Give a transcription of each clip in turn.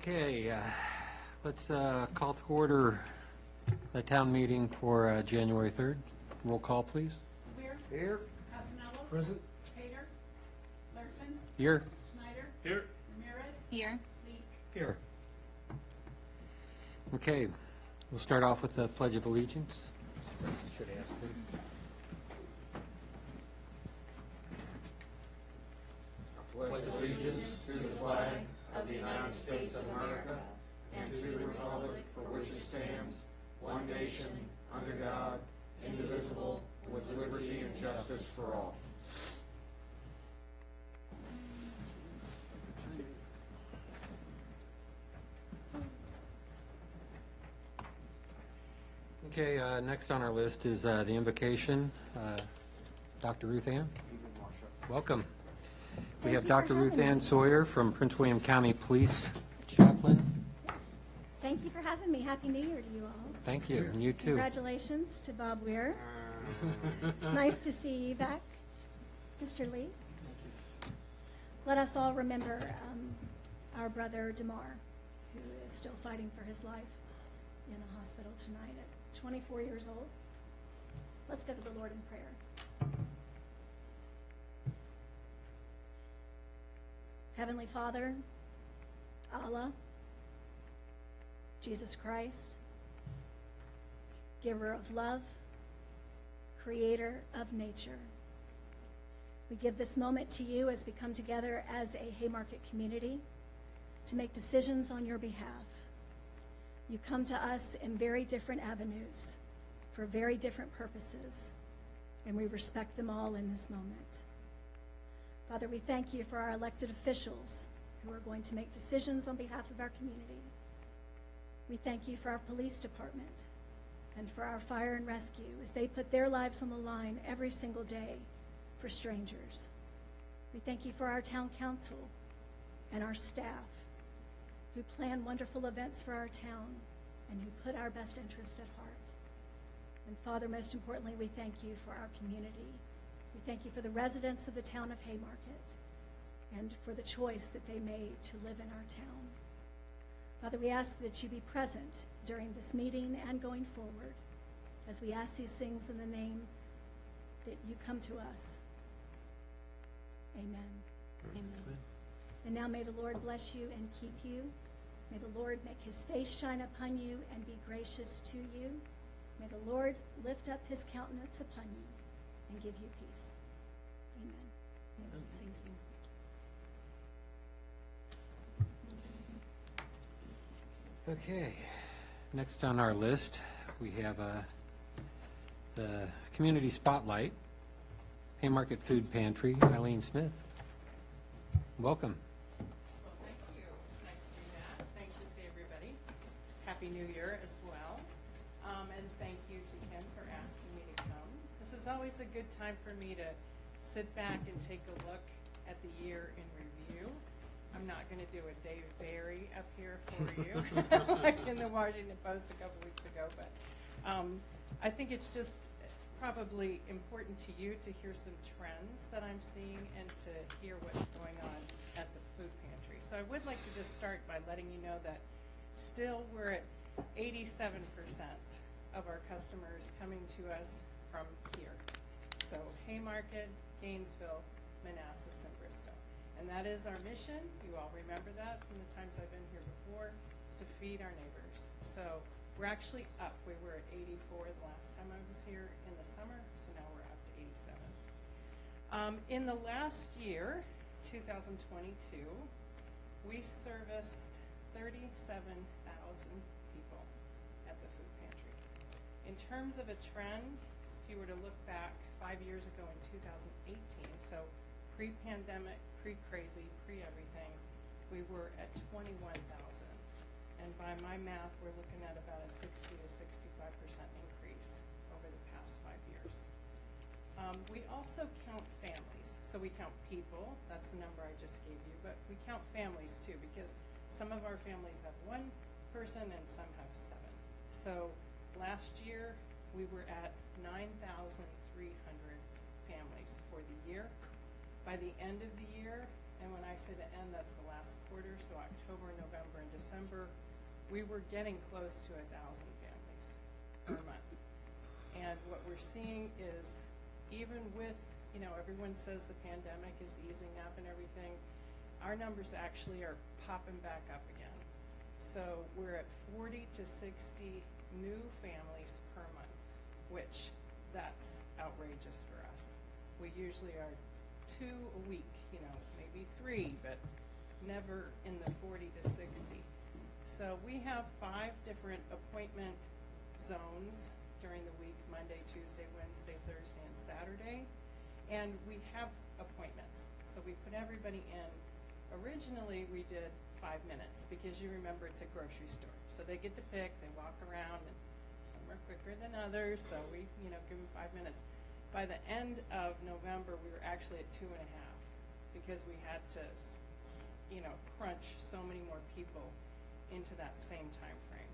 Okay, let's call to order the town meeting for January 3rd. Roll call, please. Weir. Here. Casanello. Present. Pater. Larson. Here. Schneider. Here. Ramirez. Here. Leak. Here. Okay, we'll start off with the Pledge of Allegiance. Should ask them. Pledge allegiance to the flag of the United States of America and to the republic for which it stands, one nation, under God, indivisible, with liberty and justice for all. Okay, next on our list is the invocation. Dr. Ruth Ann, welcome. We have Dr. Ruth Ann Sawyer from Prince William County Police Chaplain. Yes. Thank you for having me. Happy New Year to you all. Thank you, and you too. Congratulations to Bob Weir. Nice to see you back, Mr. Lee. Let us all remember our brother DeMar, who is still fighting for his life in a hospital tonight at 24 years old. Let's go to the Lord in prayer. Heavenly Father, Allah, Jesus Christ, giver of love, creator of nature. We give this moment to you as we come together as a Haymarket community to make decisions on your behalf. You come to us in very different avenues for very different purposes, and we respect them all in this moment. Father, we thank you for our elected officials who are going to make decisions on behalf of our community. We thank you for our police department and for our fire and rescue as they put their lives on the line every single day for strangers. We thank you for our town council and our staff who plan wonderful events for our town and who put our best interest at heart. And Father, most importantly, we thank you for our community. We thank you for the residents of the town of Haymarket and for the choice that they made to live in our town. Father, we ask that you be present during this meeting and going forward as we ask these things in the name that you come to us. Amen. Amen. And now may the Lord bless you and keep you. May the Lord make his face shine upon you and be gracious to you. May the Lord lift up his countenance upon you and give you peace. Amen. Thank you. Okay, next on our list, we have the Community Spotlight, Haymarket Food Pantry, Eileen Smith. Welcome. Well, thank you. Nice to do that. Nice to see everybody. Happy New Year as well. And thank you to Ken for asking me to come. This is always a good time for me to sit back and take a look at the year in review. I'm not going to do a Dave Barry up here for you, like in the Washington Post a couple weeks ago, but I think it's just probably important to you to hear some trends that I'm seeing and to hear what's going on at the food pantry. So I would like to just start by letting you know that still we're at 87% of our customers coming to us from here. So Haymarket, Gainesville, Manassas, and Bristol. And that is our mission. You all remember that from the times I've been here before, is to feed our neighbors. So we're actually up. We were at 84 the last time I was here in the summer, so now we're up to 87. In the last year, 2022, we serviced 37,000 people at the food pantry. In terms of a trend, if you were to look back 5 years ago in 2018, so pre-pandemic, pre-crazy, pre-everything, we were at 21,000. And by my math, we're looking at about a 60 to 65% increase over the past 5 years. We also count families. So we count people, that's the number I just gave you, but we count families too, because some of our families have one person and some have 7. So last year, we were at 9,300 families for the year. By the end of the year, And when I say the end, that's the last quarter, so October, November, and December, we were getting close to 1,000 families per month. And what we're seeing is, even with, everyone says the pandemic is easing up and everything, our numbers actually are popping back up again. So we're at 40 to 60 new families per month, which that's outrageous for us. We usually are 2 a week, maybe 3, but never in the 40 to 60. So we have 5 different appointment zones during the week: Monday, Tuesday, Wednesday, Thursday, and Saturday. And we have appointments. So we put everybody in. Originally, we did 5 minutes because you remember it's a grocery store. So they get to pick, they walk around, and some are quicker than others. So we, give them 5 minutes. By the end of November, we were actually at 2.5 because we had to, crunch so many more people into that same time frame.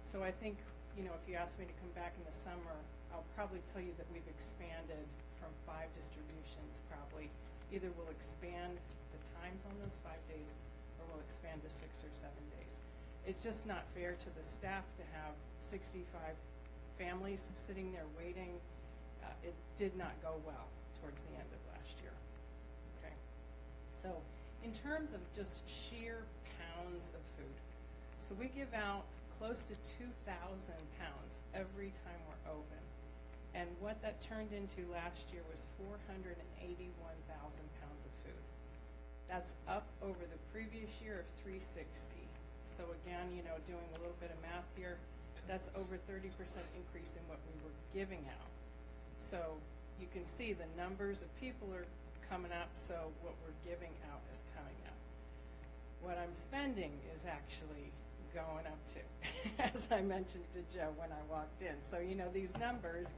So I think, if you ask me to come back in the summer, I'll probably tell you that we've expanded from 5 distributions probably. Either we'll expand the times on those 5 days or we'll expand to 6 or 7 days. It's just not fair to the staff to have 65 families sitting there waiting. It did not go well towards the end of last year. Okay. So in terms of just sheer pounds of food, so we give out close to 2,000 pounds every time we're open. And what that turned into last year was 481,000 pounds of food. That's up over the previous year of 360. So again, doing a little bit of math here, that's over 30% increase in what we were giving out. So you can see the numbers of people are coming up, so what we're giving out is coming up. What I'm spending is actually going up too, as I mentioned to Joe when I walked in. So, these numbers,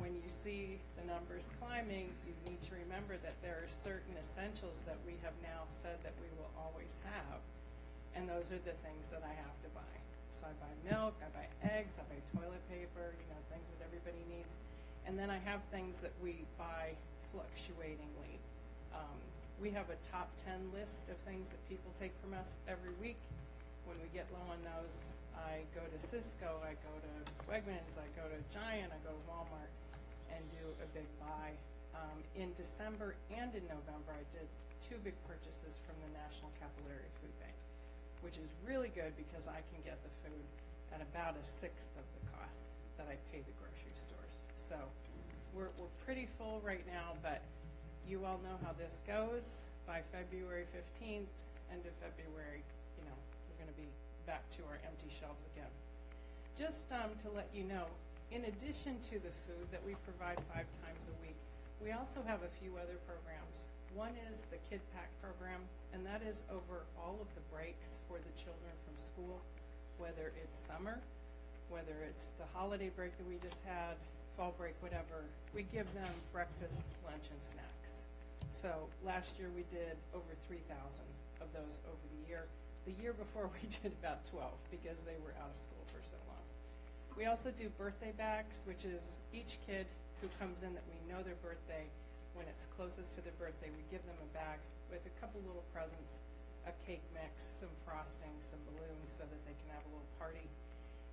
when you see the numbers climbing, you need to remember that there are certain essentials that we have now said that we will always have, and those are the things that I have to buy. So I buy milk, I buy eggs, I buy toilet paper, things that everybody needs. And then I have things that we buy fluctuatingly. We have a top 10 list of things that people take from us every week. When we get low on those, I go to Cisco, I go to Wegmans, I go to Giant, I go to Walmart, and do a big buy. In December and in November, I did 2 big purchases from the National Capillary Food Bank, which is really good because I can get the food at about 1/6 of the cost that I pay the grocery stores. So we're pretty full right now, but you all know how this goes. By February 15th, end of February, we're going to be back to our empty shelves again. Just to let you know, in addition to the food that we provide 5 times a week, we also have a few other programs. One is the Kid Pack program, and that is over all of the breaks for the children from school, whether it's summer, whether it's the holiday break that we just had, fall break, whatever. We give them breakfast, lunch, and snacks. So last year we did over 3,000 of those over the year. The year before we did about 12 because they were out of school for so long. We also do birthday bags, which is each kid who comes in that we know their birthday, when it's closest to their birthday, we give them a bag with a couple little presents, a cake mix, some frosting, some balloons so that they can have a little party.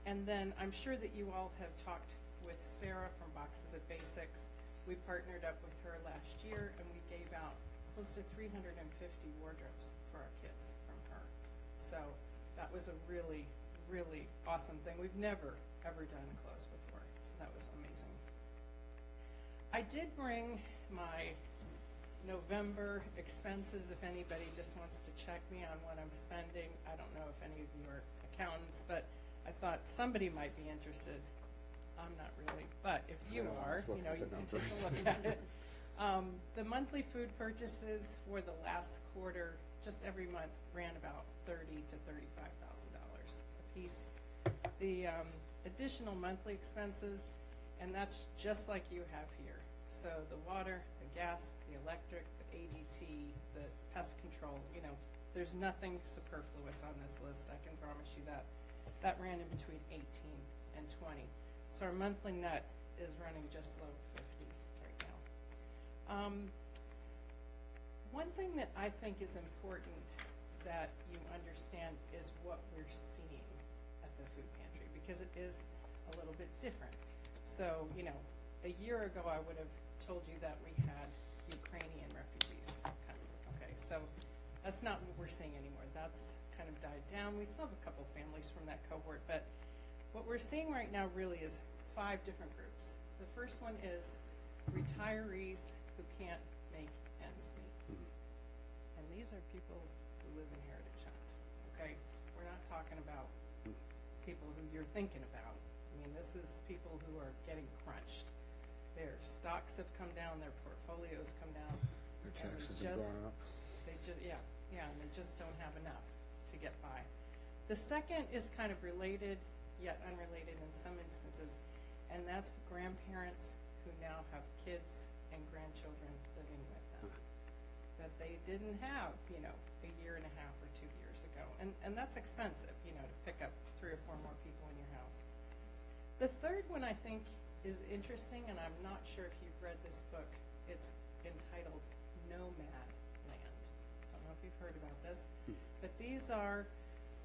And then I'm sure that you all have talked with Sarah from Boxes at Basics. We partnered up with her last year and we gave out close to 350 wardrobes for our kids from her. So that was a really, really awesome thing. We've never, ever done clothes before, so that was amazing. I did bring my November expenses if anybody just wants to check me on what I'm spending. I don't know if any of you are accountants, but I thought somebody might be interested. I'm not really, but if you are, you can take a look at it. The monthly food purchases for the last quarter, just every month, ran about $30,000 to $35,000 a piece. The additional monthly expenses, and that's just like you have here. So the water, the gas, the electric, the ADT, the pest control, there's nothing superfluous on this list, I can promise you that. That ran in between 18 and 20. So our monthly net is running just low 50 right now. One thing that I think is important that you understand is what we're seeing at the food pantry, because it is a little bit different. So, you know, a year ago, I would have told you that we had Ukrainian refugees coming, okay? So that's not what we're seeing anymore. That's kind of died down. We still have a couple families from that cohort, but what we're seeing right now really is 5 different groups. The first one is retirees who can't make ends meet. And these are people who live in Heritage Hunt, okay? We're not talking about people who you're thinking about. I mean, this is people who are getting crunched. Their stocks have come down, their portfolios come down. Their and they taxes have just- gone up. They just, yeah, and they just don't have enough to get by. The second is kind of related, yet unrelated in some instances, and that's grandparents who now have kids and grandchildren living with them that they didn't have, you know, a year and a half or 2 years ago. And that's expensive, you know, to pick up 3 or 4 more people in your house. The third one I think is interesting, and I'm not sure if you've read this book. It's entitled Nomad Land. I don't know if you've heard about this, but these are,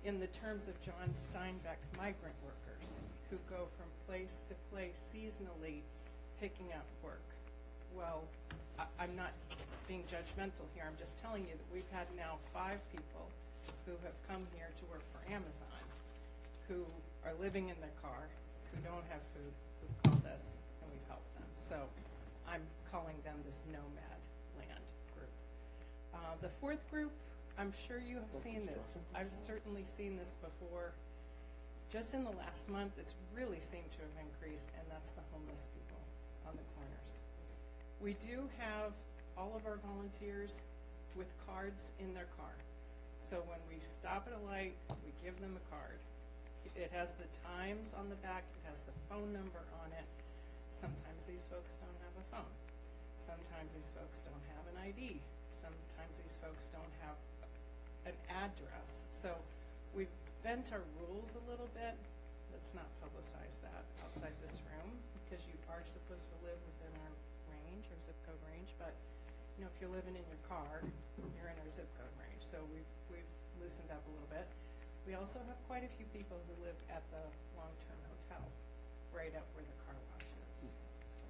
in the terms of John Steinbeck, migrant workers who go from place to place seasonally picking up work. Well, I'm not being judgmental here. I'm just telling you that we've had now 5 people who have come here to work for Amazon, who are living in their car, who don't have food, who've called us, and we've helped them. So I'm calling them this Nomad Land group. The 4th group, I'm sure you have seen this. I've certainly seen this before. Just in the last month, it's really seemed to have increased, and that's the homeless people on the corners. We do have all of our volunteers with cards in their car. So when we stop at a light, we give them a card. It has the times on the back, it has the phone number on it. Sometimes these folks don't have a phone. Sometimes these folks don't have an ID. Sometimes these folks don't have an address. So we've bent our rules a little bit. Let's not publicize that outside this room, because you are supposed to live within our range, or zip code range, but you know, if you're living in your car, you're in our zip code range. So we've loosened up a little bit. We also have quite a few people who live at the long-term hotel, right up where the car wash is. So,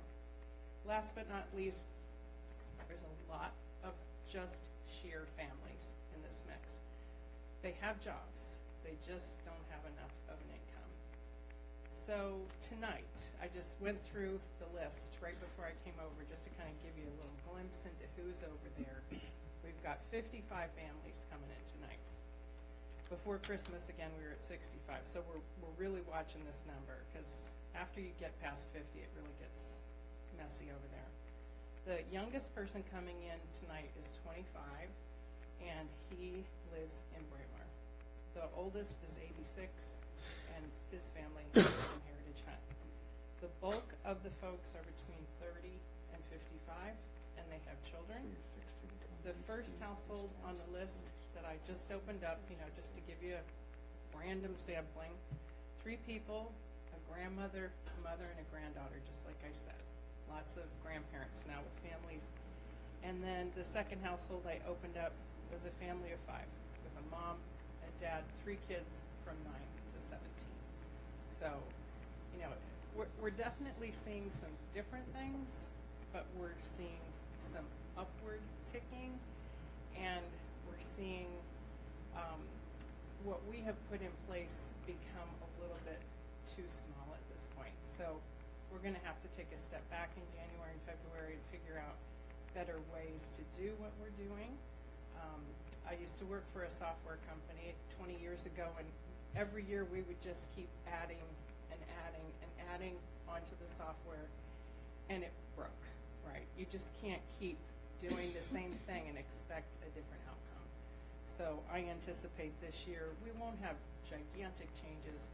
last but not least, there's a lot of just sheer families in this mix. They have jobs, they just don't have enough of an income. So tonight, I just went through the list right before I came over, just to kind of give you a little glimpse into who's over there. We've got 55 families coming in tonight. Before Christmas, again, we were at 65. So we're really watching this number, because after you get past 50, it really gets messy over there. The youngest person coming in tonight is 25, and he lives in Braemar. The oldest is 86, and his family lives in Heritage Hunt. The bulk of the folks are between 30 and 55, and they have children. The first household on the list that I just opened up, you know, just to give you a random sampling, 3 people, a grandmother, a mother, and a granddaughter, just like I said. Lots of grandparents now with families. And then the second household I opened up was a family of 5, with a mom, a dad, 3 kids from 9 to 17. So, you know, we're definitely seeing some different things, but we're seeing some upward ticking, and we're seeing what we have put in place become a little bit too small at this point. So we're going to have to take a step back in January and February and figure out better ways to do what we're doing. I used to work for a software company 20 years ago, and every year we would just keep adding and adding and adding onto the software, and it broke, right? You just can't keep doing the same thing and expect a different outcome. So I anticipate this year we won't have gigantic changes,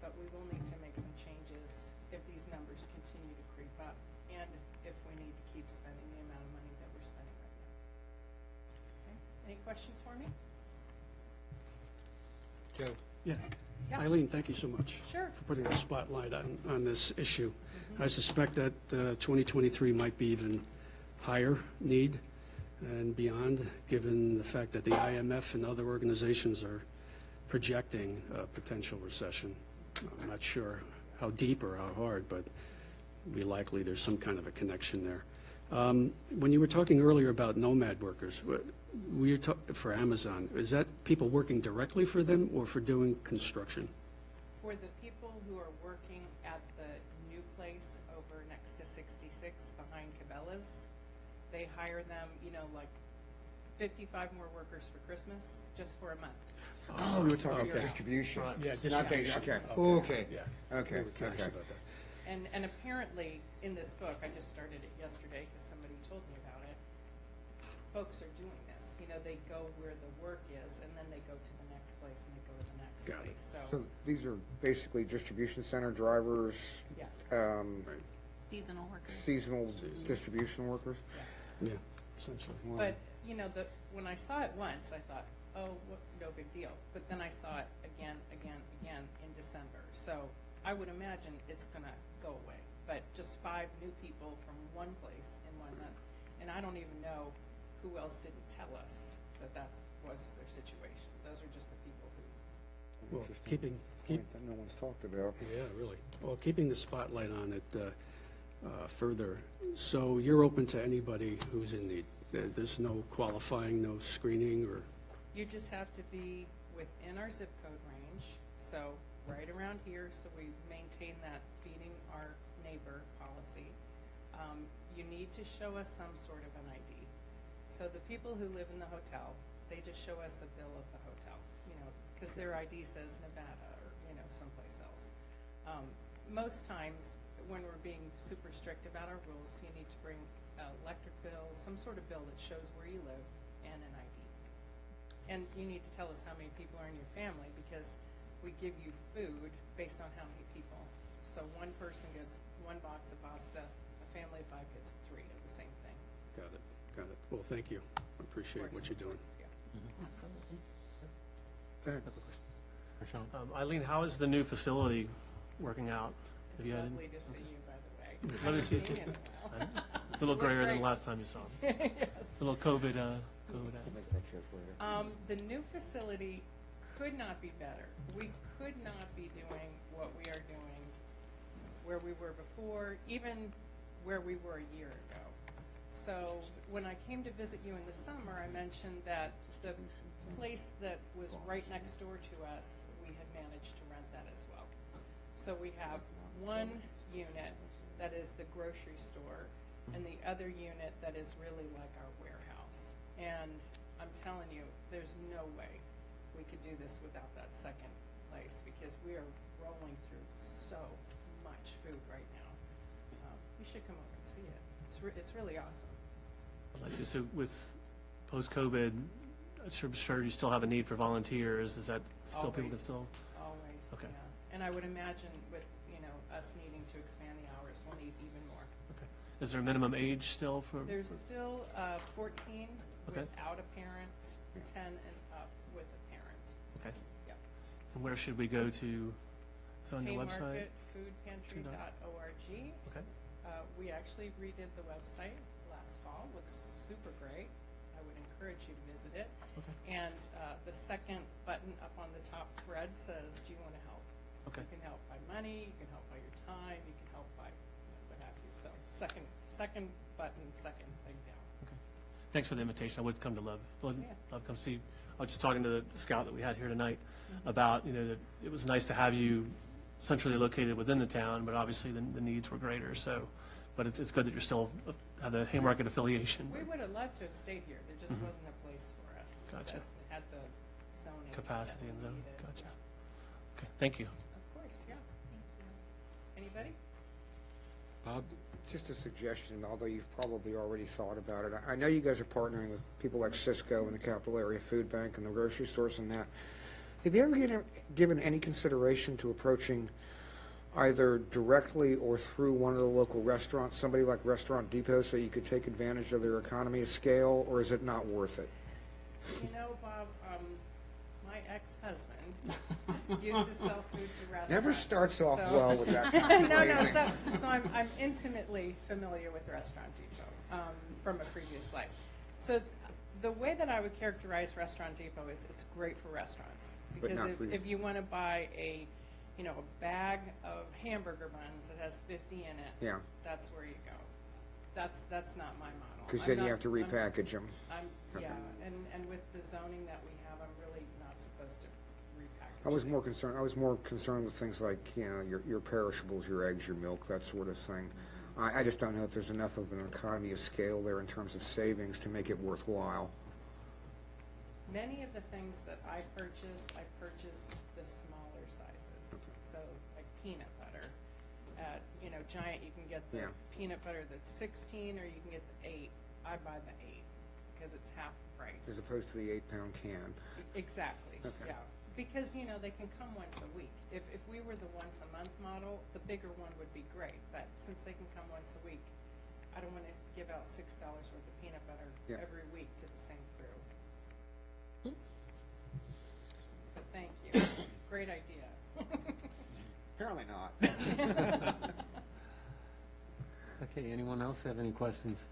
but we will need to make some changes if these numbers continue to creep up, and if we need to keep spending the amount of money that we're spending right now. Okay. Any questions for me? Joe? Yeah. Yeah. Eileen, thank you so much. Sure. For putting a spotlight on this issue. I suspect that 2023 might be even higher need. and beyond, given the fact that the IMF and other organizations are projecting a potential recession? I'm not sure how deep or how hard, but there's some kind of a connection there. When you were talking earlier about nomad workers, for Amazon, is that people working directly for them or for doing construction? For the people who are working at the new place over next to 66 behind Cabela's, they hire them, like 55 more workers for Christmas, just for a month. Oh, we were talking Okay. distribution. Yeah, Not distribution. okay. Okay. Okay. Yeah. Okay. We were curious Okay. about that. And apparently, in this book, I just started it yesterday because somebody told me about it, folks are doing this. They go where the work is, and then they go to the next place, and they go to the next Got it. place. So these are basically distribution center drivers, Yes. Right. Seasonal workers. seasonal distribution workers? Yeah, essentially. But, when I saw it once, I thought, oh, no big deal. But then I saw it again in December. So I would imagine it's going to go away. But just 5 new people from one place in 1 month. And I don't even know who else didn't tell us that was their situation. Those are just the people who. Well, Interesting point that no one's talked about. Yeah, really. Well, keeping the spotlight on it further, so you're open to anybody who's in need? There's no qualifying, no screening, or? You just have to be within our zip code range, so right around here, so we maintain that feeding our neighbor policy. You need to show us some sort of an ID. So the people who live in the hotel, they just show us a bill of the hotel, because their ID says Nevada or, someplace else. Most times, when we're being super strict about our rules, you need to bring an electric bill, some sort of bill that shows where you live, and an ID. And you need to tell us how many people are in your family, because we give you food based on how many people. So one person gets 1 box of pasta, a family of 5 gets 3 of the same thing. Got it. Well, thank you. I appreciate what you're doing. Works, yeah. Absolutely. Go ahead. Sean? Eileen, how is the new facility working out? Have It's you had lovely to see you, by the way. Let me Haven't see it seen too. you in a while. A little grayer than great. the last time you saw me. Yes. A little COVID. We'll make that joke later. The new facility could not be better. We could not be doing what we are doing where we were before, even where we were a year ago. So when I came to visit you in the summer, I mentioned that the place that was right next door to us, we had managed to rent that as well. So we have one unit that is the grocery store, and the other unit that is really like our warehouse. And I'm telling you, there's no way we could do this without that second place, because we are rolling through so much food right now. You should come over and see it. It's really awesome. I'd like to, so with post-COVID, I'm sure you still have a need for volunteers. Is that still people can still? Always, Okay. yeah. And I would imagine with, us needing to expand the hours, we'll need even more. Okay. Is there a minimum age still for? There's still 14 Okay. without a parent, 10 and up with a parent. Okay. Yep. And where should we go to? Is it on your website? Haymarketfoodpantry.org. Okay. We actually redid the website last fall. Looks super great. I would encourage you to visit it. Okay. And the second button up on the top thread says, do you want to help? Okay. You can help by money, you can help by your time, you can help by what have you. So second button, second thing down. Okay. Thanks for the invitation. I would come to love Yeah. come see. I was just talking to the scout that we had here tonight about, that it was nice to have you centrally located within the town, but obviously the needs were greater. So, but it's good that you're still have the Haymarket affiliation. We would have loved to have stayed here. There just wasn't a place for us. Gotcha. That had the zoning. Capacity that and we zoning. needed. Gotcha. Yeah. Okay. Thank you. Of course, yeah. Anybody? Bob? Just a suggestion, although you've probably already thought about it. I know you guys are partnering with people like Cisco and the Capital Area Food Bank and the grocery stores and that. Have you ever given any consideration to approaching either directly or through one of the local restaurants, somebody like Restaurant Depot, so you could take advantage of their economy of scale, or is it not worth it? Bob, my ex-husband used to sell food to restaurants. Never starts off so- well with that No, phrasing. so I'm intimately familiar with Restaurant Depot from a previous life. So the way that I would characterize Restaurant Depot is it's great for restaurants. But Because not for you. if you want to buy a bag of hamburger buns that has 50 in it, Yeah. that's where you go. That's not my model. Because I'm then you not- have to repackage them. Yeah, and with the zoning that we have, I'm really not supposed to repackage. I was more things. concerned with things like, your perishables, your eggs, your milk, that sort of thing. I just don't know if there's enough of an economy of scale there in terms of savings to make it worthwhile. Many of the things that I purchase the smaller sizes. So like peanut butter. At, Giant, you can get the Yeah. peanut butter that's 16 or you can get the 8. I buy the 8 because it's half the price. As opposed to the 8-pound can. Exactly, Okay. yeah. Because, they can come once a week. If we were the once a month model, the bigger one would be great. But since they can come once a week, I don't want to give out $6 worth of peanut butter Yeah. every week to the same crew. But thank you. Great idea. Apparently not. Okay, anyone else have any questions?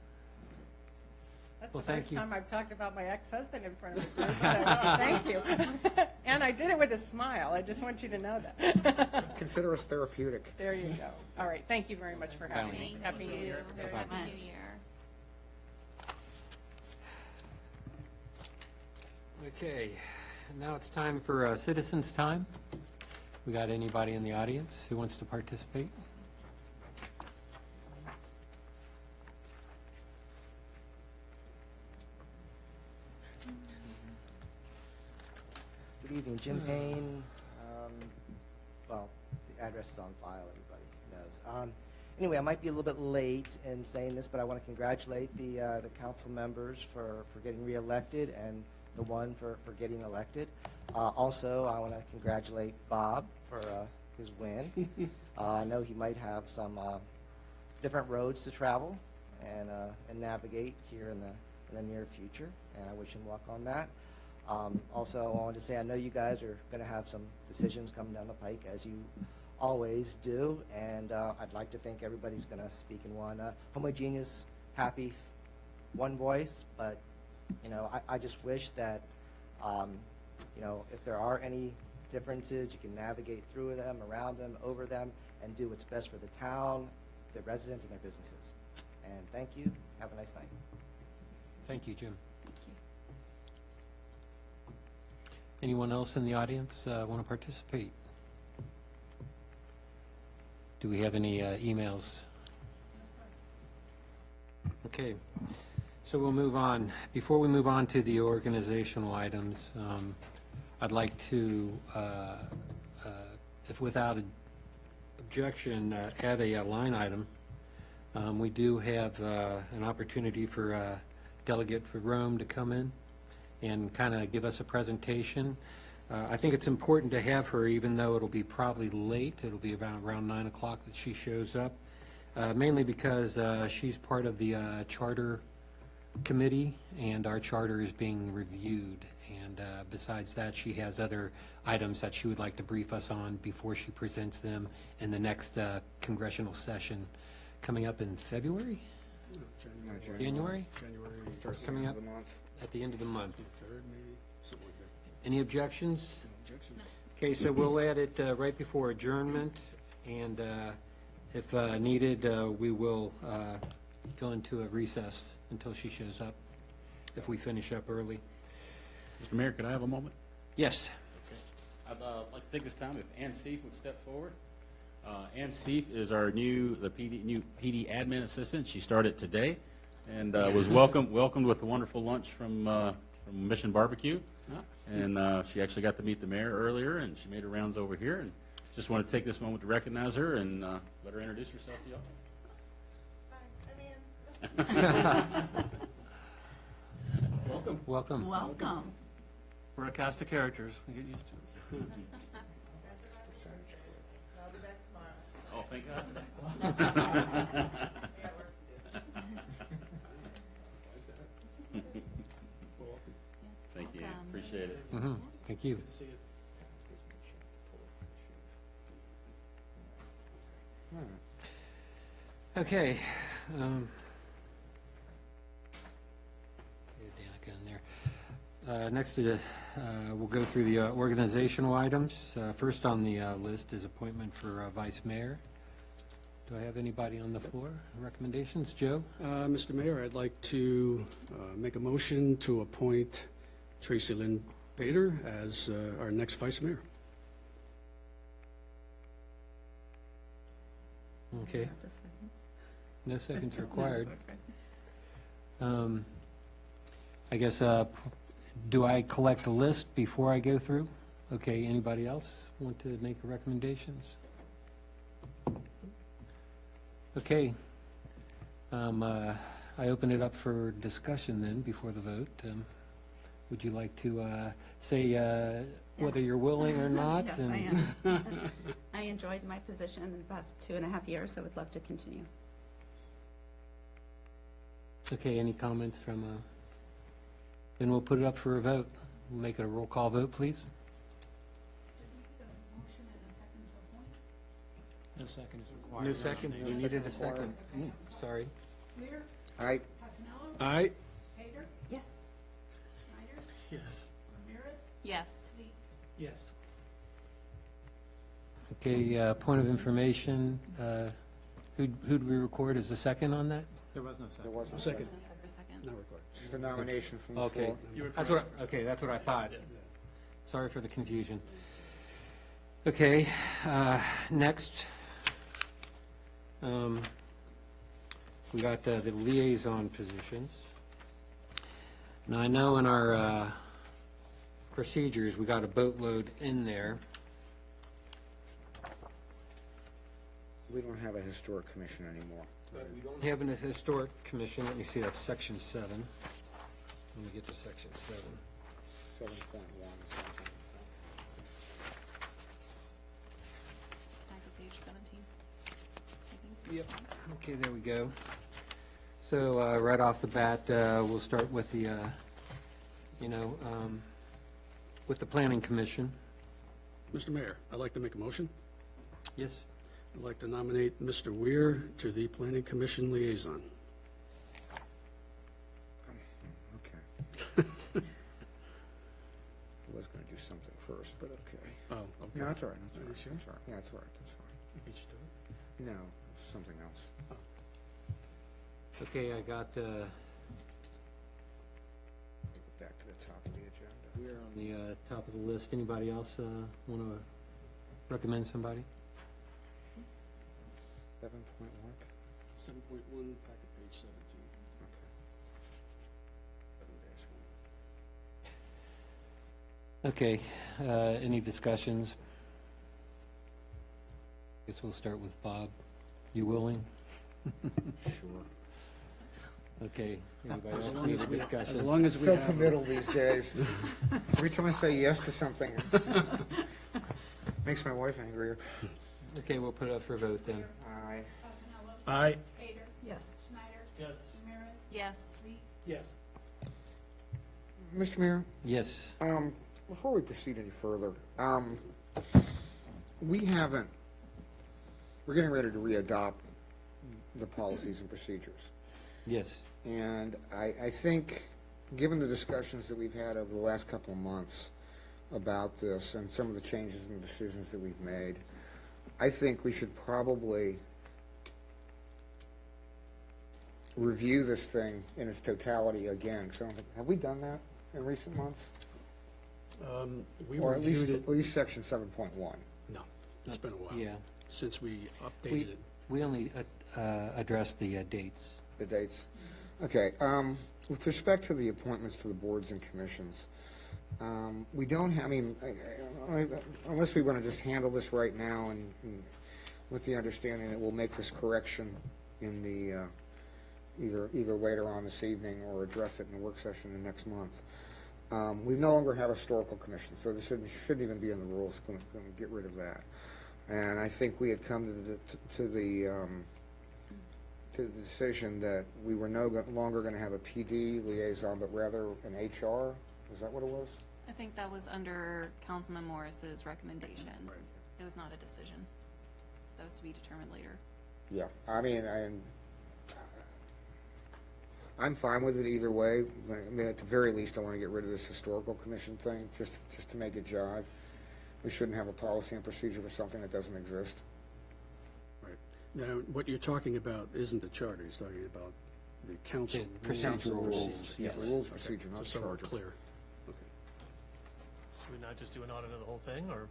That's Well, the thank first you. time I've talked about my ex-husband in front of a group, so thank you. And I did it with a smile. I just want you to know that. Consider us therapeutic. There you go. All right, thank you very much for having me. Thank Happy New Year. you. Happy New Year. Okay, now it's time for citizens' time. We got anybody in the audience who wants to participate? Good evening, Jim Payne. Well, the address is on file, everybody knows. Anyway, I might be a little bit late in saying this, but I want to congratulate the council members for getting reelected and the one for getting elected. Also, I want to congratulate Bob for his win. I know he might have some different roads to travel and navigate here in the near future, and I wish him luck on that. Also, I wanted to say I know you guys are going to have some decisions coming down the pike, as you always do, and I'd like to think everybody's going to speak in one homogeneous, happy, one voice, but I just wish that if there are any differences, you can navigate through them, around them, over them, and do what's best for the town, the residents, and their businesses. And thank you. Have a nice night. Thank you, Jim. Thank you. Anyone else in the audience want to participate? Do we have any emails? Okay, so we'll move on. Before we move on to the organizational items, I'd like to, if without objection, add a line item. We do have an opportunity for Delegate Rome to come in and kind of give us a presentation. I think it's important to have her, even though it'll be probably late. It'll be around 9 o'clock that she shows up, mainly because she's part of the charter committee, and our charter is being reviewed. And besides that, she has other items that she would like to brief us on before she presents them in the next congressional session coming up in February? January? January Starts Coming at the up. end of the month. At the end of the month. 3rd, maybe, something like that. Any objections? No objection? Okay, so we'll add it right before adjournment, and if needed, we will go into a recess until she shows up, if we finish up early. Mr. Mayor, could I have a moment? Yes. I'd like to take this time if Ann Seif would step forward. Ann Seif is our new PD admin assistant. She started today and was welcomed with a wonderful lunch from Mission Barbecue. And she actually got to meet the mayor earlier, and she made her rounds over here. And just want to take this moment to recognize her and let her introduce herself to y'all. I'm in. Welcome. Welcome. We're a cast of characters. We get used to it. I'll be back tomorrow. Oh, thank God. Thank you. Welcome. Appreciate it. Thank you. Okay. Next, we'll go through the organizational items. First on the list is appointment for vice mayor. Do I have anybody on the floor? Recommendations? Joe? Mr. Mayor, I'd like to make a motion to appoint Tracy Lynn Bader as our next vice mayor. Okay. No seconds required. I guess, do I collect a list before I go through? Okay, anybody else want to make recommendations? Okay. I open it up for discussion then before the vote. Would you like to say whether you're willing or not? Yes, I am. I enjoyed my position in the past 2.5 years, so would love to continue. Okay, any comments from, then we'll put it up for a vote. We'll make it a roll call vote, please. No second is required. No second, you needed a second. Sorry. Lear, Aye. Pasanello, Aye. Bader, Yes. Schneider, Yes. Ramirez, Yes. Lee. Yes. Okay, point of information, who'd we record as the second on that? There was no There second. was a Second. For a second. Not required. Just a nomination from the Okay, floor. that's what I thought. Sorry for the confusion. Okay, next, we got the liaison positions. Now, I know in our procedures, we got a boatload in there. We don't have a historic commission anymore. We don't have a historic commission. Let me see, that's section 7. Let me get to section 7. 7.1 something. Back to page 17. I think. Yep. Okay, there we go. So right off the bat, we'll start with the, with the Planning Commission. Mr. Mayor, I'd like to make a motion. Yes? I'd like to nominate Mr. Weir to the Planning Commission liaison. Okay. I was going to do something first, but okay. Oh, okay. No, that's all right. That's all Are you right. sure? That's all right. Yeah, that's all right. That's fine. Beat you to it? No, something else. Okay, I got, Get back to the top of the agenda. we're on the top of the list. Anybody else want to recommend somebody? 7 point what? 7.1, packet page 17. Okay. 7-1. Okay, any discussions? Guess we'll start with Bob. You willing? Sure. Okay, anybody As else long need a as we- discussion? As long as we So have. committal these days. Every time I say yes to something, makes my wife angrier. Okay, we'll put it up for a vote then. Aye. Pasanello, Aye. Bader, Yes. Schneider, Yes. Ramirez, Yes. Lee. Yes. Mr. Mayor, Yes. before we proceed any further, we're getting ready to readopt the policies and procedures. Yes. And I think, given the discussions that we've had over the last couple of months about this and some of the changes and decisions that we've made, I think we should probably review this thing in its totality again. So, have we done that in recent months? We Or reviewed it. at least section 7.1. No, it's been a while. Yeah. Since we updated it. We only addressed the dates. The dates? Okay, with respect to the appointments to the boards and commissions, we don't have, unless we want to just handle this right now and with the understanding that we'll make this correction in the, either later on this evening or address it in the work session the next month. We no longer have a historical commission, so this shouldn't even be in the rules. Going to get rid of that. And I think we had come to the decision that we were no longer going to have a PD liaison, but rather an HR. Is that what it was? I think that was under Councilman Morris's recommendation. It was not a decision. That was to be determined later. Yeah. I'm fine with it either way. I mean, at the very least, I want to get rid of this historical commission thing, just to make it jive. We shouldn't have a policy and procedure for something that doesn't exist. Right. Now, what you're talking about isn't the charter, he's talking about the council. The rules. procedural rules, Procedures. yes. The rules of Okay. procedure, not So we're charter. clear. Okay. Should we not just do an audit of the whole thing, or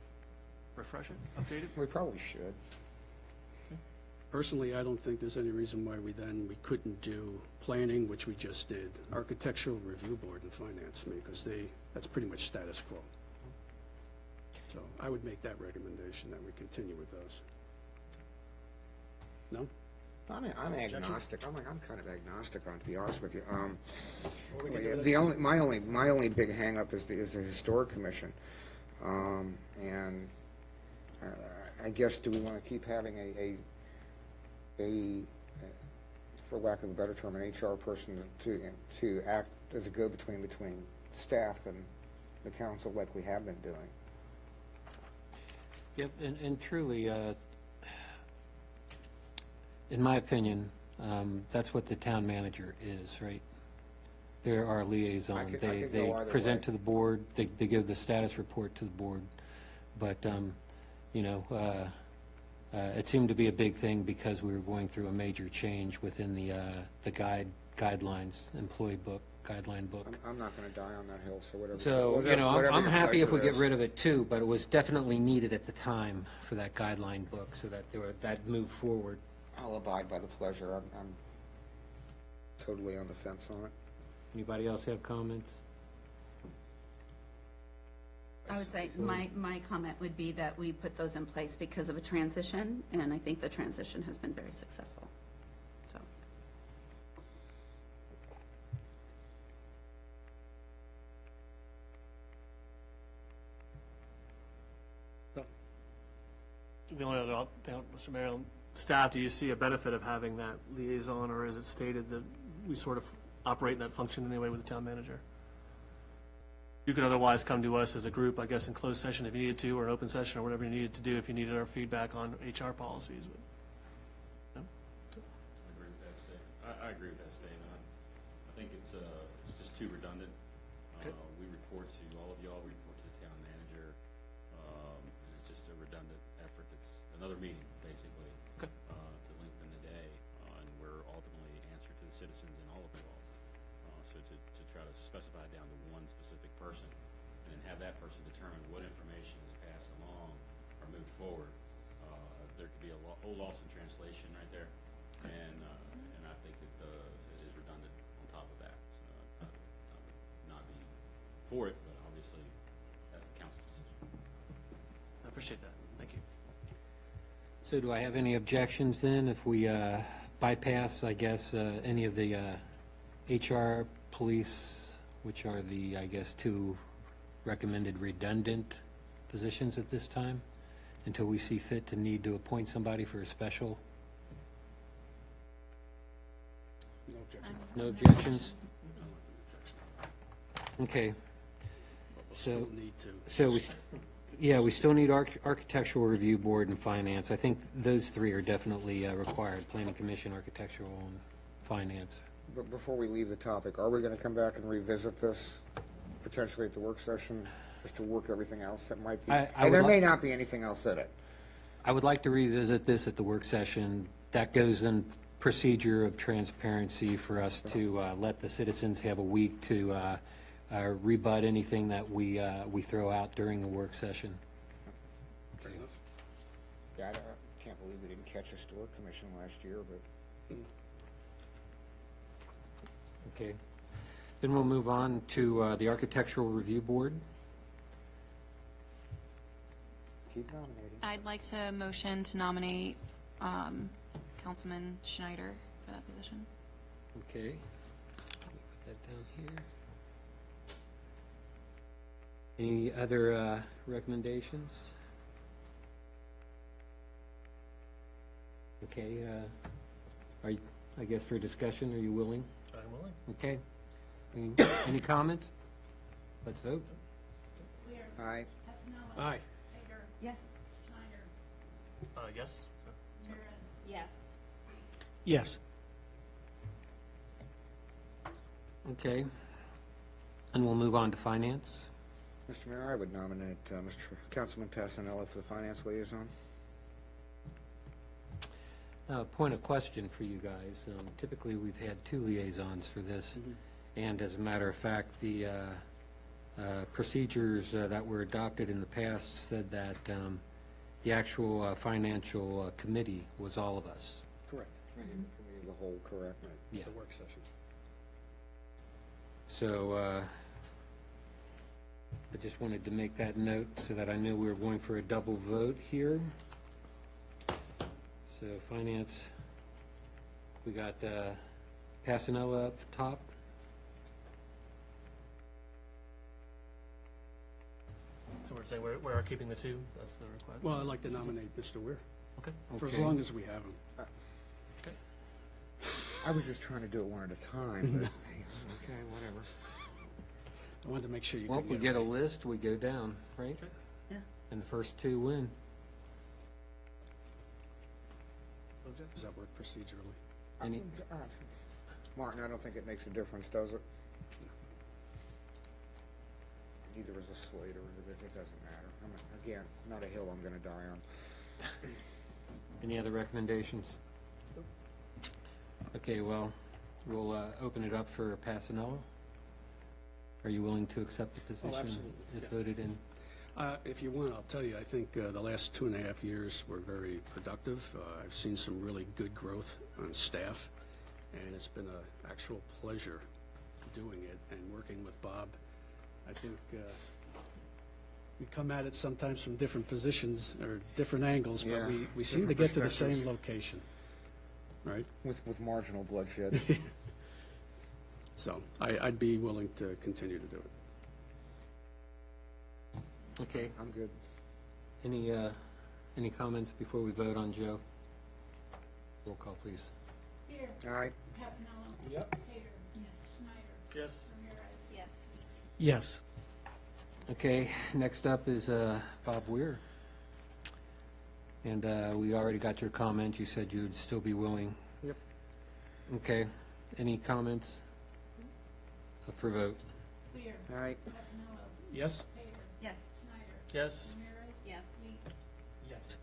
refresh it, update it? We probably should. Personally, I don't think there's any reason why we couldn't do planning, which we just did, architectural review board and finance, because that's pretty much status quo. So I would make that recommendation that we continue with those. No? I'm agnostic. I'm kind of agnostic on, to be honest with you. What we can do The only, my only big hangup is the historic commission. And I guess, do we want to keep having for lack of a better term, an HR person to act as a go-between between staff and the council like we have been doing? Yep, and truly, in my opinion, that's what the town manager is, right? They're our liaison. I could They go either present way. to the board, they give the status report to the board. But, you know, it seemed to be a big thing because we were going through a major change within the guidelines, employee book, guideline book. I'm not going to die on that hill, so whatever. So, you know, I'm happy if we get rid of it too, but it was definitely needed at the time for that guideline book, so that that moved forward. I'll abide by the pleasure. I'm totally on the fence on it. Anybody else have comments? I would say my comment would be that we put those in place because of a transition, and I think the transition has been very successful. So, The only other thing, Mr. Mayor, staff, do you see a benefit of having that liaison, or is it stated that we sort of operate in that function anyway with the town manager? You could otherwise come to us as a group, I guess, in closed session if you needed to, or open session, or whatever you needed to do if you needed our feedback on HR policies. I agree with that statement. I agree with that statement. I think it's just too redundant. Okay. We report to all of y'all, we report to the town manager. And it's just a redundant effort. It's another meeting, basically, Okay. to lengthen the day. And we're ultimately answer to the citizens and all of you all. So to try to specify down to one specific person and then have that person determine what information is passed along or moved forward, there could be a whole loss in translation right there. And I think it is redundant on top of that. So I would not be for it, but obviously that's the council's decision. I appreciate that. Thank you. So do I have any objections then if we bypass, I guess, any of the HR, police, which are the, I guess, two recommended redundant positions at this time, until we see fit to need to appoint somebody for a special? No objection. No objections? Okay. Still need to. So we still need architectural review board and finance. I think those three are definitely required, planning commission, architectural, and finance. But before we leave the topic, are we going to come back and revisit this potentially at the work session, just to work everything else that might be? I And would there may like- not be anything else in it. I would like to revisit this at the work session. That goes in procedure of transparency for us to let the citizens have a week to rebut anything that we throw out during the work session. Fair enough. Yeah, I can't believe we didn't catch historic commission last year, but Okay. Then we'll move on to the architectural review board. keep nominating. I'd like to motion to nominate Councilman Schneider for that position. Okay. Let me put that down here. Any other recommendations? Okay, are you, I guess for discussion, are you willing? I'm willing. Okay. Any comment? Let's vote. Weir. Aye. Casanella. Aye. Hager. yes. Schneider. Yes? Perez. Yes. Yes. Okay. And we'll move on to finance. Mr. Mayor, I would nominate Mr. Councilman Passanella for the Finance Liaison. Point of question for you guys. Typically, we've had 2 liaisons for this. And as a matter of fact, the procedures that were adopted in the past said that the actual financial committee was all of us. Correct. Committee of the whole, correct? Yeah. The work sessions. So I just wanted to make that note so that I knew we were going for a double vote here. So finance, we got Passanella up top. So we're saying we are keeping the 2, that's the request? Well, I'd like to nominate Mr. Weir, Okay. for as Okay. long as we have him. Okay. I was just trying to do it one at a time, but, okay, whatever. I wanted to make sure you Well, if we could get a list, we go down, right? Yeah. And the first 2 win. Does that work procedurally? Any, Martin, I don't think it makes a difference, does it? Neither is a slate, or it doesn't matter. Again, not a hill I'm going to die on. any other recommendations? Okay, well, we'll open it up for Passanella. Are you willing to accept the position absolutely, if yeah. voted in? If you want, I'll tell you, I think the last 2.5 years were very productive. I've seen some really good growth on staff, and it's been an actual pleasure doing it and working with Bob. I think we come at it sometimes from different positions or different angles, but Yeah, we seem to different get to the perspectives. same location, right? With marginal bloodshed. So I'd be willing to continue to do it. Okay, I'm good. any comments before we vote on Joe? Roll call, please. Beer. Aye. Passanella. Yep. Pater. Yes. Schneider. Yes. Ramirez. Yes. Yes. Okay, next up is Bob Weir. And we already got your comment. You said you would still be willing. Yep. Okay, any comments? Up for vote. Beer. Aye. Passanella. Yes? Pater. Yes. Schneider. Yes. Ramirez. Yes. Lee. Yes.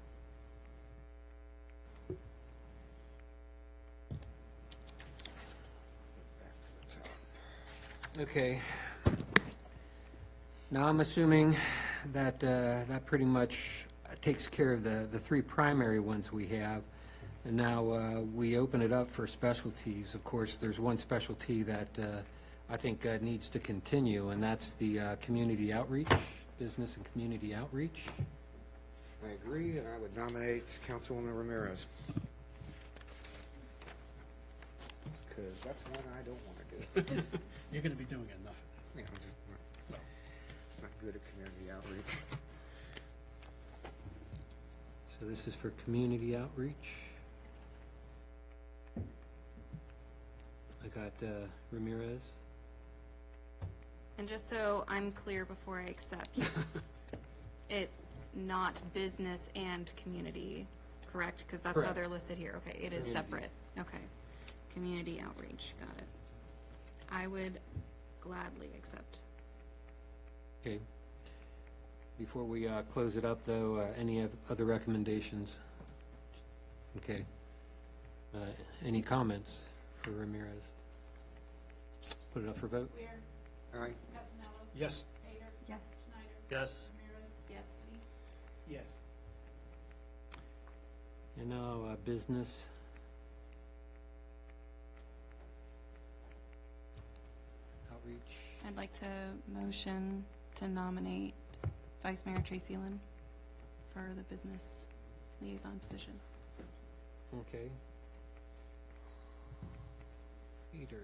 Okay. Now, I'm assuming that that pretty much takes care of the 3 primary ones we have. And now we open it up for specialties. Of course, there's one specialty that I think needs to continue, and that's the community outreach, business and community outreach. I agree, and I would nominate Councilwoman Ramirez. Because that's one I don't want to do. You're going to be doing enough. Yeah, I'm just not good at community outreach. So this is for community outreach. I got Ramirez. And just so I'm clear before I accept, it's not business and community, correct? Because that's how Correct. they're listed here. Okay, it is Community. separate. Okay. Community outreach, got it. I would gladly accept. Okay. Before we close it up, though, any other recommendations? Okay. Any comments for Ramirez? Put it up for vote. Beer. Aye. Passanella. Yes? Pater. Yes. Schneider. Yes. Ramirez. Yes. Lee. Yes. And now, business. Outreach. I'd like to motion to nominate Vice Mayor Tracy Lynn for the business liaison position. Okay. Peter.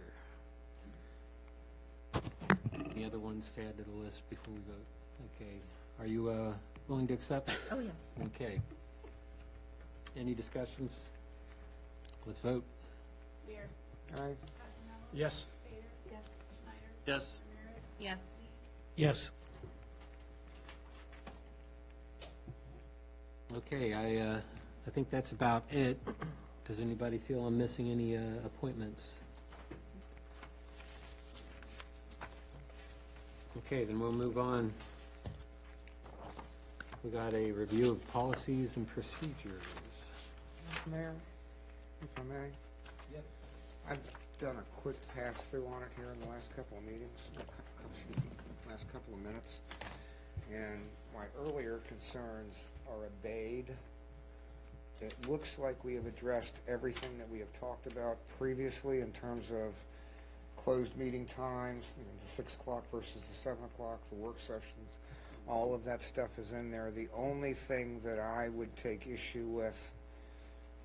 Any other ones to add to the list before we vote? Okay. Are you willing to accept? Oh, yes. Okay. Any discussions? Let's vote. Beer. Aye. Passanella. Yes? Pater. Yes. Schneider. Yes. Ramirez. Yes. Yes. Okay, I think that's about it. Does anybody feel I'm missing any appointments? Okay, then we'll move on. We got a review of policies and procedures. Mayor, if I may? Yep. I've done a quick pass-through on it here in the last couple of meetings, excuse me, last couple of minutes, and my earlier concerns are abated. It looks like we have addressed everything that we have talked about previously in terms of closed meeting times, the 6 o'clock versus the 7 o'clock, the work sessions. All of that stuff is in there. The only thing that I would take issue with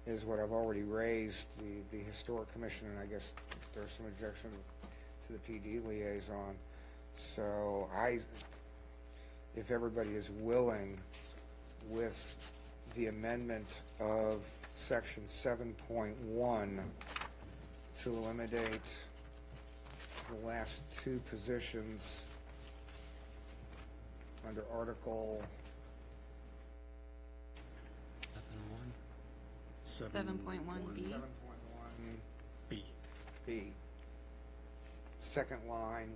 is what I've already raised, the Historic Commission, and I guess there's some objection to the PD liaison. So if everybody is willing with the amendment of section 7.1 to eliminate the last two positions under Article 7.1B. 7.1 B. B. Second line,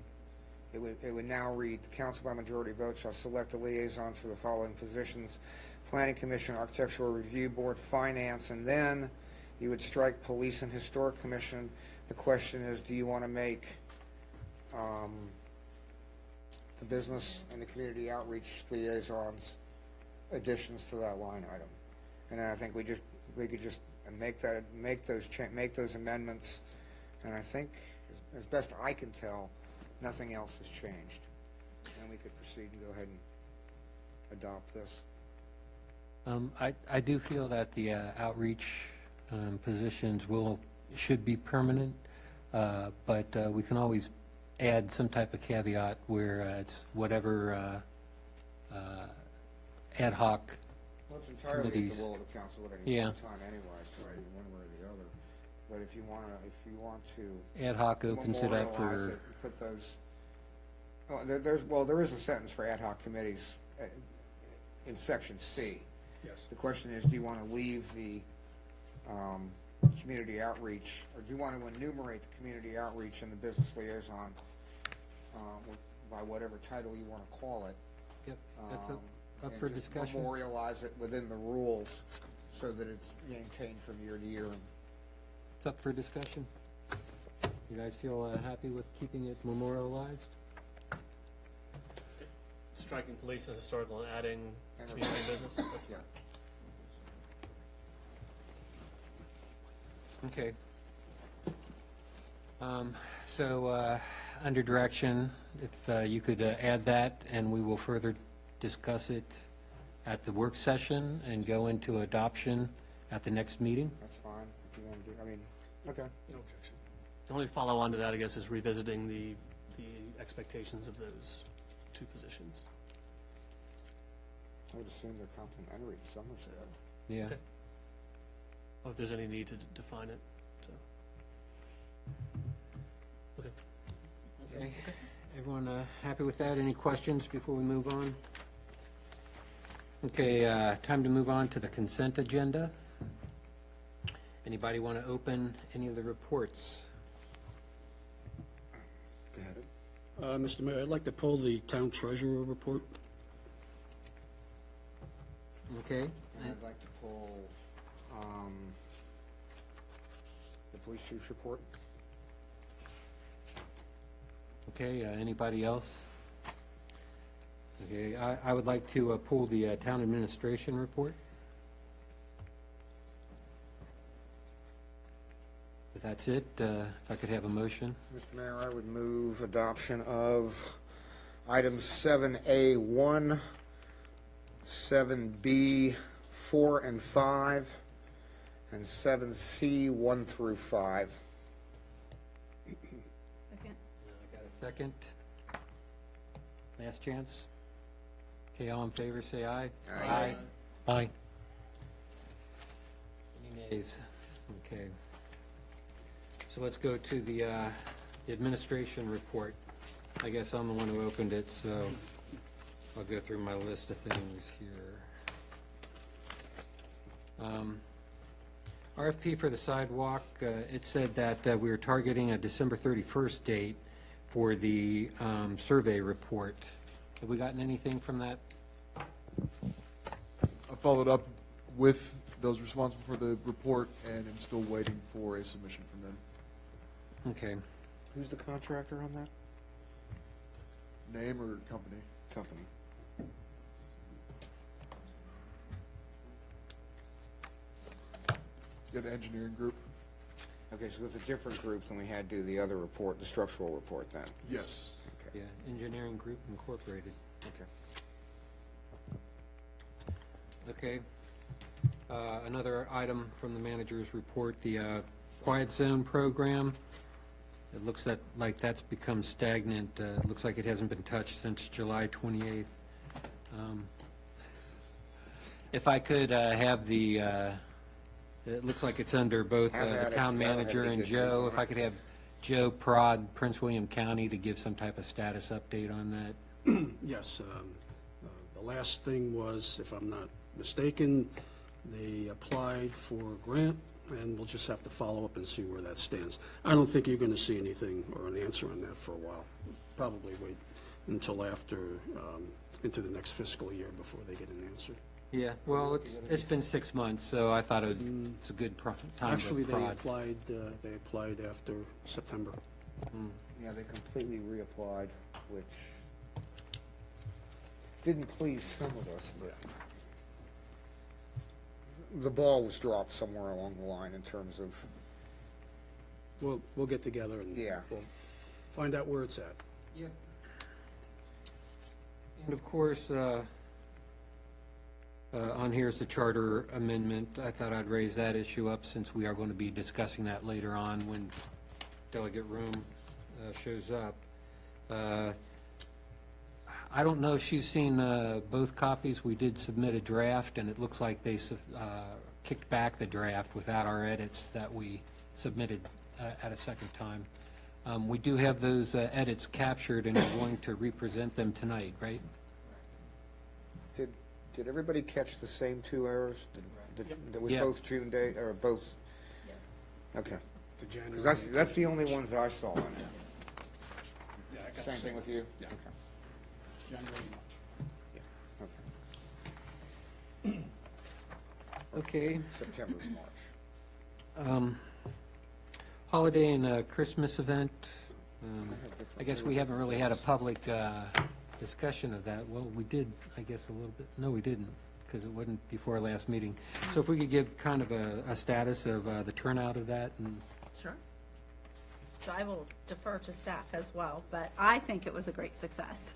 it would now read, the council by majority vote shall select the liaisons for the following positions: Planning Commission, Architectural Review Board, Finance, and then you would strike Police and Historic Commission. The question is, do you want to make the business and the community outreach liaisons additions to that line item? And then I think we could just make those amendments, and I think, as best I can tell, nothing else has changed. And we could proceed and go ahead and adopt this. I do feel that the outreach positions should be permanent, but we can always add some type of caveat where it's whatever ad hoc. Well, it's entirely at committees. the will of the council at any Yeah. point in time anyway, so it'd be one way or the other. But if you want to Ad hoc opens it up memorialize for, it and put those, there is a sentence for ad hoc committees in section C. Yes. The question is, do you want to leave the community outreach, or do you want to enumerate the community outreach and the business liaison by whatever title you want to call it? yep, that's up and for just discussion. memorialize it within the rules so that it's maintained from year to year. It's up for discussion. You guys feel happy with keeping it memorialized? Striking police and historical and adding And community and business, that's Yeah. Okay. So, under direction, if you could add that, and we will further discuss it at the work session and go into adoption at the next meeting. That's fine, if you want to do, okay. No objection. The only follow-on to that, I guess, is revisiting the expectations of those two positions. I would assume they're complementary to some extent. Yeah. Okay. Or if there's any need to define it, so. Okay. Okay. Everyone happy with that? Any questions before we move on? Okay, time to move on to the consent agenda. Anybody want to open any of the reports? Go ahead. Mr. Mayor, I'd like to pull the town treasurer report. Okay. And I'd like to pull the police chief's report. Okay, anybody else? Okay, I would like to pull the town administration report. If that's it, if I could have a motion. Mr. Mayor, I would move adoption of items 7A1, 7B 4 and 5, and 7C 1 through 5. Second. I got a second. Last chance. Okay, all in favor, say aye. Aye. Aye. Any nays? Okay. So let's go to the administration report. I guess I'm the one who opened it, so I'll go through my list of things here. RFP for the sidewalk, it said that we were targeting a December 31st date for the survey report. Have we gotten anything from that? I followed up with those responsible for the report, and I'm still waiting for a submission from them. Okay. Who's the contractor on that Name or company? company? Yeah, the engineering group? Okay, so it's a different group than we had do the other report, the structural report then? Yes. Okay. Yeah, Engineering Group Incorporated. Okay. Okay. Another item from the manager's report, the Quiet Zone program. It looks like that's become stagnant. It looks like it hasn't been touched since July 28th. If I could have the, it looks like it's under both Have the at it, town 'cause I don't have manager any and good news Joe. on If I it. could have Joe Prod, Prince William County, to give some type of status update on that. Yes, the last thing was, if I'm not mistaken, they applied for a grant, and we'll just have to follow up and see where that stands. I don't think you're going to see anything or an answer on that for a while. Probably wait until after, into the next fiscal year before they get an answer. Yeah, well, it's been 6 months, so I thought it's a good time Actually, to they prod. applied after September. Yeah, they completely reapplied, which didn't please some of us, but the ball was dropped somewhere along the line in terms of, We'll get together and Yeah. we'll find out where it's at. Yeah. And of course, on here is the charter amendment. I thought I'd raise that issue up since we are going to be discussing that later on when Delegate Room shows up. I don't know if she's seen both copies. We did submit a draft, and it looks like they kicked back the draft without our edits that we submitted at a second time. We do have those edits captured, and we're going to represent them tonight, right? did everybody catch the same two errors? That was Yeah. both June day, or both? Yes. Okay. To January. 'Cause that's the only ones I saw in there. Same thing with you? Yeah. Okay. January, March. Okay. Okay. September, March. Holiday and Christmas event. I guess we haven't really had a public discussion of that. Well, we did, I guess, a little bit. No, we didn't, because it wasn't before our last meeting. So if we could give kind of a status of the turnout of that, and Sure. So I will defer to staff as well, but I think it was a great success.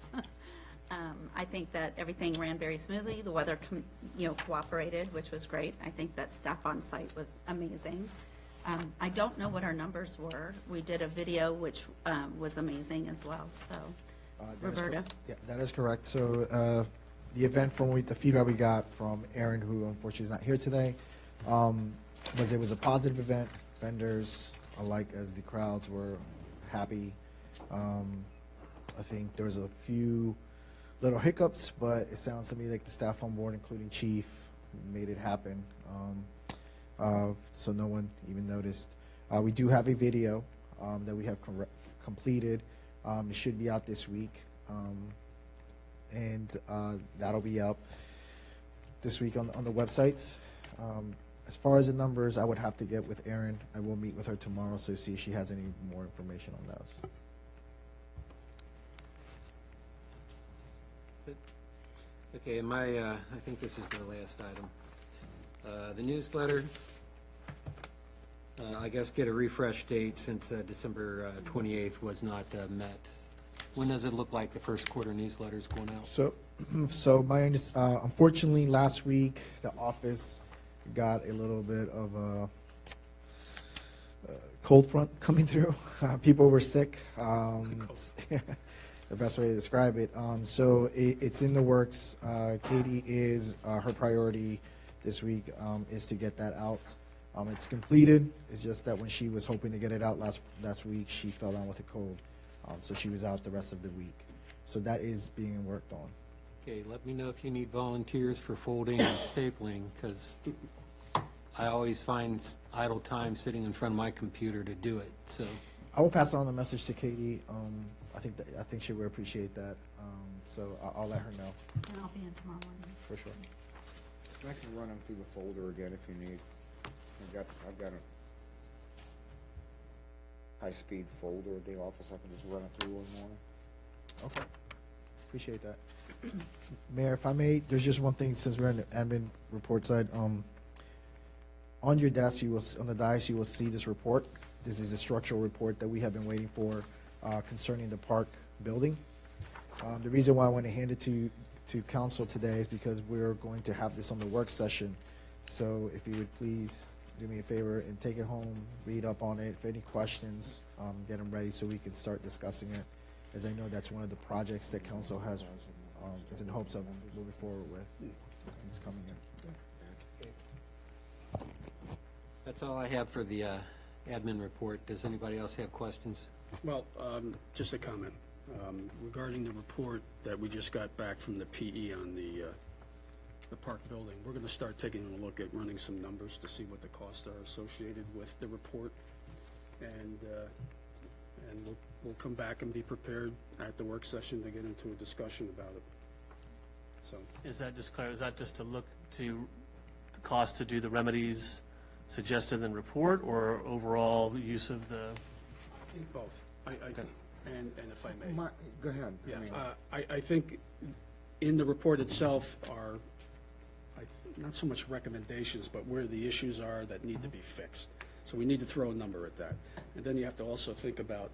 I think that everything ran very smoothly. The weather, cooperated, which was great. I think that staff on site was amazing. I don't know what our numbers were. We did a video, which was amazing as well, so. That is Roberta? Yeah, that is correct. So the event the feedback we got from Aaron, who unfortunately is not here today, was it was a positive event. Vendors alike as the crowds were happy. I think there was a few little hiccups, but it sounds to me like the staff on board, including Chief, made it happen. So no one even noticed. We do have a video that we have completed. It should be out this week, and that'll be up this week on the websites. As far as the numbers, I would have to get with Erin. I will meet with her tomorrow, so see if she has any more information on those. okay, and I think this is the last item. The newsletter, I guess get a refresh date since December 28th was not met. When does it look like the first quarter newsletter is going out? So unfortunately, last week the office got a little bit of a cold front coming through. People were sick. The best way to describe it. So it's in the works. Katie is her priority this week is to get that out. It's completed. It's just that when she was hoping to get it out last week, she fell down with a cold. So she was out the rest of the week. So that is being worked on. Okay, let me know if you need volunteers for folding and stapling, because I always find idle time sitting in front of my computer to do it, so. I will pass on the message to Katie. I think she will appreciate that. So I'll let her know And I'll be in tomorrow morning. for sure. I can run them through the folder again if you need. I've got a high-speed folder at the office. I can just run it through one morning. Okay. Appreciate that. Mayor, if I may, there's just one thing since we're on the admin report side. On your desk, on the dais, you will see this report. This is a structural report that we have been waiting for concerning the park building. The reason why I want to hand it to council today is because we're going to have this on the work session. So if you would please do me a favor and take it home, read up on it. If any questions, get them ready so we can start discussing it, as I know that's one of the projects that council has, is in hopes of moving forward with. It's coming in. That's all I have for the admin report. Does anybody else have questions? Well, just a comment regarding the report that we just got back from the PE on the park building. We're going to start taking a look at running some numbers to see what the costs are associated with the report, and we'll come back and be prepared at the work session to get into a discussion about it. So, Is that just clear, is that just to look to the cost to do the remedies suggested in the report, or overall use of the? I think both. And if I may. Go ahead. Yeah, I think in the report itself are, not so much recommendations, but where the issues are that need to be fixed. So we need to throw a number at that. And then you have to also think about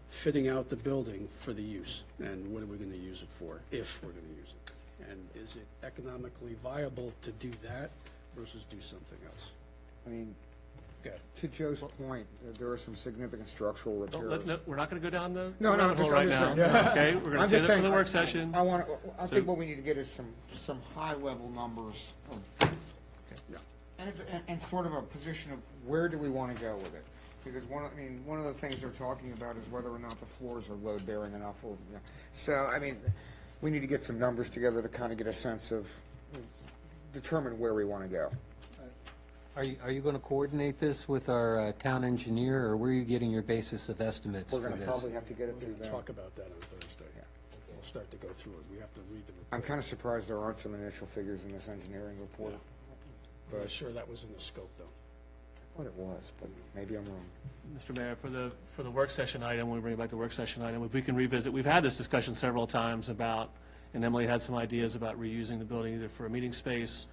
fitting out the building for the use, and what are we going to use it for, if we're going to use it. And is it economically viable to do that versus do something else? I mean, Okay. to Joe's point, there are some significant structural repairs. We're not going to go down the No, rabbit hole I'm right just now. saying. Okay, we're going to I'm save just it for saying, the work session. I think what we need to get is some high-level numbers and sort of a position of where do we want to go with it? Because one of the things they're talking about is whether or not the floors are load-bearing enough. So, we need to get some numbers together to kind of get a sense of, determine where we want to go. Are you going to coordinate this with our town engineer, or where are you getting your basis of estimates for We're going to this? probably have to get it We're through going to them. talk about that on Thursday. We'll start to go through it. We have to read the report. I'm kind of surprised there aren't some initial figures in this engineering report. I'm But not sure that was in the scope, though. I thought it was, but maybe I'm wrong. Mr. Mayor, for the work session item, when we bring it back to the work session item, if we can revisit, we've had this discussion several times about, and Emily had some ideas about reusing the building either for a meeting space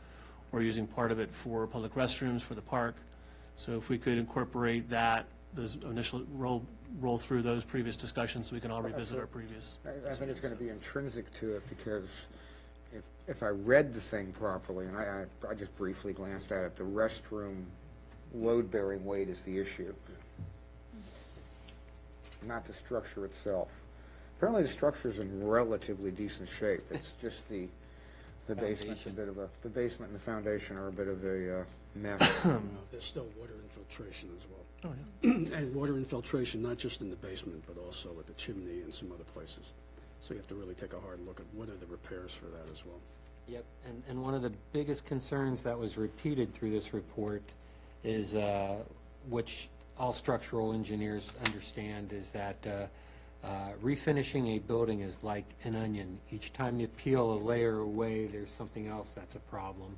or using part of it for public restrooms for the park. So if we could incorporate that, those initial roll through those previous discussions, so we can all revisit our previous. I think it's going to be intrinsic to it, because if I read the thing properly, and I just briefly glanced at it, the restroom load-bearing weight is the issue, not the structure itself. Apparently the structure's in relatively decent shape. It's just the basement's a bit of the basement and the foundation are a bit of a mess. There's still water infiltration as well. Oh, yeah. And water infiltration, not just in the basement, but also at the chimney and some other places. So you have to really take a hard look at what are the repairs for that as well. Yep, and one of the biggest concerns that was repeated through this report is, which all structural engineers understand, is that refinishing a building is like an onion. Each time you peel a layer away, there's something else that's a problem.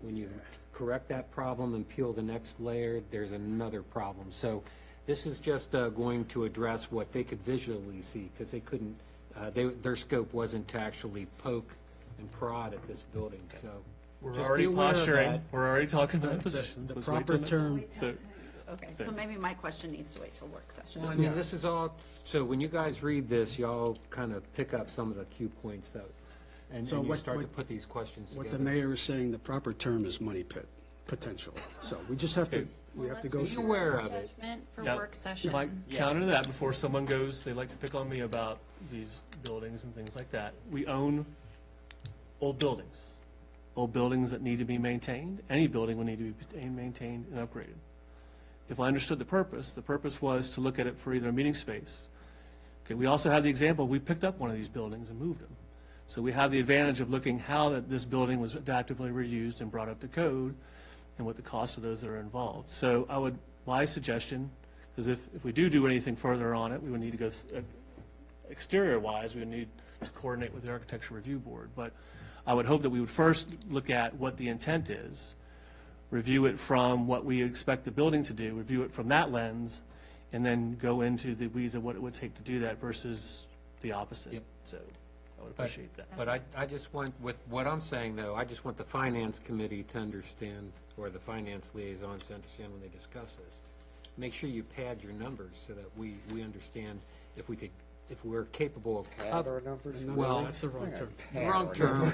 When you correct that problem and peel the next layer, there's another problem. So this is just going to address what they could visually see, because they couldn't, their scope wasn't to actually poke and prod at this building, so. We're just already be aware of posturing, that. we're already talking about positions. The Let's wait proper till term, next- So, Okay, so maybe my question needs to wait till work session. Well, I mean, this is all, so when you guys read this, y'all kind of pick up some of the key points that, and So you what- start to what- put these questions what together. the mayor is saying, the proper term is money pit, potential. So we just have to, we have to go Be through. aware of it. Judgment for Yeah. work session. Mike, counter to that, before someone goes, they like to pick on me about these buildings and things like that. We own old buildings that need to be maintained. Any building will need to be maintained and upgraded. If I understood the purpose was to look at it for either a meeting space. Okay, we also have the example, we picked up one of these buildings and moved them. So we have the advantage of looking how that this building was adaptively reused and brought up to code, and what the cost of those that are involved. So my suggestion, Because if we do anything further on it, we would need to go, exterior-wise, we would need to coordinate with the Architecture Review Board. But I would hope that we would first look at what the intent is, review it from what we expect the building to do, review it from that lens, and then go into the weeds of what it would take to do that versus the opposite. Yep. So I would appreciate that. But I just want, with what I'm saying, though, I just want the finance committee to understand, or the finance liaisons to understand when they discuss this. Make sure you pad your numbers so that we understand if we're capable of. Pad our numbers? Well, That's the wrong term. Wrong term,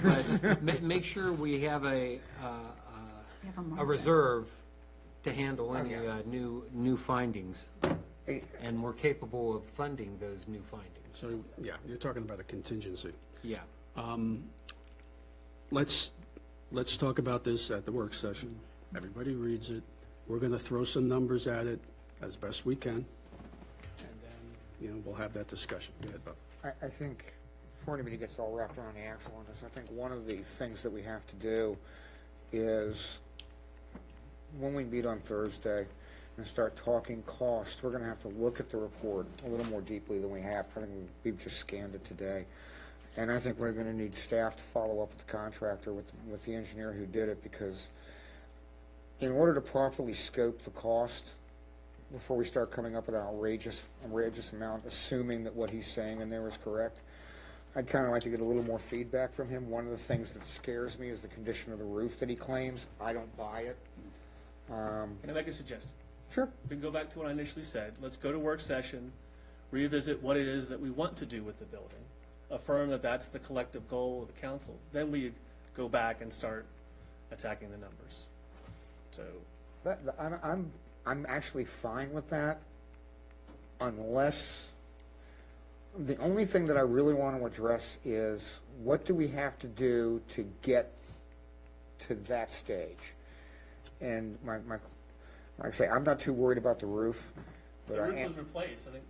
but make sure we have a reserve to handle any new findings, and we're capable of funding those new findings. So, yeah, you're talking about a contingency. Yeah. Let's talk about this at the work session. Everybody reads it. We're going to throw some numbers at it as best we can, and then, we'll have that discussion. Go ahead, Bob. I think, before anybody gets all wrapped around the axle on this, I think one of the things that we have to do is, when we meet on Thursday and start talking cost, we're going to have to look at the report a little more deeply than we have. I think we've just scanned it today. And I think we're going to need staff to follow up with the contractor, with the engineer who did it, because in order to properly scope the cost, before we start coming up with an outrageous amount, assuming that what he's saying in there is correct, I'd kind of like to get a little more feedback from him. One of the things that scares me is the condition of the roof that he claims. I don't buy it. Can I make a suggestion? Sure. We can go back to what I initially said. Let's go to work session, revisit what it is that we want to do with the building, affirm that that's the collective goal of the council. Then we go back and start attacking the numbers. So I'm actually fine with that, unless the only thing that I really want to address is what do we have to do to get to that stage? And like I say, I'm not too worried about the roof, but the I roof am. was replaced. I think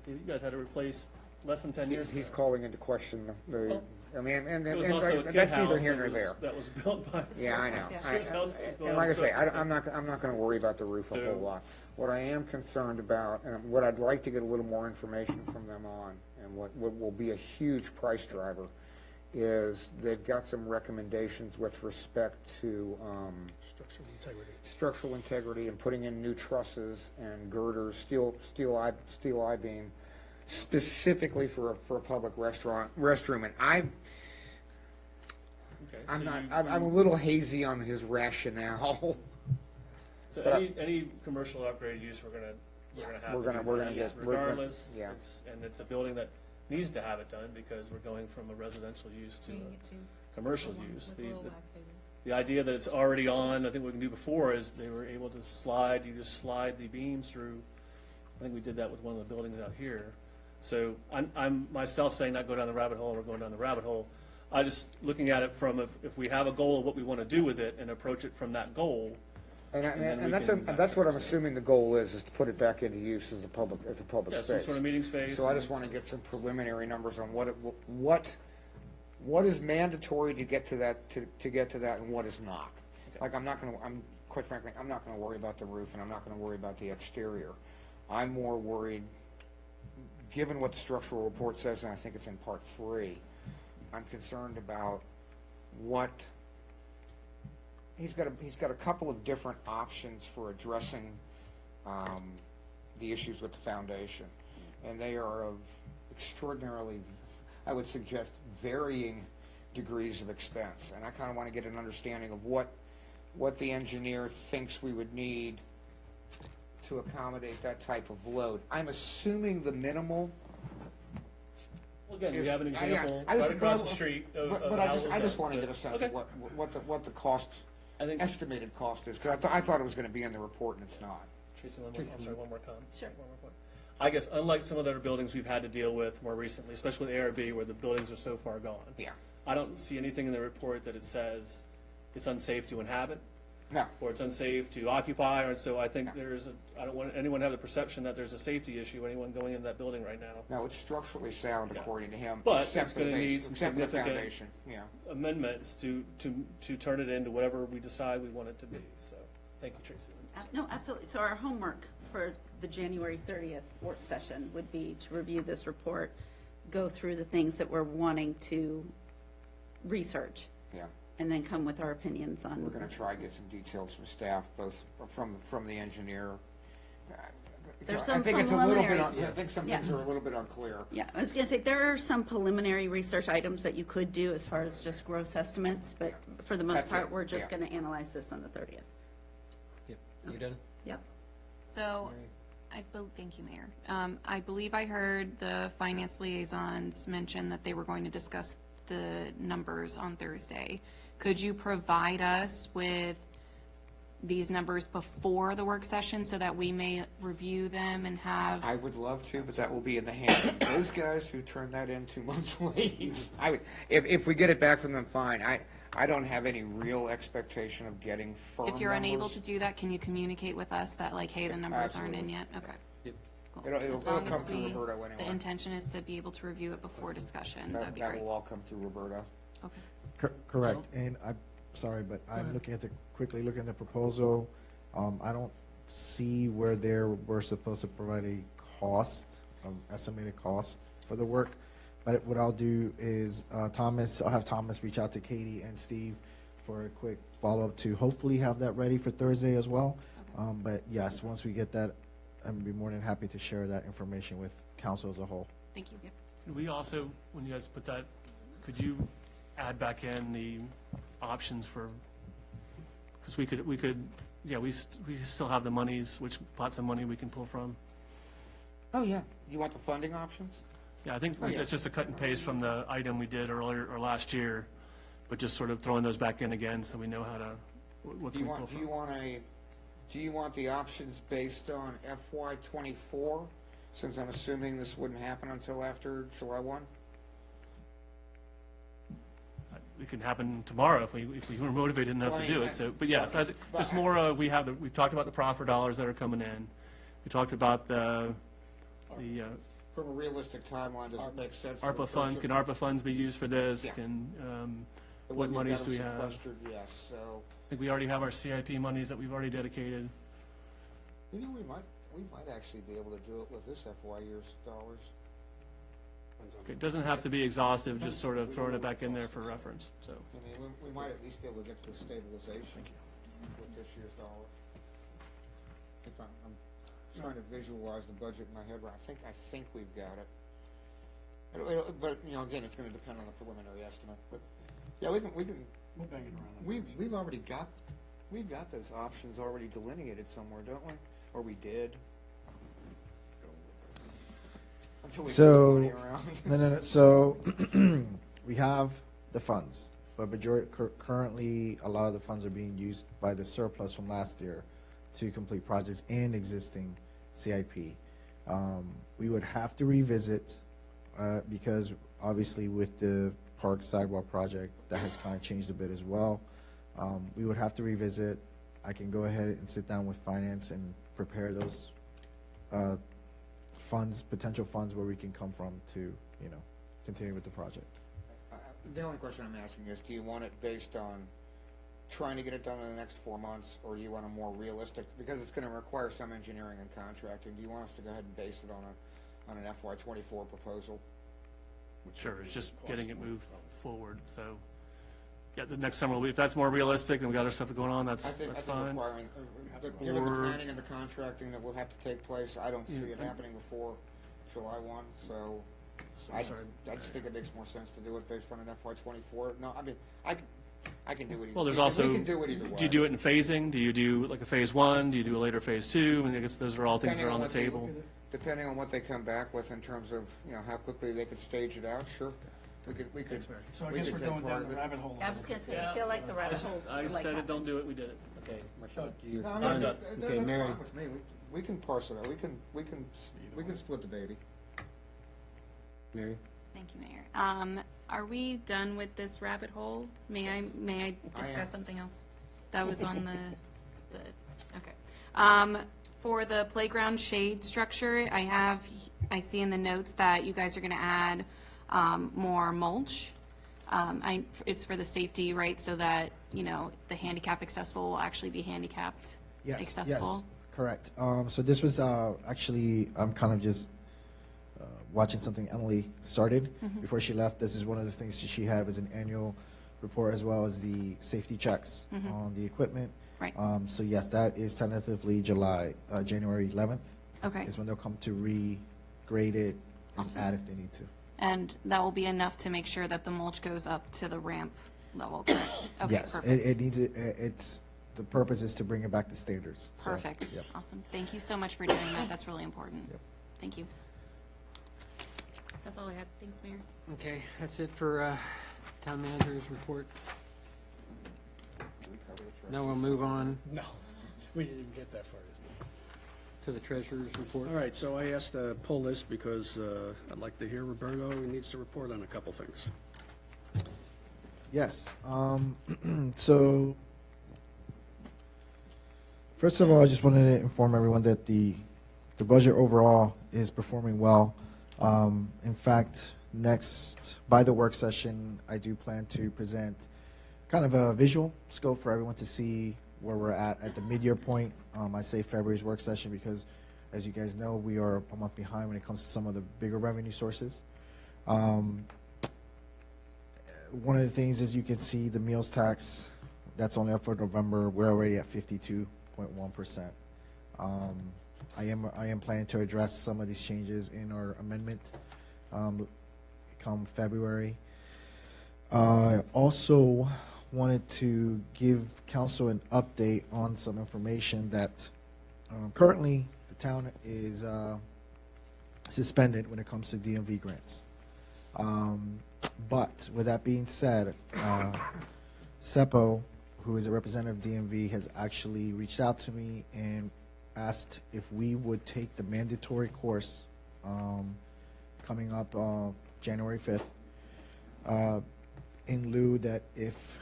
you guys had to replace less than 10 years ago. He's calling into question the. I mean, and It was also a that's kid neither house here nor there. that was built by. Yeah, I know. Sears house was built And like I say, on I'm not going to worry about the roof a So- whole lot. What I am concerned about, and what I'd like to get a little more information from them on, and what will be a huge price driver, is they've got some recommendations with respect to structural integrity and putting in new trusses and girders, steel I-beam, specifically for a public restroom. And I'm a little hazy on his rationale. So But any commercial upgrade use, we're gonna have we're to gonna- do we're that. gonna get- we're gonna- Regardless, yeah. it's a building that needs to have it done because we're going from a residential use to a commercial use. The idea that it's already on, I think what we can do before is they were able to you just slide the beams through. I think we did that with one of the buildings out here. So I'm myself saying not go down the rabbit hole, we're going down the rabbit hole. I just looking at it from if we have a goal of what we want to do with it and approach it from that goal. And that's what I'm assuming the goal is to put it back into use as a public Yeah, space. some sort of meeting space. So I just want to get some preliminary numbers on what is mandatory to get to that, and what is not. Like, quite frankly, I'm not going to worry about the roof, and I'm not going to worry about the exterior. I'm more worried, given what the structural report says, and I think it's in part 3, I'm concerned about what, he's got a couple of different options for addressing the issues with the foundation. And they are of extraordinarily, I would suggest, varying degrees of expense. And I kind of want to get an understanding of what the engineer thinks we would need to accommodate that type of load. I'm assuming the minimal. Well, again, we is- have an example I just- right across the street of But how it was I just done. want to So- get a sense okay. of what the cost, I think estimated cost is, because I thought it was going to be in the report, and it's not. Tracy, I'm sorry, one more comment. Sure. One more point. I guess unlike some of the other buildings we've had to deal with more recently, especially with ARB, where the buildings are so far gone. Yeah. I don't see anything in the report that it says it's unsafe to inhabit. No. Or it's unsafe to occupy, and so I think I don't want anyone to have the perception that there's a safety issue, anyone going into that building right now. No, it's structurally sound, Yeah. according to him, But except it's for the gonna need base, some except for the significant foundation, yeah. amendments to turn it into whatever we decide we want it to be, so, thank you, Tracy. No, absolutely. So our homework for the January 30th work session would be to review this report, go through the things that we're wanting to research, Yeah. and then come with our opinions on. We're going to try to get some details from staff, both from the engineer. There's I some think it's a little bit, preliminary- I think some Yeah. things are a little bit unclear. Yeah, I was going to say, there are some preliminary research items that you could do as far as just gross estimates, but for the most That's part, it, we're just yeah. going to analyze this on the 30th. Yep. You done? Yep. So, thank you, Mayor. I believe I heard the finance liaisons mention that they were going to discuss the numbers on Thursday. Could you provide us with these numbers before the work session so that we may review them and have? I would love to, but that will be in the hands of those guys who turned that in 2 months late. If we get it back from them, fine. I don't have any real expectation of getting firm If you're unable numbers. to do that, can you communicate with us that like, hey, the numbers aren't in Absolutely. yet? Okay. Yep. Cool. It'll As long come as through we- Roberto anyway. The intention is to be able to review it before discussion. That'd be That great. will all come through Roberto. Okay. Correct, and I'm sorry, but I'm quickly looking at the proposal. I don't see where we're supposed to provide a cost, estimated cost for the work. But what I'll do is, I'll have Thomas reach out to Katie and Steve for a quick follow-up to hopefully have that ready for Thursday as well. But yes, once we get that, I'd be more than happy to share that information with council as a whole. Thank you. Could we also, when you guys put that, could you add back in the options for, because we could, yeah, we still have the monies, which pots of money we can pull from. Oh, yeah. You want the funding options? Yeah, I think Oh, yeah. it's just a cut and paste from the item we did earlier, or last year, but just sort of throwing those back in again so we know how to, what Do can you we pull want, from. do you want the options based on FY '24? Since I'm assuming this wouldn't happen until after July 1? It can happen tomorrow if we were motivated enough Well, to I do mean, it, so, but yes, but- just more, we've talked about the proffer dollars that are coming in. We talked about the From a realistic timeline, does it make sense? for ARPA funds, can ARPA funds be used for this? Yeah. Can, The what way we've monies got do we them have? sequestered, yes, so, I think we already have our CIP monies that we've already dedicated. we might actually be able to do it with this FY year's dollars. It doesn't have to be exhaustive, just sort of throwing it back in there for reference, so. I mean, we might at least be able to get to a stabilization with this year's dollar. If I'm trying to visualize the budget in my head, but I think we've got it. But, you know, again, it's gonna depend on the preliminary estimate, but, yeah, we can, We'll bang it around. we've already got, we've got those options already delineated somewhere, don't we? Or we did? Until we So, move the money around. no. So, we have the funds, but currently, a lot of the funds are being used by the surplus from last year to complete projects and existing CIP. We would have to revisit, because obviously with the park sidewalk project, that has kind of changed a bit as well. We would have to revisit. I can go ahead and sit down with finance and prepare those funds, potential funds where we can come from to, continue with the project. The only question I'm asking is, do you want it based on trying to get it done in the next 4 months, or do you want a more realistic, because it's going to require some engineering and contracting, do you want us to go ahead and base it on an FY '24 proposal? Sure, it's just getting it moved forward, so, yeah, the next summer, if that's more realistic and we got other stuff going on, that's I think fine. requiring, given the Or- planning and the contracting that will have to take place, I don't see it happening before July 1, so I just think it makes more sense to do it based on an FY '24. No, I mean, I can do it either. Well, there's we also, can do it either way. do you do it in phasing? Do you do like a phase 1? Do you do a later phase 2? I mean, I guess those are all things that are on the table. Depending on what they come back with in terms of, how quickly they could stage it out, sure. We could. So I we guess could we're take going part down of the it. rabbit hole. I was going to say, I feel like the rabbit holes. I like said it, happen. don't do it, we did it. Okay, Marshall, you're No, I done. mean, Okay, that's Mary. fine with me. We can parse it out. We can split the baby. Mary? Thank you, Mayor. Are we done with this rabbit hole? May I I am. discuss something else? That was on the, okay. For the playground shade structure, I see in the notes that you guys are gonna add, more mulch. It's for the safety, right, so that, the handicap accessible will actually be handicapped Yes, accessible? Correct. So this was actually, I'm kind of just watching something Emily started before she left. This is one of the things she had was an annual report as well as the safety checks on the equipment. Right. So yes, that is tentatively January 11th. Okay. Is when they'll come to regrade it and Awesome. add if they need to. And that will be enough to make sure that the mulch goes up to the ramp level, correct? Okay, Yes, perfect. it needs it. It's the purpose is to bring it back to standards. So, Perfect. yep. Awesome. Thank you so much for doing that. That's really important. Yep. Thank you. That's all I had. Thanks, Mayor. Okay, that's it for town manager's report. Now we'll move on No, we didn't even get that far. to the treasurer's report. All right, so I asked to pull this because I'd like to hear Roberto. He needs to report on a couple things. Yes. So, first of all, I just wanted to inform everyone that the budget overall is performing well. In fact, by the work session, I do plan to present kind of a visual scope for everyone to see where we're at the mid-year point. I say February's work session because, as you guys know, we are a month behind when it comes to some of the bigger revenue sources. One of the things is you can see the meals tax, that's only up for November. We're already at 52.1%. I am planning to address some of these changes in our amendment come February. Also wanted to give council an update on some information that currently the town is suspended when it comes to DMV grants. But with that being said, SEPO, who is a representative of DMV, has actually reached out to me and asked if we would take the mandatory course coming up January 5th in lieu that if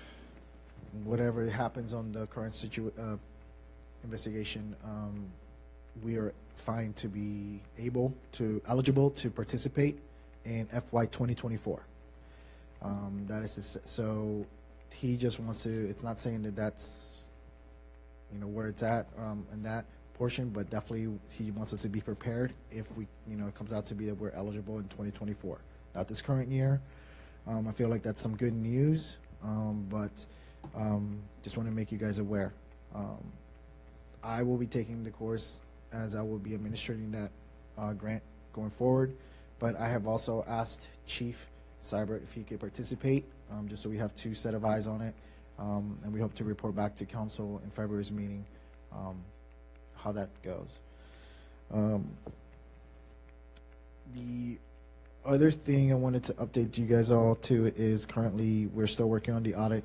whatever happens on the current investigation, we are fine to be eligible to participate in FY 2024. That is so he just wants to. It's not saying that that's where it's at in that portion, but definitely he wants us to be prepared if we it comes out to be that we're eligible in 2024. Not this current year. I feel like that's some good news, but just want to make you guys aware. I will be taking the course as I will be administrating that grant going forward, but I have also asked Chief Seibert if he could participate, just so we have two set of eyes on it, and we hope to report back to council in February's meeting how that goes. The other thing I wanted to update you guys all to is currently we're still working on the audit.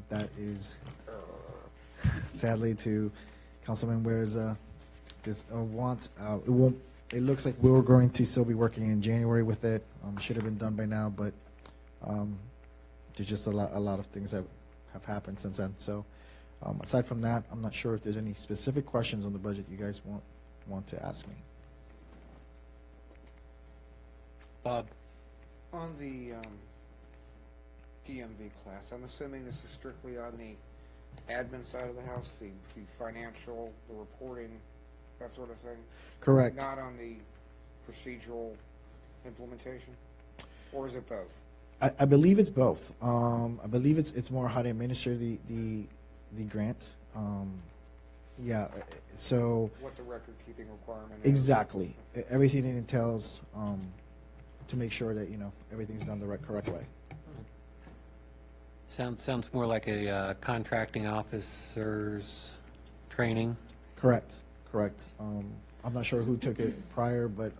That is sadly to Councilman Ware's wants. It looks like we were going to still be working in January with it. Should have been done by now, but there's just a lot of things that have happened since then. So aside from that, I'm not sure if there's any specific questions on the budget you guys want to ask me. Bob. On the DMV class, I'm assuming this is strictly on the admin side of the house, the financial, the reporting, that sort of thing? Correct. Not on the procedural implementation? Or is it both? I believe it's both. I believe it's more how to administer the grant. Yeah, so. What the record-keeping requirement is? Exactly. Everything it entails to make sure that, everything's done the correct way. Sounds more like a contracting officer's training. Correct. I'm not sure who took it prior, but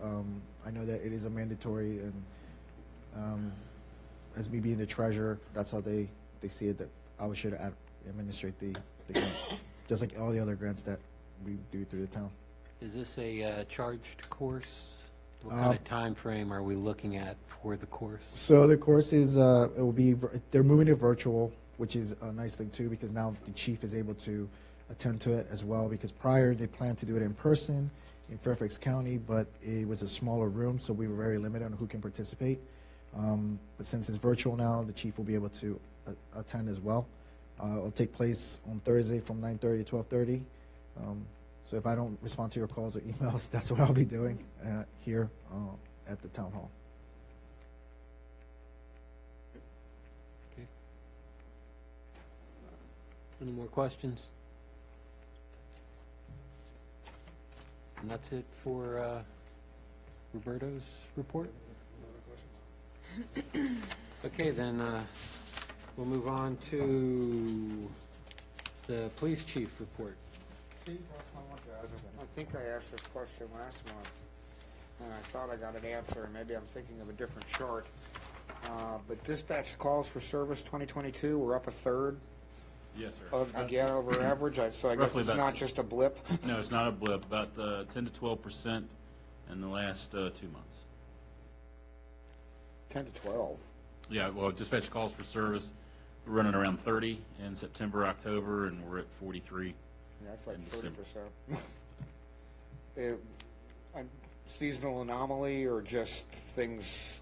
I know that it is a mandatory, and as me being the treasurer, that's how they see it, that I should administrate the grant, just like all the other grants that we do through the town. Is this a charged course? What kind of time frame are we looking at for the course? So the course is, they're moving to virtual, which is a nice thing too, because now the chief is able to attend to it as well, because prior they planned to do it in person in Fairfax County, but it was a smaller room, so we were very limited on who can participate. But since it's virtual now, the chief will be able to attend as well. It'll take place on Thursday from 9:30 to 12:30. So if I don't respond to your calls or emails, that's what I'll be doing here at the town hall. Okay. Any more questions? And that's it for Roberto's report? Okay, then we'll move on to the police chief report. I think I asked this question last month, and I thought I got an answer, and maybe I'm thinking of a different chart. But dispatch calls for service 2022, we're up a third, Yes, sir. again, over average, so I guess Roughly it's about- not just a blip. No, it's not a blip, about 10 to 12% in the last 2 months. 10 to 12. Yeah, well, dispatch calls for service, we're running around 30 in September, October, and we're at 43. That's like in 30%. A seasonal anomaly or just things,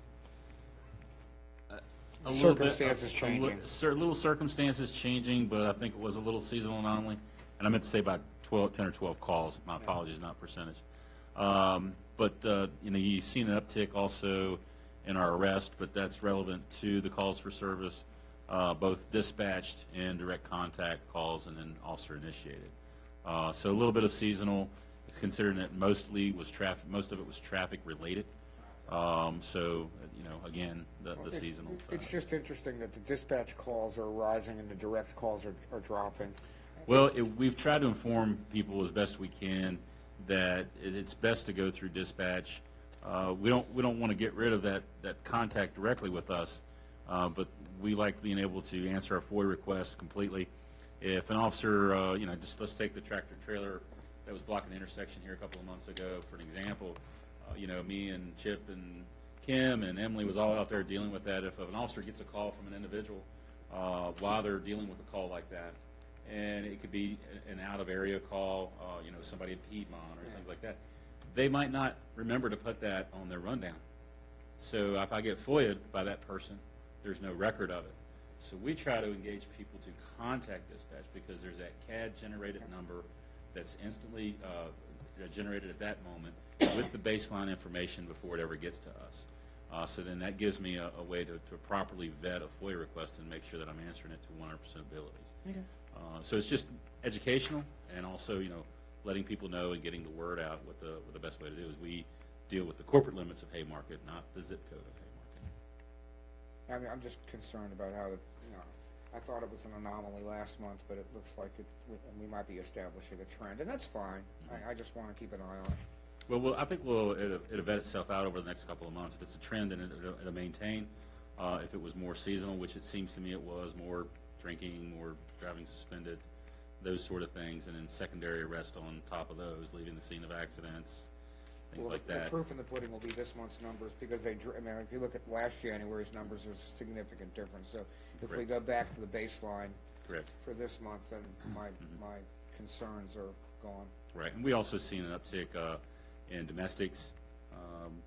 A little bit- circumstances changing? Little circumstances changing, but I think it was a little seasonal anomaly. And I meant to say about 10 or 12 calls. My apologies, not percentage. But you've seen an uptick also in our arrest, but that's relevant to the calls for service, both dispatched and direct contact calls, and then officer initiated. So a little bit of seasonal, considering that most of it was traffic related. Again, the seasonal It's side. just interesting that the dispatch calls are rising and the direct calls are dropping. Well, we've tried to inform people as best we can that it's best to go through dispatch. We don't want to get rid of that contact directly with us, but we like being able to answer our FOIA requests completely. If an officer, just let's take the tractor trailer that was blocking the intersection here a couple of months ago for an example. Me and Chip and Kim and Emily was all out there dealing with that. If an officer gets a call from an individual while they're dealing with a call like that, and it could be an out-of-area call, somebody at Piedmont or things like that, they might not remember to put that on their rundown. So if I get FOIA'd by that person, there's no record of it. So we try to engage people to contact dispatch because there's that CAD-generated number that's instantly generated at that moment with the baseline information before it ever gets to us. So then that gives me a way to properly vet a FOIA request and make sure that I'm answering it to 100% abilities. Okay. So it's just educational, and also, letting people know and getting the word out what the best way to do is we deal with the corporate limits of Haymarket, not the zip code of Haymarket. I mean, I'm just concerned about how, I thought it was an anomaly last month, but it looks like we might be establishing a trend, and that's fine. I just want to keep an eye on it. Well, I think it'll vet itself out over the next couple of months. If it's a trend, then it'll maintain. If it was more seasonal, which it seems to me it was, more drinking, more driving suspended, those sort of things, and then secondary arrest on top of those, leaving the scene of accidents, things Well, like the that. proof in the pudding will be this month's numbers, because if you look at last January's numbers, there's a significant difference. So if we Correct. go back to the baseline Correct. for this month, then my concerns are gone. Right, and we also seen an uptick in domestics.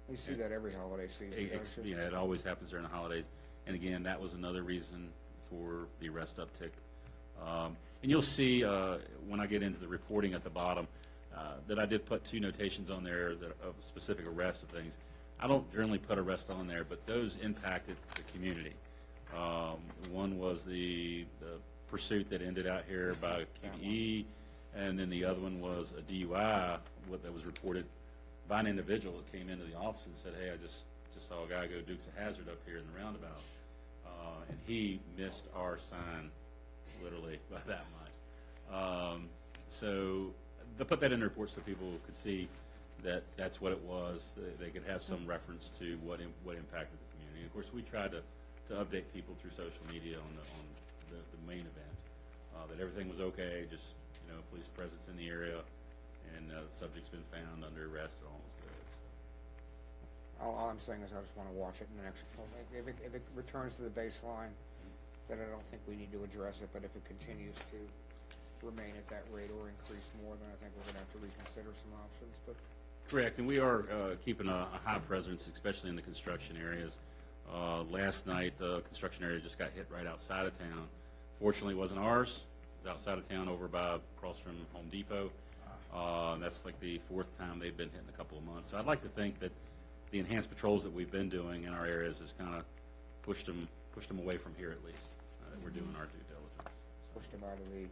We see that every holiday season, don't you? It always happens during the holidays. And again, that was another reason for the arrest uptick. And you'll see when I get into the reporting at the bottom that I did put 2 notations on there of specific arrest of things. I don't generally put arrest on there, but those impacted the community. One was the pursuit that ended out here by QBE, and then the other one was a DUI that was reported by an individual that came into the office and said, hey, I just saw a guy go Dukes of Hazzard up here in the roundabout. And he missed our sign literally by that much. So they'll put that in the report so people could see that that's what it was. They could have some reference to what impacted the community. Of course, we try to update people through social media on the main event, that everything was okay, just police presence in the area, and the subject's been found under arrest, and all is good. So. All I'm saying is I just want to watch it in the next, if it returns to the baseline, then I don't think we need to address it, but if it continues to remain at that rate or increase more, then I think we're going to have to reconsider some options, but. Correct, and we are keeping a high presence, especially in the construction areas. Last night, the construction area just got hit right outside of town. Fortunately, it wasn't ours. It was outside of town over by across from Home Depot. That's like the fourth time they've been hit in a couple of months. So I'd like to think that the enhanced patrols that we've been doing in our areas has kind of pushed them away from here at least. We're doing our due diligence. Pushed them out of the,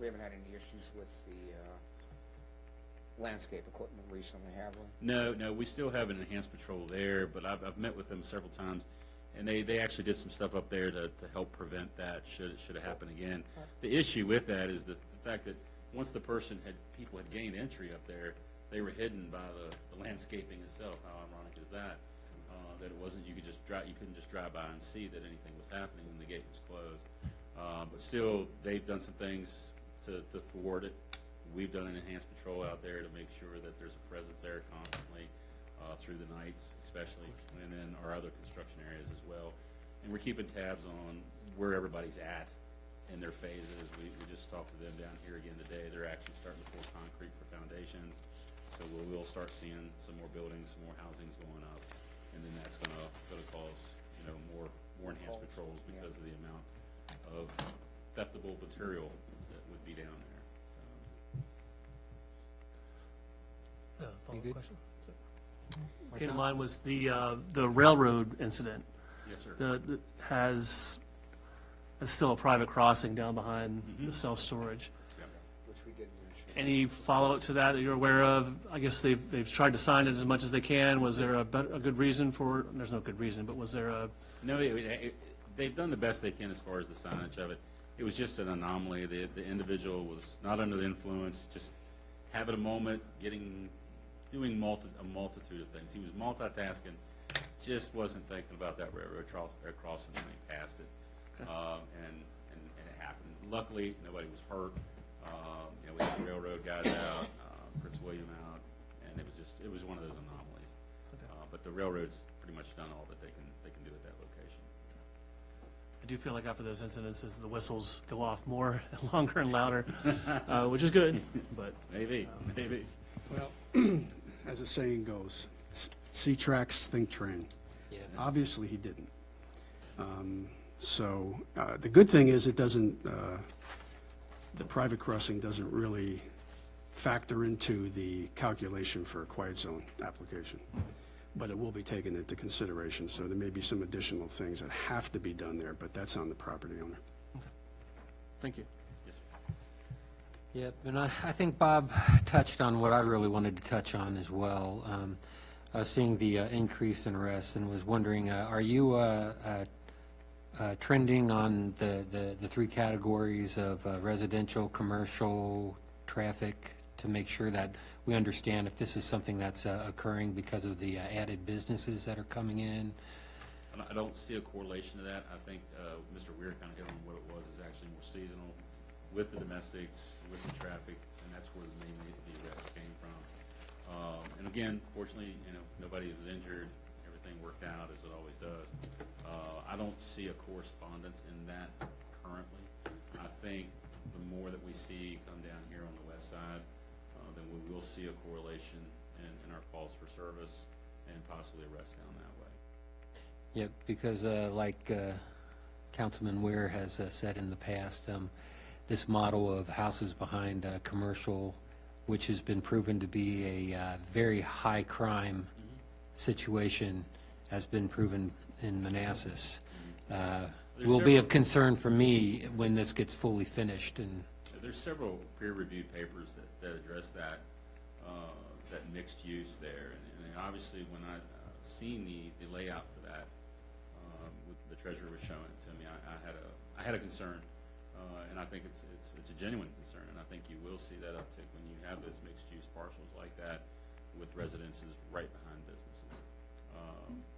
we haven't had any issues with the landscape equipment recently, have we? No, we still have an enhanced patrol there, but I've met with them several times, and they actually did some stuff up there to help prevent that should it happen again. The issue with that is the fact that once people had gained entry up there, they were hidden by the landscaping itself. How ironic is that? That it wasn't you couldn't just drive by and see that anything was happening when the gate was closed. But still, they've done some things to thwart it. We've done an enhanced patrol out there to make sure that there's a presence there constantly through the nights, especially, and then our other construction areas as well. And we're keeping tabs on where everybody's at in their phases. We just talked to them down here again today. They're actually starting to pour concrete for foundations. So we'll start seeing some more buildings, some more housings going up, and then that's going to cause more enhanced patrols because of the amount of theftable material that would be down there. So. Follow-up good? question? Came to mind was the railroad incident. Yes, sir. It's still a private crossing down behind the self-storage. Which we did mention. Any follow-up to that you're aware of? I guess they've tried to sign it as much as they can. Was there a good reason for, there's no good reason, but was there a? No, they've done the best they can as far as the signage of it. It was just an anomaly. The individual was not under the influence, just having a moment, doing a multitude of things. He was multitasking, just wasn't thinking about that railroad crossing when he passed it. Okay. And it happened. Luckily, nobody was hurt. We had the railroad guys out, Prince William out, and it was one of those anomalies. Okay. But the railroad's pretty much done all that they can do at that location. I do feel like after those incidences, the whistles go off more and longer and louder, which is good, but. Maybe. Well, as the saying goes, see tracks, think train. Yeah. Obviously, he didn't. So the good thing is it doesn't, the private crossing doesn't really factor into the calculation for a quiet zone application. But it will be taken into consideration, so there may be some additional things that have to be done there, but that's on the property owner. Thank you. Yes, sir. Yep, and I think Bob touched on what I really wanted to touch on as well. I was seeing the increase in arrests and was wondering, are you trending on the three categories of residential, commercial, traffic, to make sure that we understand if this is something that's occurring because of the added businesses that are coming in? I don't see a correlation to that. I think Mr. Weir kind of hit on what it was is actually more seasonal with the domestics, with the traffic, and that's where mainly the arrests came from. And again, fortunately, nobody was injured. Everything worked out as it always does. I don't see a correspondence in that currently. I think the more that we see come down here on the west side, then we will see a correlation in our calls for service and possibly arrests down that way. Yep, because like Councilman Weir has said in the past, this model of houses behind commercial, which has been proven to be a very high crime situation, has been proven in Manassas. Will be of concern for me when this gets fully finished. And there's several peer-reviewed papers that address that mixed use there, and obviously when I seen the layout for that, with the treasurer was showing it to me, I had a concern, and I think it's a genuine concern, and I think you will see that uptick when you have those mixed-use parcels like that with residences right behind businesses.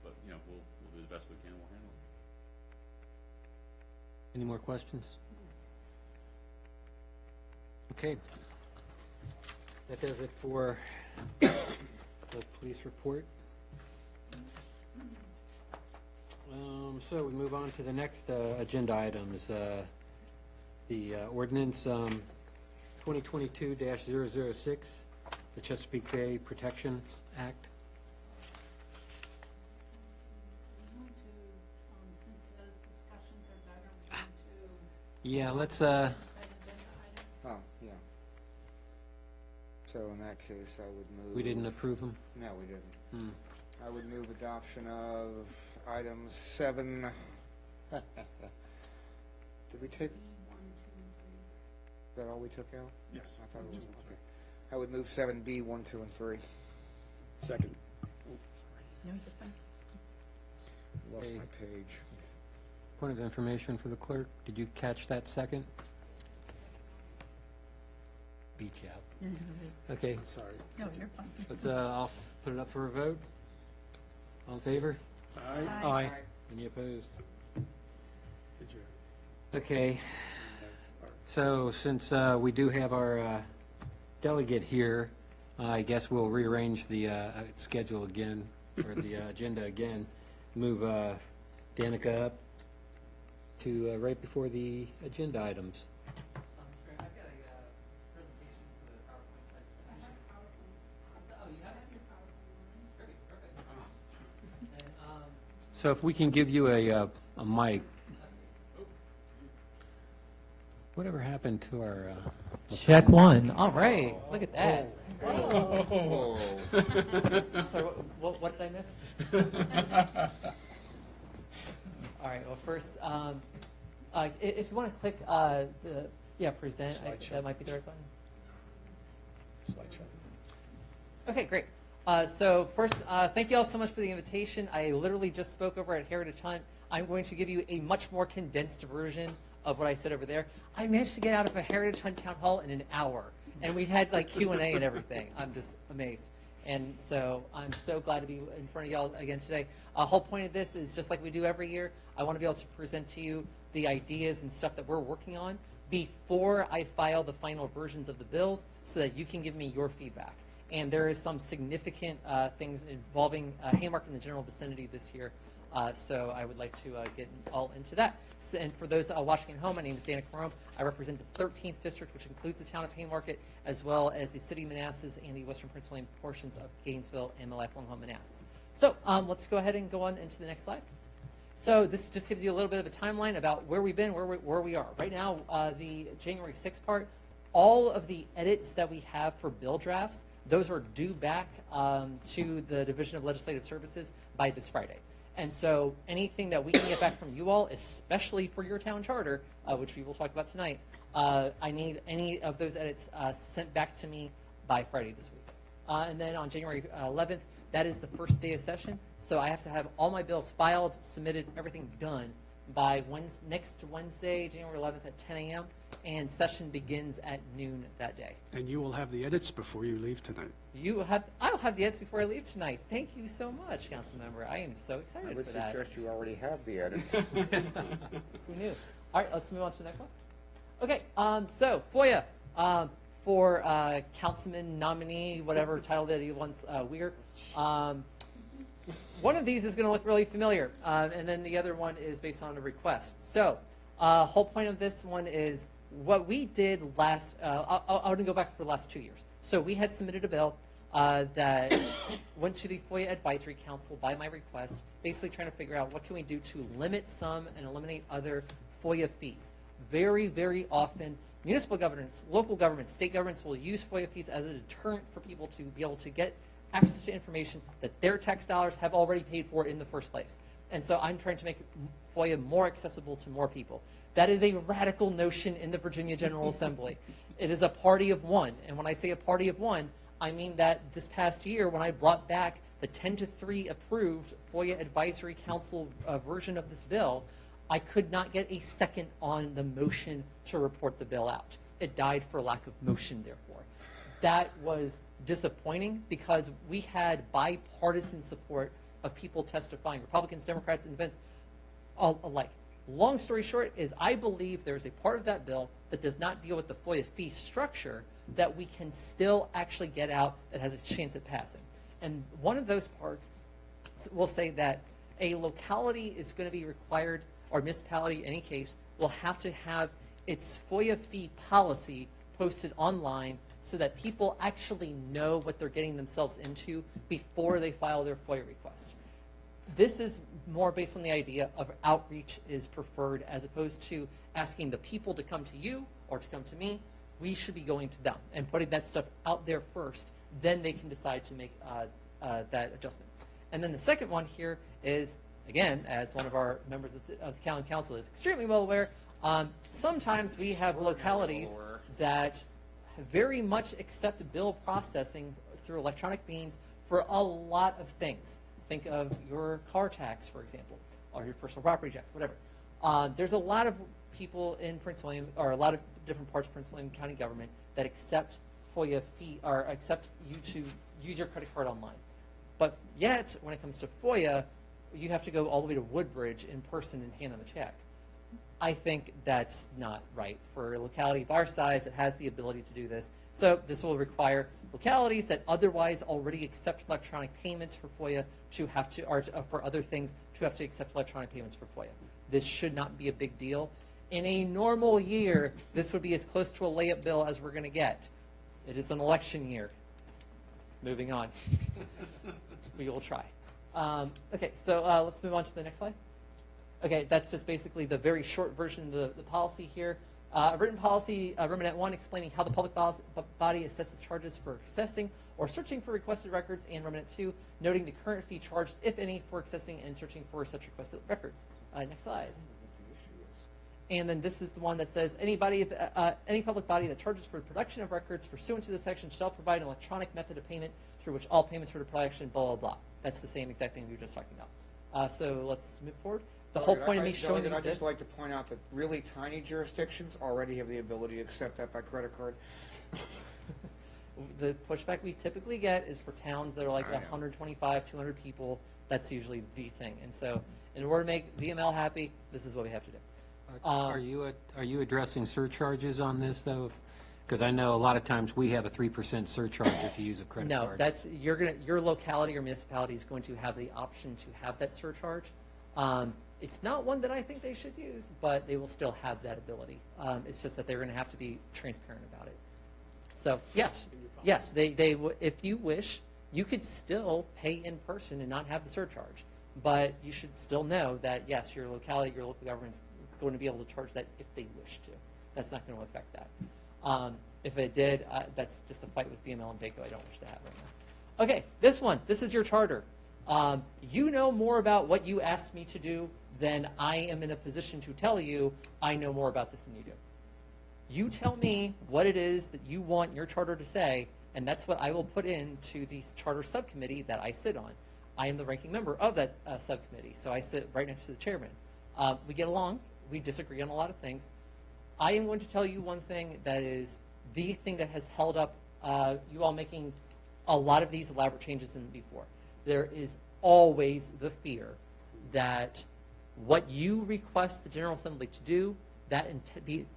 But we'll do the best we can. We'll handle it. any more questions? Okay. That does it for the police report. So we move on to the next agenda items. The ordinance 2022-006, the Chesapeake Bay Protection Act. Since those discussions are done, are we going to Yeah, let's Oh, yeah. So in that case, I would move. We didn't approve them? No, we didn't. Hmm. I would move adoption of items 7. Did we take? Is that all we took out? Yes. I thought it was, okay. I would move 7B, 1, 2, and 3. Second. No, you're fine. Lost Okay. my page. Point of information for the clerk, did you catch that second? Beat you out. Okay, Sorry. No, you're fine. let's, I'll put it up for a vote. All in favor? Aye. Aye. Any opposed? Did you? Okay, so since we do have our delegate here, I guess we'll rearrange the schedule again, or the agenda again. Move Danica up to right before the agenda items. I've got a presentation for the PowerPoint slides. Oh, you have it? Perfect. And, So if we can give you a mic. Whatever happened to our? check one. All right. Look at that. Whoa. Sorry, what did I miss? All right. Well, first, if you want to click present, that might be the right button. Slideshow. Okay, great. So first, thank you all so much for the invitation. I literally just spoke over at Heritage Hunt. I'm going to give you a much more condensed version of what I said over there. I managed to get out of a Heritage Hunt town hall in an hour, and we had like Q&A and everything. I'm just amazed. And so I'm so glad to be in front of y'all again today. Whole point of this is just like we do every year, I want to be able to present to you the ideas and stuff that we're working on before I file the final versions of the bills so that you can give me your feedback. And there is some significant things involving Haymarket in the general vicinity this year. So I would like to get all into that. So, and for those watching at home, my name is Dana Carome. I represent the 13th district, which includes the town of Haymarket, as well as the city of Manassas and the western Prince William portions of Gainesville and my lifelong home, Manassas. So let's go ahead and go on into the next slide. So this just gives you a little bit of a timeline about where we've been, where we are. Right now, the January 6th part, all of the edits that we have for bill drafts, those are due back to the Division of Legislative Services by this Friday. And so anything that we can get back from you all, especially for your town charter, which we will talk about tonight, I need any of those edits sent back to me by Friday this week. And then on January 11th, that is the first day of session. So I have to have all my bills filed, submitted, everything done by next Wednesday, January 11th at 10 a.m. And session begins at noon that day. And you will have the edits before you leave tonight. I'll have the edits before I leave tonight. Thank you so much, council member. I am so excited I would for that. suggest you already have the edits. Who knew? All right, let's move on to the next one. Okay, so FOIA for councilman nominee, whatever title that he wants, Weir. One of these is going to look really familiar, and then the other one is based on a request. So, whole point of this one is what we did last. I'm going to go back for the last 2 years. So we had submitted a bill that went to the FOIA Advisory Council by my request, basically trying to figure out what can we do to limit some and eliminate other FOIA fees. Very, very often, municipal governments, local governments, state governments will use FOIA fees as a deterrent for people to be able to get access to information that their tax dollars have already paid for in the first place. And so I'm trying to make FOIA more accessible to more people. That is a radical notion in the Virginia General Assembly. It is a party of one. And when I say a party of one, I mean that this past year when I brought back the 10-3 approved FOIA Advisory Council version of this bill, I could not get a second on the motion to report the bill out. It died for lack of motion, therefore. That was disappointing because we had bipartisan support of people testifying, Republicans, Democrats, Independents, all alike. Long story short is I believe there's a part of that bill that does not deal with the FOIA fee structure that we can still actually get out that has a chance at passing. And one of those parts will say that a locality is going to be required, or municipality in any case, will have to have its FOIA fee policy posted online so that people actually know what they're getting themselves into before they file their FOIA request. This is more based on the idea of outreach is preferred as opposed to asking the people to come to you or to come to me. we should be going to them and putting that stuff out there first. Then they can decide to make that adjustment. And then the second one here is, again, as one of our members of the county council is extremely well aware, sometimes we have localities that very much accept bill processing through electronic means for a lot of things. Think of your car tax, for example, or your personal property tax, whatever. There's a lot of people in Prince William, or a lot of different parts of Prince William County government that accept FOIA fee, or accept you to use your credit card online. But yet, when it comes to FOIA, you have to go all the way to Woodbridge in person and hand them a check. I think that's not right for a locality of our size that has the ability to do this. So this will require localities that otherwise already accept electronic payments for FOIA to have to, or for other things, to have to accept electronic payments for FOIA. This should not be a big deal. In a normal year, this would be as close to a layup bill as we're going to get. It is an election year. Moving on. We will try. Okay, so let's move on to the next slide. Okay, that's just basically the very short version of the policy here. A written policy, Romanet 1, explaining how the public body assesses charges for accessing or searching for requested records, and Romanet 2, noting the current fee charged, if any, for accessing and searching for such requested records. Next slide. And then this is the one that says, any public body that charges for the production of records pursuant to this section shall provide an electronic method of payment through which all payments for the production, blah, blah, blah. That's the same exact thing we were just talking about. So let's move forward. The whole point of me showing you this... I'd just like to point out that really tiny jurisdictions already have the ability to accept that by credit card. The pushback we typically get is for towns that are like 125, 200 people. That's usually the thing. And so in order to make VML happy, this is what we have to do. Are you addressing surcharges on this, though? Because I know a lot of times we have a 3% surcharge if you use a credit card. No, that's your locality or municipality is going to have the option to have that surcharge. It's not one that I think they should use, but they will still have that ability. It's just that they're going to have to be transparent about it. So yes, if you wish, you could still pay in person and not have the surcharge. But you should still know that yes, your locality, your local government's going to be able to charge that if they wish to. That's not going to affect that. If it did, that's just a fight with VML and VACO I don't wish to have right now. Okay, this is your charter. You know more about what you asked me to do than I am in a position to tell you. I know more about this than you do. You tell me what it is that you want your charter to say, and that's what I will put into the charter subcommittee that I sit on. I am the ranking member of that subcommittee, so I sit right next to the chairman. We get along. We disagree on a lot of things. I am going to tell you one thing that is the thing that has held up you all making a lot of these elaborate changes in before. There is always the fear that what you request the General Assembly to do,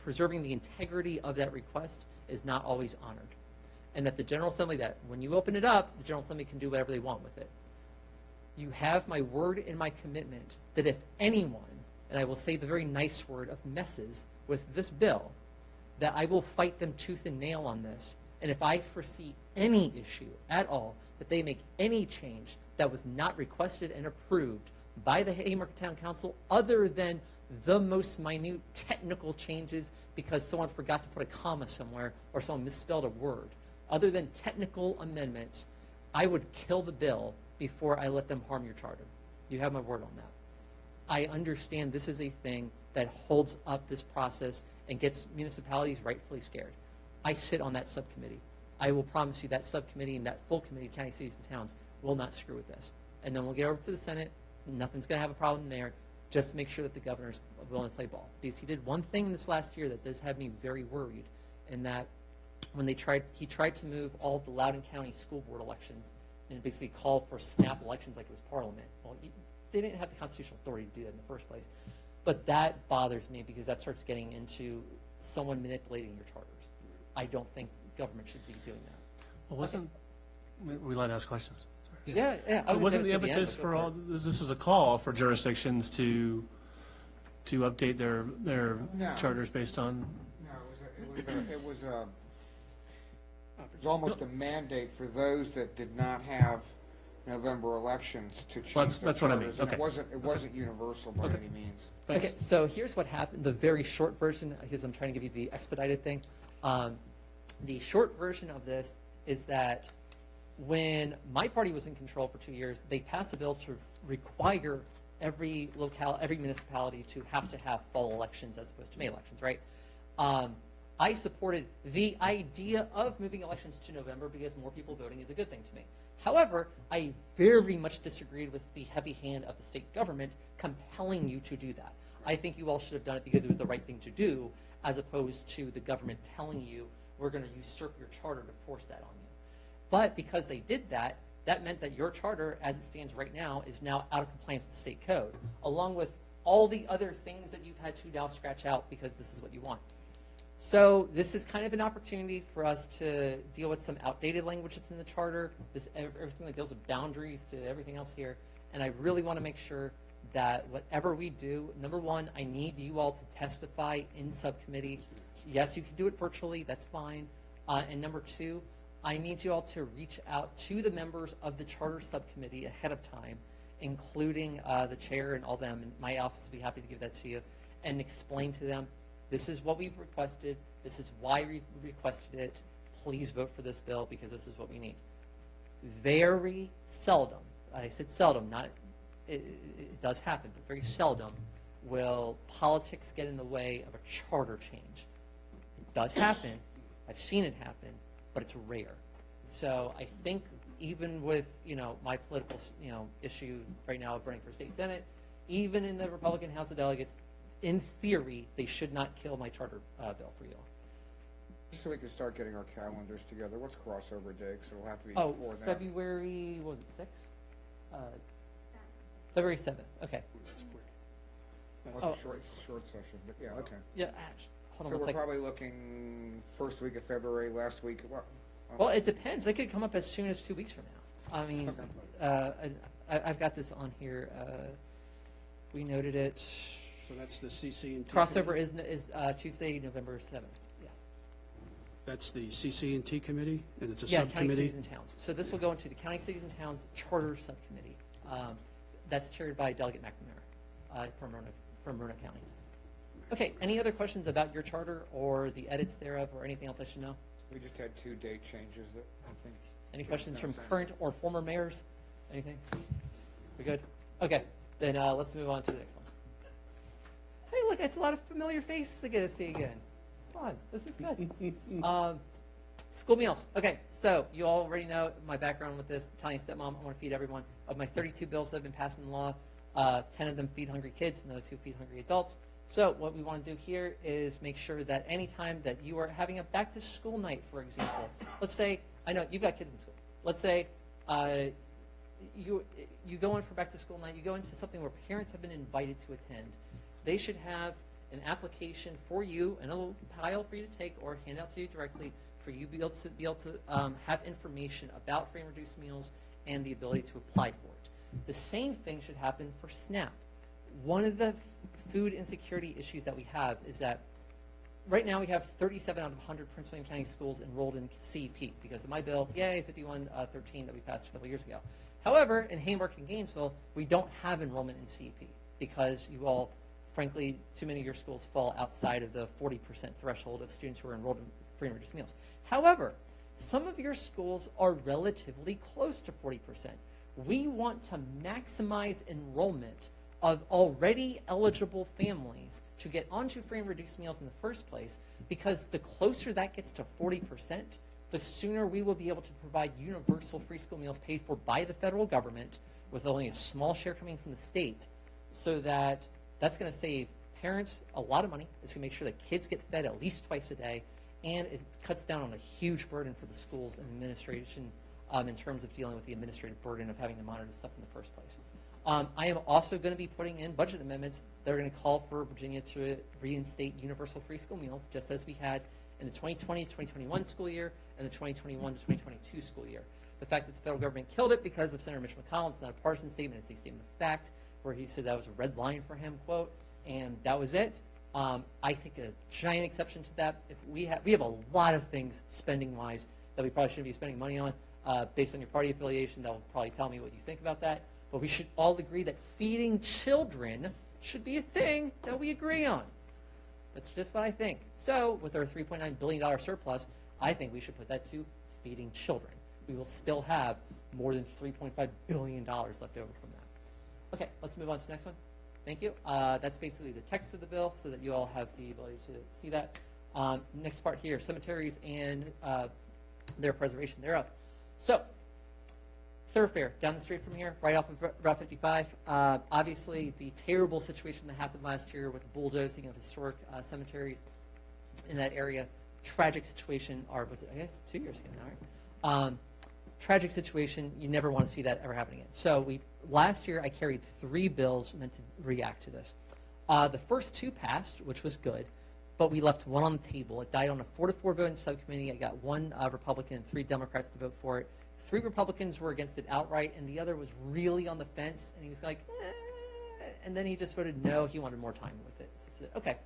preserving the integrity of that request is not always honored. And that the General Assembly, that when you open it up, the General Assembly can do whatever they want with it. You have my word and my commitment that if anyone, and I will say the very nice word of messes with this bill, that I will fight them tooth and nail on this. And if I foresee any issue at all, that they make any change that was not requested and approved by the Haymarket Town Council, other than the most minute technical changes because someone forgot to put a comma somewhere or someone misspelled a word, other than technical amendments, I would kill the bill before I let them harm your charter. You have my word on that. I understand this is a thing that holds up this process and gets municipalities rightfully scared. I sit on that subcommittee. I will promise you that subcommittee and that full committee of county, cities, and towns will not screw with this. And then we'll get over to the Senate. Nothing's going to have a problem there. Just to make sure that the governor's willing to play ball. Because he did one thing this last year that does have me very worried, and that when he tried to move all of the Loudoun County school board elections and basically call for snap elections like it was Parliament. Well, they didn't have the constitutional authority to do that in the first place. But that bothers me because that starts getting into someone manipulating your charters. I don't think government should be doing that. Well, wasn't we allowed to ask questions? Yeah. Wasn't the impetus for all this was a call for jurisdictions to update their charters based on? No, it was almost a mandate for those that did not have November elections to change That's what I mean. Okay. It wasn't universal by any means. Okay, so here's what happened, the very short version, because I'm trying to give you the expedited thing. The short version of this is that when my party was in control for 2 years, they passed a bill to require every municipality to have fall elections as opposed to May elections, right? I supported the idea of moving elections to November because more people voting is a good thing to me. However, I very much disagreed with the heavy hand of the state government compelling you to do that. I think you all should have done it because it was the right thing to do, as opposed to the government telling you, we're going to usurp your charter to force that on you. But because they did that, that meant that your charter, as it stands right now, is now out of compliance with state code, along with all the other things that you've had to now scratch out because this is what you want. So this is kind of an opportunity for us to deal with some outdated language that's in the charter, everything that deals with boundaries to everything else here. And I really want to make sure that whatever we do, number one, I need you all to testify in subcommittee. Yes, you can do it virtually, that's fine. And number two, I need you all to reach out to the members of the charter subcommittee ahead of time, including the chair and all them, and my office will be happy to give that to you, and explain to them, this is what we've requested, this is why we requested it, please vote for this bill because this is what we need. Very seldom, I said seldom, not it does happen, but very seldom will politics get in the way of a charter change. It does happen, I've seen it happen, but it's rare. So I think even with my political issue right now of running for state senate, even in the Republican House of Delegates, in theory, they should not kill my charter bill for you. Just so we can start getting our calendars together, what's crossover day? Because it'll have to be before then. February, what was it, 6th? February 7th, okay. It's a short session, but yeah, okay. Yeah, hold on So one we're second. probably looking first week of February, last week. Well, it depends. They could come up as soon as 2 weeks from now. I mean, I've got this on here. We noted it. So that's the CC&T. Crossover is Tuesday, November 7th. Yes. That's the CC&T committee, and it's a Yeah, county, subcommittee? cities, and towns. So this will go into the county, cities, and towns charter subcommittee. That's chaired by Delegate McNamara from Roanoke County. Okay, any other questions about your charter or the edits thereof or anything else I should know? We just had 2 date changes that I think. Any questions from current or former mayors? Anything? We good? Okay, then let's move on to the next one. Hey, look, it's a lot of familiar faces I get to see again. Come on, this is good. School meals. Okay, so you already know my background with this. Italian stepmom, I want to feed everyone. Of my 32 bills that have been passed in law, 10 of them feed hungry kids, and the other 2 feed hungry adults. So what we want to do here is make sure that anytime that you are having a back-to-school night, for example, let's say, I know you've got kids in school. Let's say you go in for back-to-school night, you go into something where parents have been invited to attend. They should have an application for you and a little pile for you to take or hand out to you directly for you to be able to have information about free and reduced meals and the ability to apply for it. The same thing should happen for SNAP. One of the food insecurity issues that we have is that right now we have 37 out of 100 Prince William County schools enrolled in CEP because of my bill, yay, 5113 that we passed a couple years ago. However, in Haymarket and Gainesville, we don't have enrollment in CEP because you all, frankly, too many of your schools fall outside of the 40% threshold of students who are enrolled in free and reduced meals. However, some of your schools are relatively close to 40%. We want to maximize enrollment of already eligible families to get onto free and reduced meals in the first place, because the closer that gets to 40%, the sooner we will be able to provide universal free school meals paid for by the federal government with only a small share coming from the state, so that's going to save parents a lot of money. It's going to make sure that kids get fed at least twice a day, and it cuts down on a huge burden for the schools and administration in terms of dealing with the administrative burden of having to monitor stuff in the first place. I am also going to be putting in budget amendments that are going to call for Virginia to reinstate universal free school meals, just as we had in the 2020-2021 school year and the 2021-2022 school year. The fact that the federal government killed it because of Senator Mitch McConnell, it's not a partisan statement, it's a statement of fact, where he said that was a red line for him, quote, and that was it. I think a giant exception to that, if we have a lot of things spending-wise that we probably shouldn't be spending money on. Based on your party affiliation, they'll probably tell me what you think about that. But we should all agree that feeding children should be a thing that we agree on. That's just what I think. So with our $3.9 billion surplus, I think we should put that to feeding children. We will still have more than $3.5 billion left over from that. Okay, let's move on to the next one. Thank you. That's basically the text of the bill so that you all have the ability to see that. Next part here, cemeteries and their preservation thereof. So, thoroughfare down the street from here, right off of Route 55. Obviously, the terrible situation that happened last year with the bulldozing of historic cemeteries in that area. Tragic situation, or was it, I guess, 2 years ago now, right? Tragic situation. You never want to see that ever happen again. So last year I carried 3 bills meant to react to this. The first 2 passed, which was good, but we left one on the table. It died on a 4-4 vote in subcommittee. I got 1 Republican and 3 Democrats to vote for it. 3 Republicans were against it outright, and the other was really on the fence, and he was like, and then he just voted no. He wanted more time with it. So I said, okay,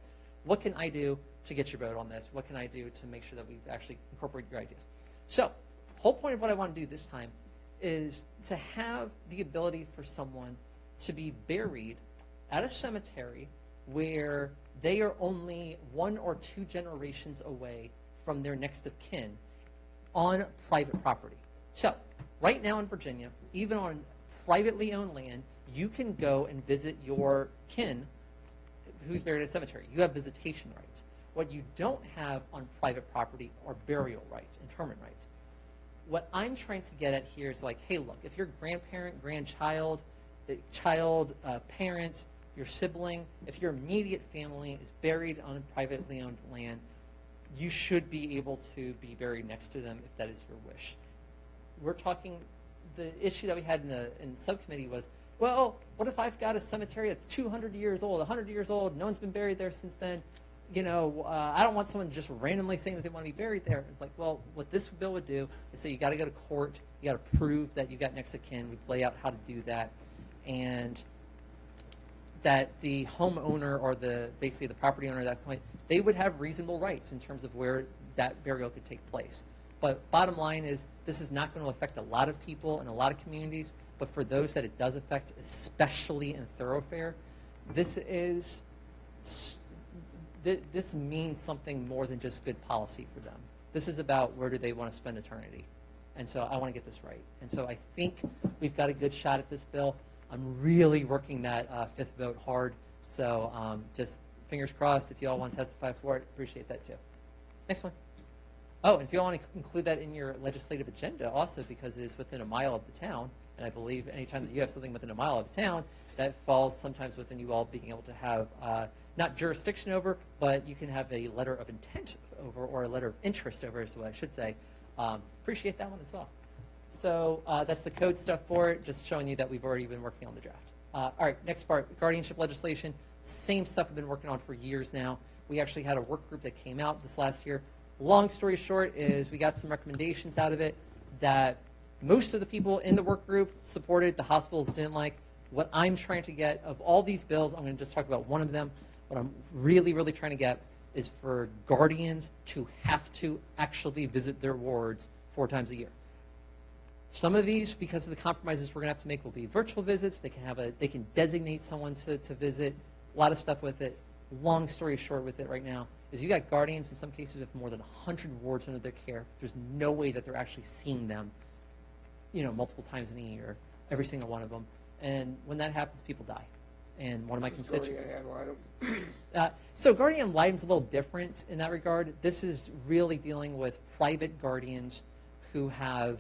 what can I do to get your vote on this? What can I do to make sure that we've actually incorporated your ideas? So, whole point of what I want to do this time is to have the ability for someone to be buried at a cemetery where they are only 1 or 2 generations away from their next of kin on private property. So, right now in Virginia, even on privately owned land, you can go and visit your kin who's buried at a cemetery. You have visitation rights. What you don't have on private property are burial rights, interment rights. What I'm trying to get at here is like, hey, look, if your grandparent, grandchild, child, parent, your sibling, if your immediate family is buried on privately owned land, you should be able to be buried next to them if that is your wish. We're talking, the issue that we had in subcommittee was, well, what if I've got a cemetery that's 200 years old, 100 years old, no one's been buried there since then? You know, I don't want someone just randomly saying that they want to be buried there. It's like, well, what this bill would do is say you got to go to court, you got to prove that you got next of kin, we lay out how to do that, and that the homeowner or basically the property owner at that point, they would have reasonable rights in terms of where that burial could take place. But bottom line is, this is not going to affect a lot of people in a lot of communities, but for those that it does affect, especially in thoroughfare, this means something more than just good policy for them. This is about where do they want to spend eternity. And so I want to get this right. And so I think we've got a good shot at this bill. I'm really working that 5th vote hard. So just fingers crossed if you all want to testify for it. Appreciate that too. Next one. Oh, and if you all want to include that in your legislative agenda also, because it is within a mile of the town, and I believe anytime that you have something within a mile of a town, that falls sometimes within you all being able to have not jurisdiction over, but you can have a letter of intent over, or a letter of interest over is what I should say. Appreciate that one as well. So that's the code stuff for it, just showing you that we've already been working on the draft. All right, next part, guardianship legislation. Same stuff we've been working on for years now. We actually had a work group that came out this last year. Long story short is we got some recommendations out of it that most of the people in the work group supported, the hospitals didn't like. What I'm trying to get of all these bills, I'm going to just talk about one of them. What I'm really, really trying to get is for guardians to have to actually visit their wards 4 times a year. Some of these, because of the compromises we're going to have to make, will be virtual visits. They can designate someone to visit. A lot of stuff with it. Long story short with it right now is you got guardians in some cases with more than 100 wards under their care. There's no way that they're actually seeing them, multiple times in a year, every single one of them. And when that happens, people die. And one of my constituents. So guardian ad litem's a little different in that regard. This is really dealing with private guardians who have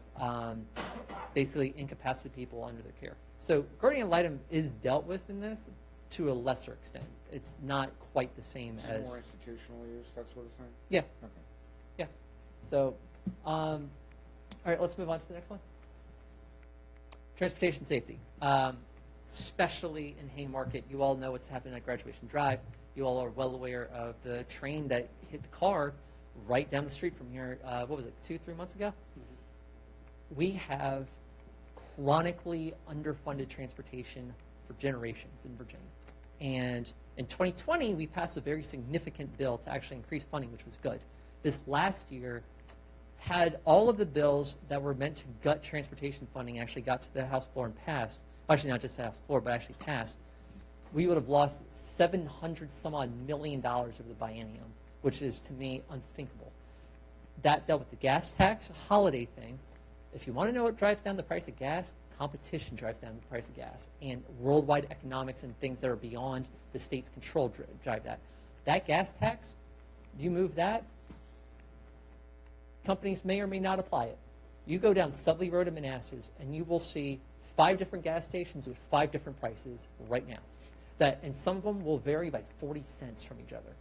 basically incapacitated people under their care. So guardian ad litem is dealt with in this to a lesser extent. It's not quite the same as more institutional use, that sort of thing. Yeah. Okay. Yeah. So, all right, let's move on to the next one. Transportation safety, especially in Haymarket. You all know what's happening at Graduation Drive. You all are well aware of the train that hit the car right down the street from here. What was it, 2-3 months ago? Mm-hmm. We have chronically underfunded transportation for generations in Virginia. And in 2020, we passed a very significant bill to actually increase funding, which was good. This last year had all of the bills that were meant to gut transportation funding actually got to the House floor and passed. Actually, not just the House floor, but actually passed. we would have lost $700 some odd million over the biennium, which is, to me, unthinkable. That dealt with the gas tax holiday thing. If you want to know what drives down the price of gas, competition drives down the price of gas. And worldwide economics and things that are beyond the state's control drive that. That gas tax, you move that, companies may or may not apply it. You go down Studley Road in Manassas, and you will see 5 different gas stations with 5 different prices right now. And some of them will vary by 40 cents from each other.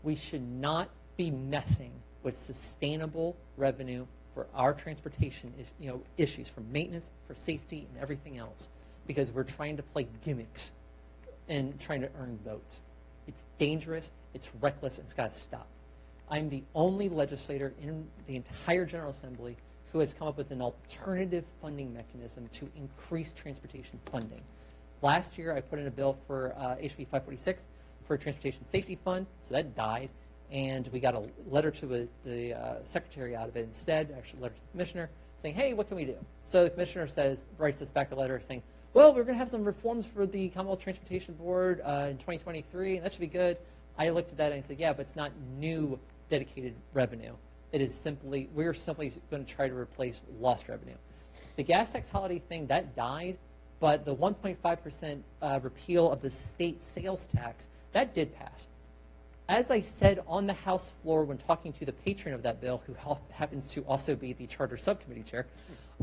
We should not be messing with sustainable revenue for our transportation issues, for maintenance, for safety, and everything else, because we're trying to play gimmicks and trying to earn votes. It's dangerous, it's reckless, and it's got to stop. I'm the only legislator in the entire General Assembly who has come up with an alternative funding mechanism to increase transportation funding. Last year, I put in a bill for HB 546 for a transportation safety fund, so that died, and we got a letter to the secretary out of it instead, actually a letter to the commissioner, saying, hey, what can we do? So the commissioner writes us back a letter saying, well, we're going to have some reforms for the Commonwealth Transportation Board in 2023, and that should be good. I looked at that and I said, yeah, but it's not new dedicated revenue. It is simply, we're simply going to try to replace lost revenue. The gas tax holiday thing, that died, but the 1.5% repeal of the state sales tax, that did pass. As I said on the House floor when talking to the patron of that bill, who happens to also be the charter subcommittee chair,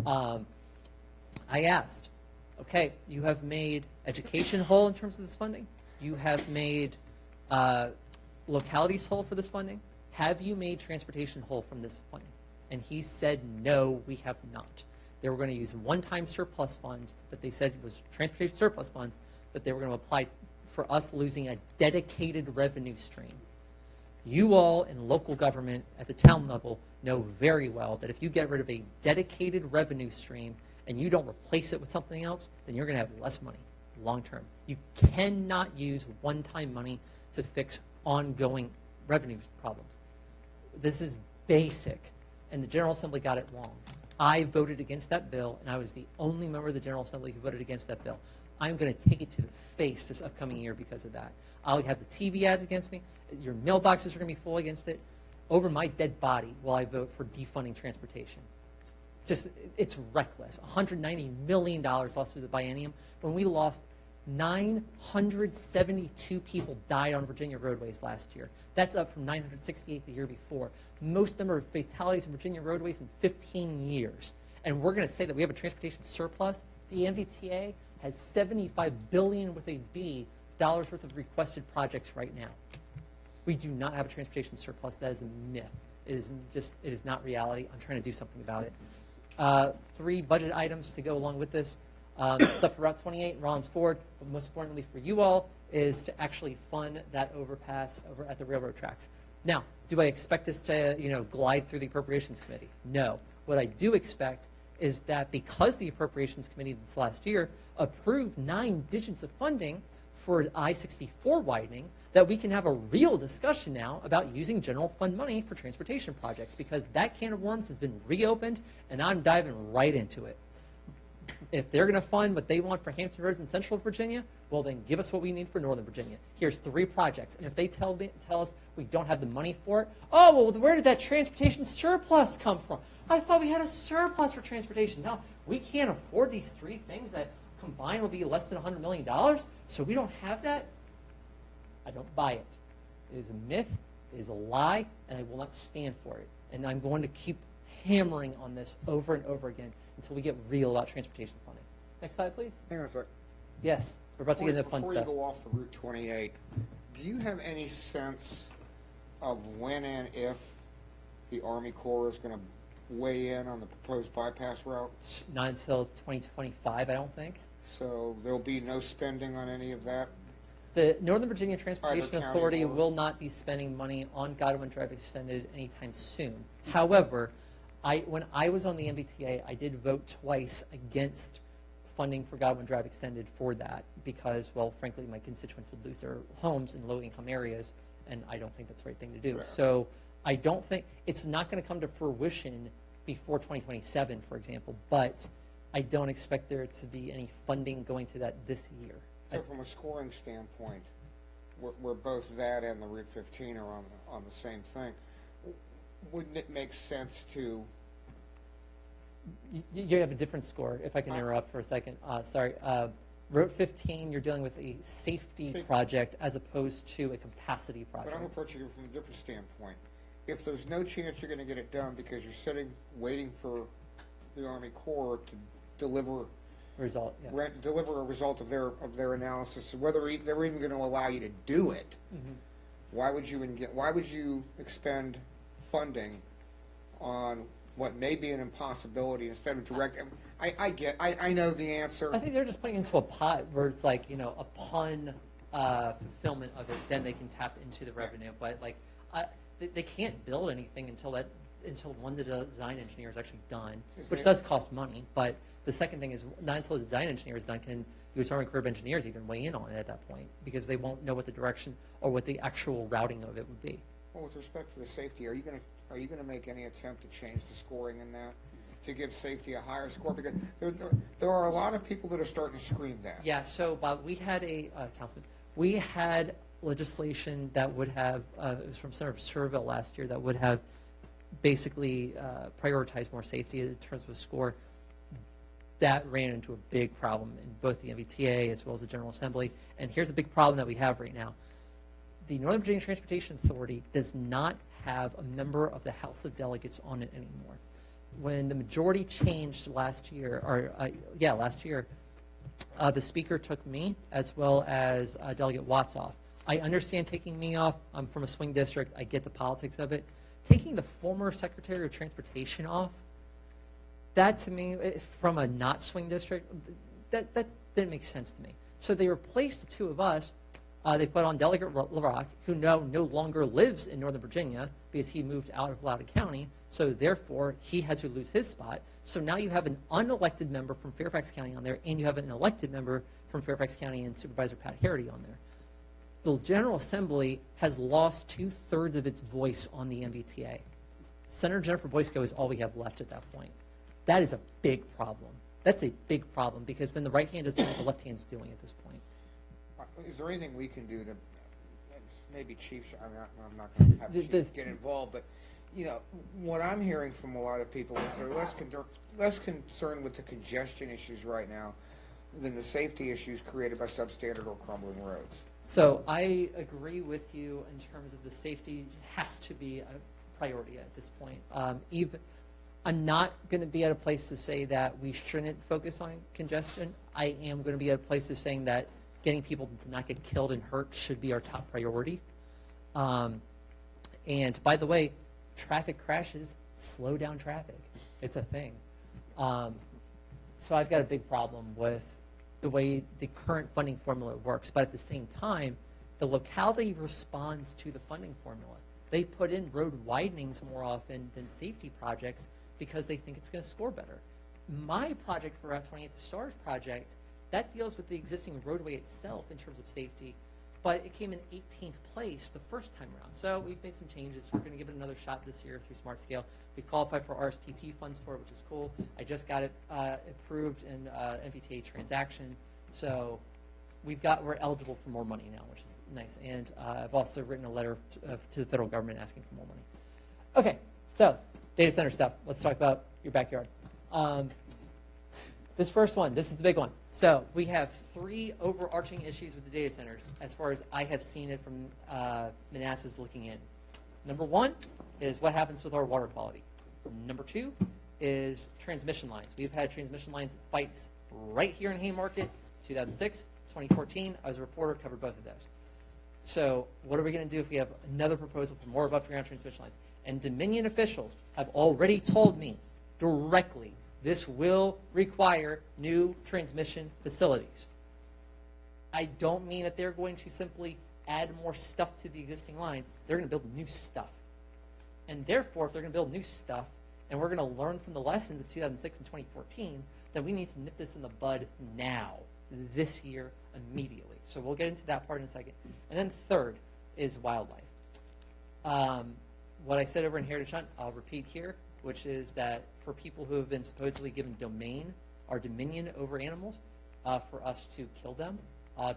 I asked, okay, you have made education whole in terms of this funding. You have made localities whole for this funding. Have you made transportation whole from this funding? And he said, no, we have not. They were going to use one-time surplus funds that they said was transportation surplus funds that they were going to apply for us losing a dedicated revenue stream. You all in local government at the town level know very well that if you get rid of a dedicated revenue stream and you don't replace it with something else, then you're going to have less money long term. You cannot use one-time money to fix ongoing revenue problems. This is basic, and the General Assembly got it wrong. I voted against that bill, and I was the only member of the General Assembly who voted against that bill. I'm going to take it to the face this upcoming year because of that. I'll have the TV ads against me. Your mailboxes are going to be full against it. Over my dead body will I vote for defunding transportation. Just, it's reckless. $190 million lost through the biennium when we lost 972 people died on Virginia roadways last year. That's up from 968 the year before. Most number of fatalities in Virginia roadways in 15 years. And we're going to say that we have a transportation surplus. The MVTA has $75 billion with a B dollars worth of requested projects right now. We do not have a transportation surplus. That is a myth. It is not reality. I'm trying to do something about it. 3 budget items to go along with this. Stuff for Route 28 and Rollins Ford, but most importantly for you all is to actually fund that overpass over at the railroad tracks. Now, do I expect this to glide through the Appropriations Committee? No. What I do expect is that because the Appropriations Committee this last year approved 9 digits of funding for I-64 widening, that we can have a real discussion now about using general fund money for transportation projects, because that can of worms has been reopened, and I'm diving right into it. If they're going to fund what they want for Hampton Roads in Central Virginia, well, then give us what we need for Northern Virginia. Here's 3 projects. And if they tell us we don't have the money for it, oh, well, where did that transportation surplus come from? I thought we had a surplus for transportation. No, we can't afford these 3 things that combined will be less than $100 million, so we don't have that. I don't buy it. It is a myth, it is a lie, and I will not stand for it. And I'm going to keep hammering on this over and over again until we get real about transportation funding. Next slide, please. Hang on a sec. Yes, we're about to get into the fun stuff. Before you go off the Route 28, do you have any sense of when and if the Army Corps is going to weigh in on the proposed bypass route? Not until 2025, I don't think. So there'll be no spending on any of that? The Northern Virginia Transportation County Authority Board. will not be spending money on Godwin Drive Extended anytime soon. However, when I was on the MBTA, I did vote twice against funding for Godwin Drive Extended for that because, well, frankly, my constituents would lose their homes in low-income areas, and I don't think that's the right thing to do. Right. So I don't think it's not going to come to fruition before 2027, for example, but I don't expect there to be any funding going to that this year. So from a scoring standpoint, where both that and the Route 15 are on the same thing, wouldn't it make sense to? You have a different score, if I can interrupt for a second. Sorry. Route 15, you're dealing with a safety project as opposed to a capacity project. But I'm approaching it from a different standpoint. If there's no chance you're going to get it done because you're sitting waiting for the Army Corps to deliver deliver a result of their analysis, whether they're even going to allow you to do it, why would you expend funding on what may be an impossibility instead of direct? I know the answer. I think they're just putting it into a pot where it's like, upon fulfillment of it, then they can tap into the revenue. But like, they can't build anything until one of the design engineers is actually done, which does cost money. But the second thing is, not until the design engineer is done can U.S. Army Corps of Engineers even weigh in on it at that point, because they won't know what the direction or what the actual routing of it would be. Well, with respect to the safety, are you going to make any attempt to change the scoring in that, to give safety a higher score? Because there are a lot of people that are starting to scream that. Yeah. So, Bob, we had we had legislation that would have it was from Senator Serville last year that would have basically prioritized more safety in terms of score. That ran into a big problem in both the MBTA as well as the General Assembly. And here's a big problem that we have right now. The Northern Virginia Transportation Authority does not have a member of the House of Delegates on it anymore. When the majority changed last year, the Speaker took me as well as Delegate Watts off. I understand taking me off. I'm from a swing district. I get the politics of it. Taking the former Secretary of Transportation off, that to me, from a not swing district, that didn't make sense to me. So they replaced the two of us. They put on Delegate LaRock, who no longer lives in Northern Virginia because he moved out of Loudoun County. So therefore, he had to lose his spot. So now you have an unelected member from Fairfax County on there, and you have an elected member from Fairfax County and Supervisor Pat Harity on there. The General Assembly has lost 2/3 of its voice on the MBTA. Senator Jennifer Boysko is all we have left at that point. That is a big problem. That's a big problem because then the right hand doesn't know what the left hand's doing at this point. Is there anything we can do to, maybe Chief, I'm not going to have Chief get involved, but what I'm hearing from a lot of people is they're less concerned with the congestion issues right now than the safety issues created by substandard or crumbling roads. So I agree with you in terms of the safety has to be a priority at this point. I'm not going to be at a place to say that we shouldn't focus on congestion. I am going to be at a place to saying that getting people to not get killed and hurt should be our top priority. And by the way, traffic crashes slow down traffic. It's a thing. So I've got a big problem with the way the current funding formula works. But at the same time, the locality responds to the funding formula. They put in road widenings more often than safety projects because they think it's going to score better. My project for Route 28, the STARS project, that deals with the existing roadway itself in terms of safety, but it came in 18th place the first time around. So we've made some changes. We're going to give it another shot this year through Smart Scale. We qualified for RSTP funds for it, which is cool. I just got it approved in MVTA transaction. So we're eligible for more money now, which is nice. And I've also written a letter to the federal government asking for more money. Okay, so data center stuff. Let's talk about your backyard. This first one, this is the big one. So we have 3 overarching issues with the data centers as far as I have seen it from Manassas looking in. Number 1 is what happens with our water quality. Number 2 is transmission lines. We've had transmission lines fights right here in Haymarket, 2006, 2014. I was a reporter, covered both of those. So what are we going to do if we have another proposal for more above-ground transmission lines? And Dominion officials have already told me directly this will require new transmission facilities. I don't mean that they're going to simply add more stuff to the existing line. They're going to build new stuff. And therefore, if they're going to build new stuff, and we're going to learn from the lessons of 2006 and 2014, then we need to nip this in the bud now, this year, immediately. So we'll get into that part in a second. And then third is wildlife. What I said over in Heritage Hunt, I'll repeat here, which is that for people who have been supposedly given domain our dominion over animals for us to kill them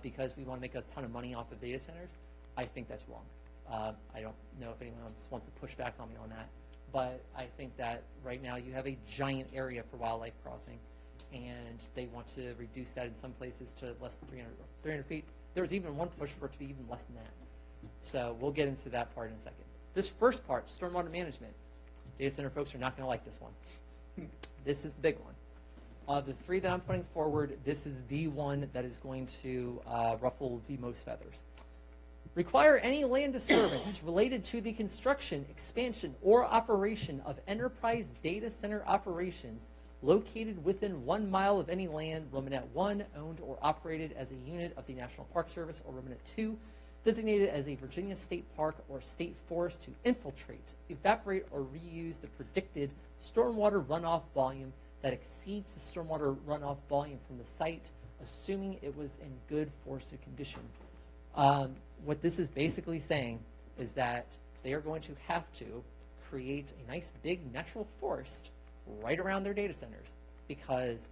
because we want to make a ton of money off of data centers, I think that's wrong. I don't know if anyone else wants to push back on me on that, but I think that right now you have a giant area for wildlife crossing, and they want to reduce that in some places to less than 300 feet. There's even one push for it to be even less than that. So we'll get into that part in a second. This first part, stormwater management, data center folks are not going to like this one. This is the big one. Of the three that I'm putting forward, this is the one that is going to ruffle the most feathers. Require any land disturbance related to the construction, expansion, or operation of enterprise data center operations located within 1 mile of any land, Romanet 1, owned or operated as a unit of the National Park Service, or Romanet 2, designated as a Virginia state park or state forest to infiltrate, evaporate, or reuse the predicted stormwater runoff volume that exceeds the stormwater runoff volume from the site, assuming it was in good forested condition. What this is basically saying is that they are going to have to create a nice big natural forest right around their data centers, because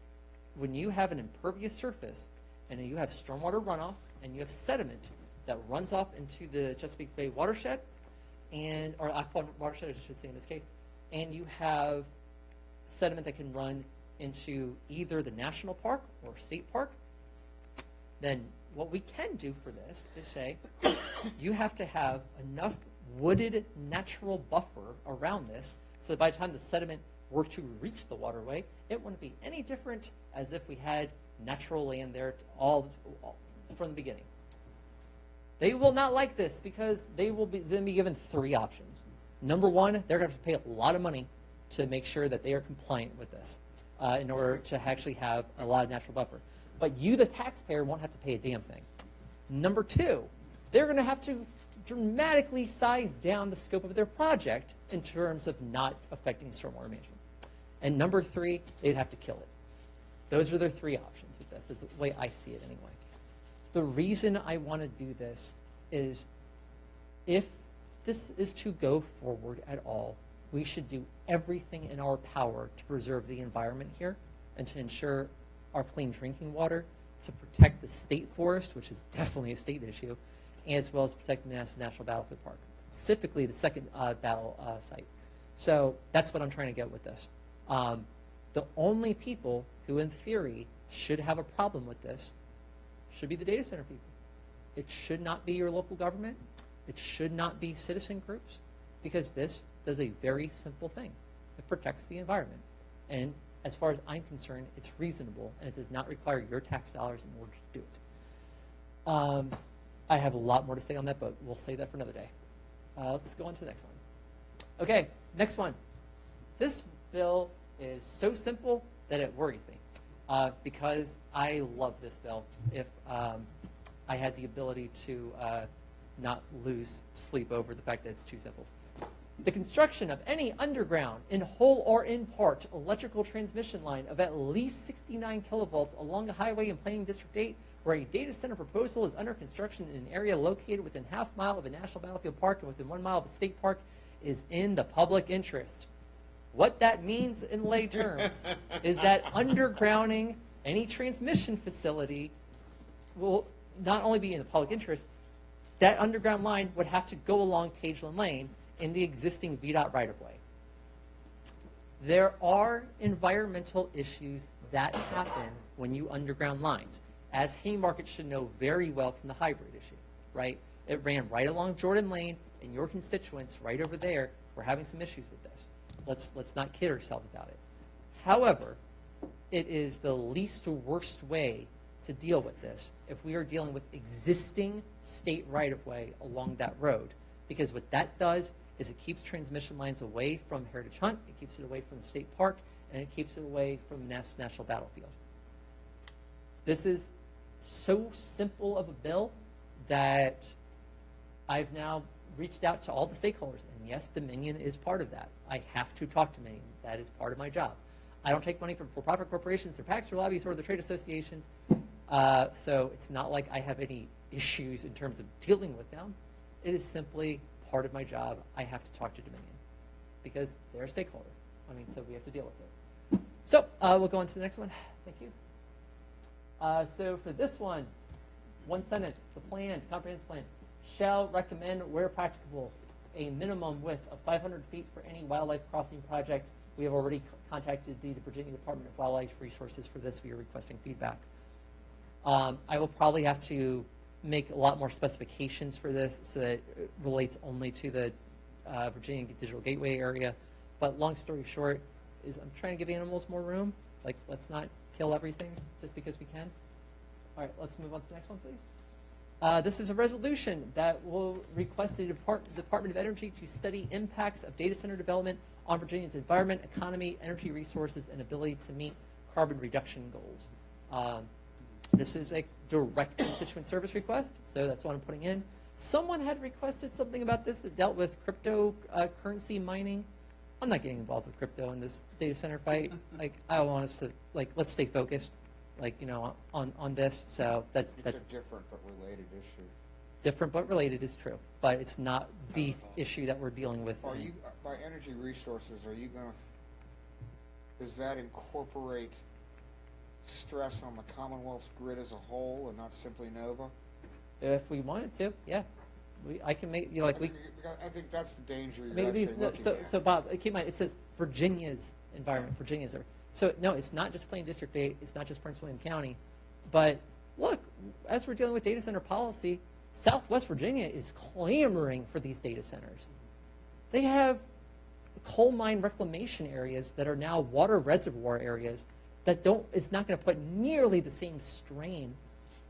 when you have an impervious surface and you have stormwater runoff and you have sediment that runs off into the Chesapeake Bay watershed, or Aqua watershed, I should say in this case, and you have sediment that can run into either the national park or state park, then what we can do for this is say you have to have enough wooded natural buffer around this so that by the time the sediment were to reach the waterway, it wouldn't be any different as if we had natural land there all from the beginning. They will not like this because they will then be given three options. Number one, they're going to have to pay a lot of money to make sure that they are compliant with this in order to actually have a lot of natural buffer. But you, the taxpayer, won't have to pay a damn thing. Number two, they're going to have to dramatically size down the scope of their project in terms of not affecting stormwater management. And number three, they'd have to kill it. Those are their three options with this, is the way I see it anyway. The reason I want to do this is if this is to go forward at all, we should do everything in our power to preserve the environment here and to ensure our clean drinking water, to protect the state forest, which is definitely a state issue, as well as protect the National Battlefield Park, specifically the second battle site. So that's what I'm trying to get with this. The only people who, in theory, should have a problem with this should be the data center people. It should not be your local government. It should not be citizen groups, because this does a very simple thing. It protects the environment. And as far as I'm concerned, it's reasonable, and it does not require your tax dollars in order to do it. I have a lot more to say on that, but we'll save that for another day. Let's go on to the next one. Okay, next one. This bill is so simple that it worries me because I love this bill. If I had the ability to not lose sleep over the fact that it's too simple. The construction of any underground, in whole or in part, electrical transmission line of at least 69 kilovolts along a highway in Planning District 8 where a data center proposal is under construction in an area located within half mile of a National Battlefield Park and within 1 mile of a state park is in the public interest. What that means in lay terms is that undergrounding any transmission facility will not only be in the public interest, that underground line would have to go along Pageland Lane in the existing VDOT right-of-way. There are environmental issues that happen when you underground lines, as Haymarket should know very well from the hybrid issue, right? It ran right along Jordan Lane, and your constituents right over there were having some issues with this. Let's not kid ourselves about it. However, it is the least worst way to deal with this if we are dealing with existing state right-of-way along that road, because what that does is it keeps transmission lines away from Heritage Hunt, it keeps it away from the state park, and it keeps it away from National Battlefield. This is so simple of a bill that I've now reached out to all the stakeholders, and yes, Dominion is part of that. I have to talk to Dominion. That is part of my job. I don't take money from for-profit corporations or PACs or lobbies or the trade associations, so it's not like I have any issues in terms of dealing with them. It is simply part of my job. I have to talk to Dominion because they're a stakeholder. I mean, so we have to deal with it. So we'll go on to the next one. Thank you. So for this one sentence, the plan, comprehensive plan, shall recommend where practicable a minimum width of 500 feet for any wildlife crossing project. We have already contacted the Virginia Department of Wildlife Resources for this. We are requesting feedback. I will probably have to make a lot more specifications for this so that it relates only to the Virginia Digital Gateway area. But long story short is I'm trying to give animals more room. Like, let's not kill everything just because we can. All right, let's move on to the next one, please. This is a resolution that will request the Department of Energy to study impacts of data center development on Virginia's environment, economy, energy resources, and ability to meet carbon reduction goals. This is a direct constituent service request, so that's what I'm putting in. Someone had requested something about this that dealt with cryptocurrency mining. I'm not getting involved with crypto in this data center fight. Like, I want us to, like, let's stay focused, like, you know, on this. So that's It's a different but related issue. different but related is true, but it's not the issue that we're dealing with. Are you, by energy resources, are you gonna, does that incorporate stress on the Commonwealth grid as a whole and not simply Nova? If we wanted to, yeah. I can make, you know, like, I think that's the danger you're maybe actually these, looking so, at. so Bob, keep in mind, it says Virginia's environment, Virginia's. So no, it's not just plain District 8, it's not just Prince William County. But look, as we're dealing with data center policy, Southwest Virginia is clamoring for these data centers. They have coal mine reclamation areas that are now water reservoir areas that don't, it's not going to put nearly the same strain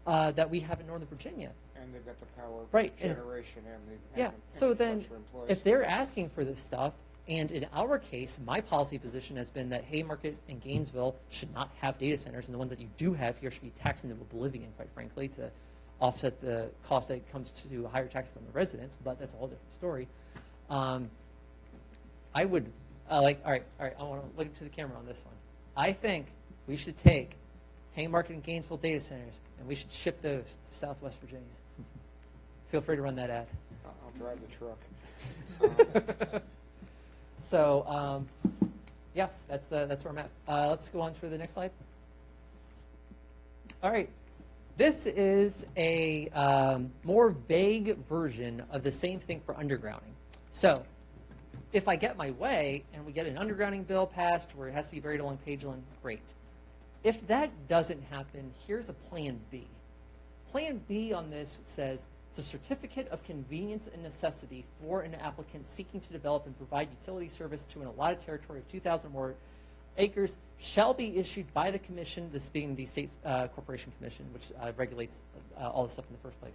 that we have in Northern Virginia. And they've got the power Right, generation and the Yeah, so then, infrastructure in place. if they're asking for this stuff, and in our case, my policy position has been that Haymarket and Gainesville should not have data centers, and the ones that you do have here should be taxed into oblivion, quite frankly, to offset the cost that comes to higher taxes on the residents, but that's a whole different story. I would, all right, I want to look into the camera on this one. I think we should take Haymarket and Gainesville data centers, and we should ship those to Southwest Virginia. Feel free to run that ad. I'll drive the truck. So, yeah, that's where I'm at. Let's go on to the next slide. All right. This is a more vague version of the same thing for undergrounding. So, if I get my way and we get an undergrounding bill passed where it has to be buried along Pageland, great. If that doesn't happen, here's a plan B. Plan B on this says, the certificate of convenience and necessity for an applicant seeking to develop and provide utility service to an allotted territory of 2,000 or more acres shall be issued by the commission, this being the State Corporation Commission, which regulates all this stuff in the first place.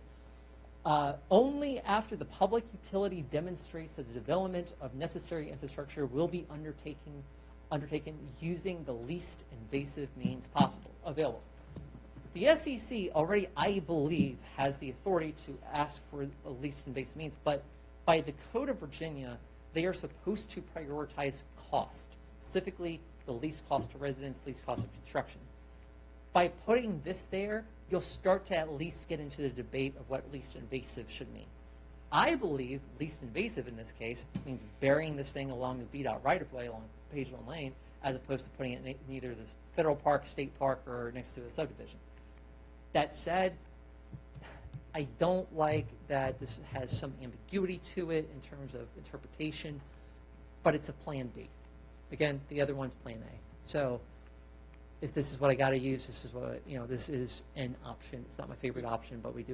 Only after the public utility demonstrates that the development of necessary infrastructure will be undertaken using the least invasive means possible, available. The SEC already, I believe, has the authority to ask for the least invasive means, but by the Code of Virginia, they are supposed to prioritize cost, specifically the least cost to residents, least cost of construction. By putting this there, you'll start to at least get into the debate of what least invasive should mean. I believe least invasive in this case means burying this thing along the VDOT right-of-way along Pageland Lane, as opposed to putting it in either the federal park, state park, or next to a subdivision. That said, I don't like that this has some ambiguity to it in terms of interpretation, but it's a plan B. Again, the other one's plan A. So if this is what I got to use, this is what, you know, this is an option. It's not my favorite option, but we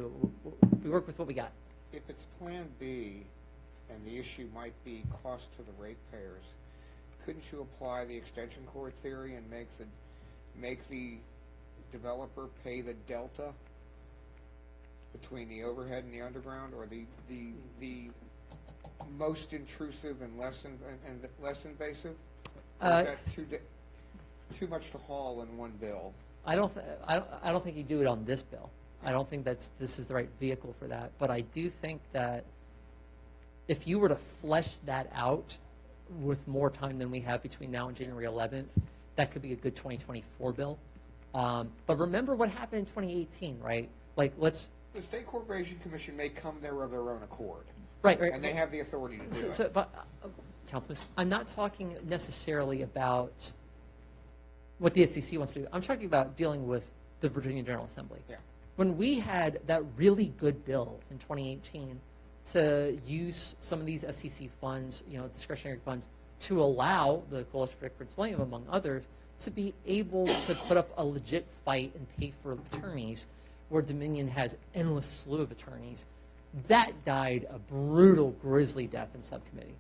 work with what we got. If it's plan B and the issue might be cost to the ratepayers, couldn't you apply the extension cord theory and make the developer pay the delta between the overhead and the underground, or the most intrusive and less invasive? Or is that too much to haul in one bill? I don't think you do it on this bill. I don't think this is the right vehicle for that. But I do think that if you were to flesh that out with more time than we have between now and January 11th, that could be a good 2024 bill. But remember what happened in 2018, right? Like, The State Corporation Commission may come there of their own accord. Right. And they have the authority to do it. But, Councilman, I'm not talking necessarily about what the SEC wants to do. I'm talking about dealing with the Virginia General Assembly. Yeah. When we had that really good bill in 2018 to use some of these SEC funds, discretionary funds, to allow the Coalition to Protect Prince William, among others, to be able to put up a legit fight and pay for attorneys, where Dominion has endless slew of attorneys, that died a brutal, grisly death in subcommittee.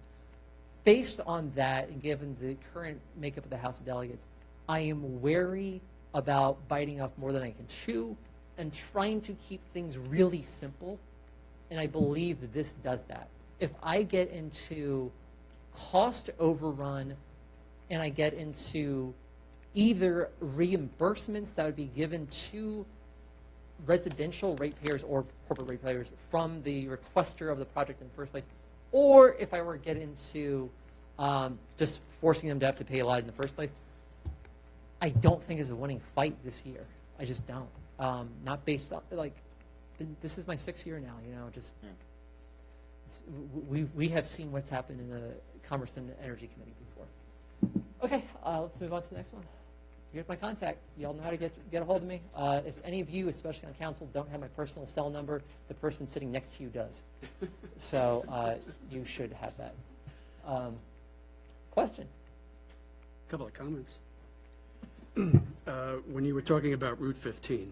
Based on that, and given the current makeup of the House of Delegates, I am wary about biting off more than I can chew and trying to keep things really simple, and I believe that this does that. If I get into cost overrun and I get into either reimbursements that would be given to residential ratepayers or corporate ratepayers from the requester of the project in the first place, or if I were to get into just forcing them to have to pay a lot in the first place, I don't think it's a winning fight this year. I just don't. Not based on, this is my 6th year now, just, we have seen what's happened in the Commerce and Energy Committee before. Okay, let's move on to the next one. Here's my contact. You all know how to get a hold of me. If any of you, especially on council, don't have my personal cell number, the person sitting next to you does. So you should have that. Questions? A couple of comments. When you were talking about Route 15,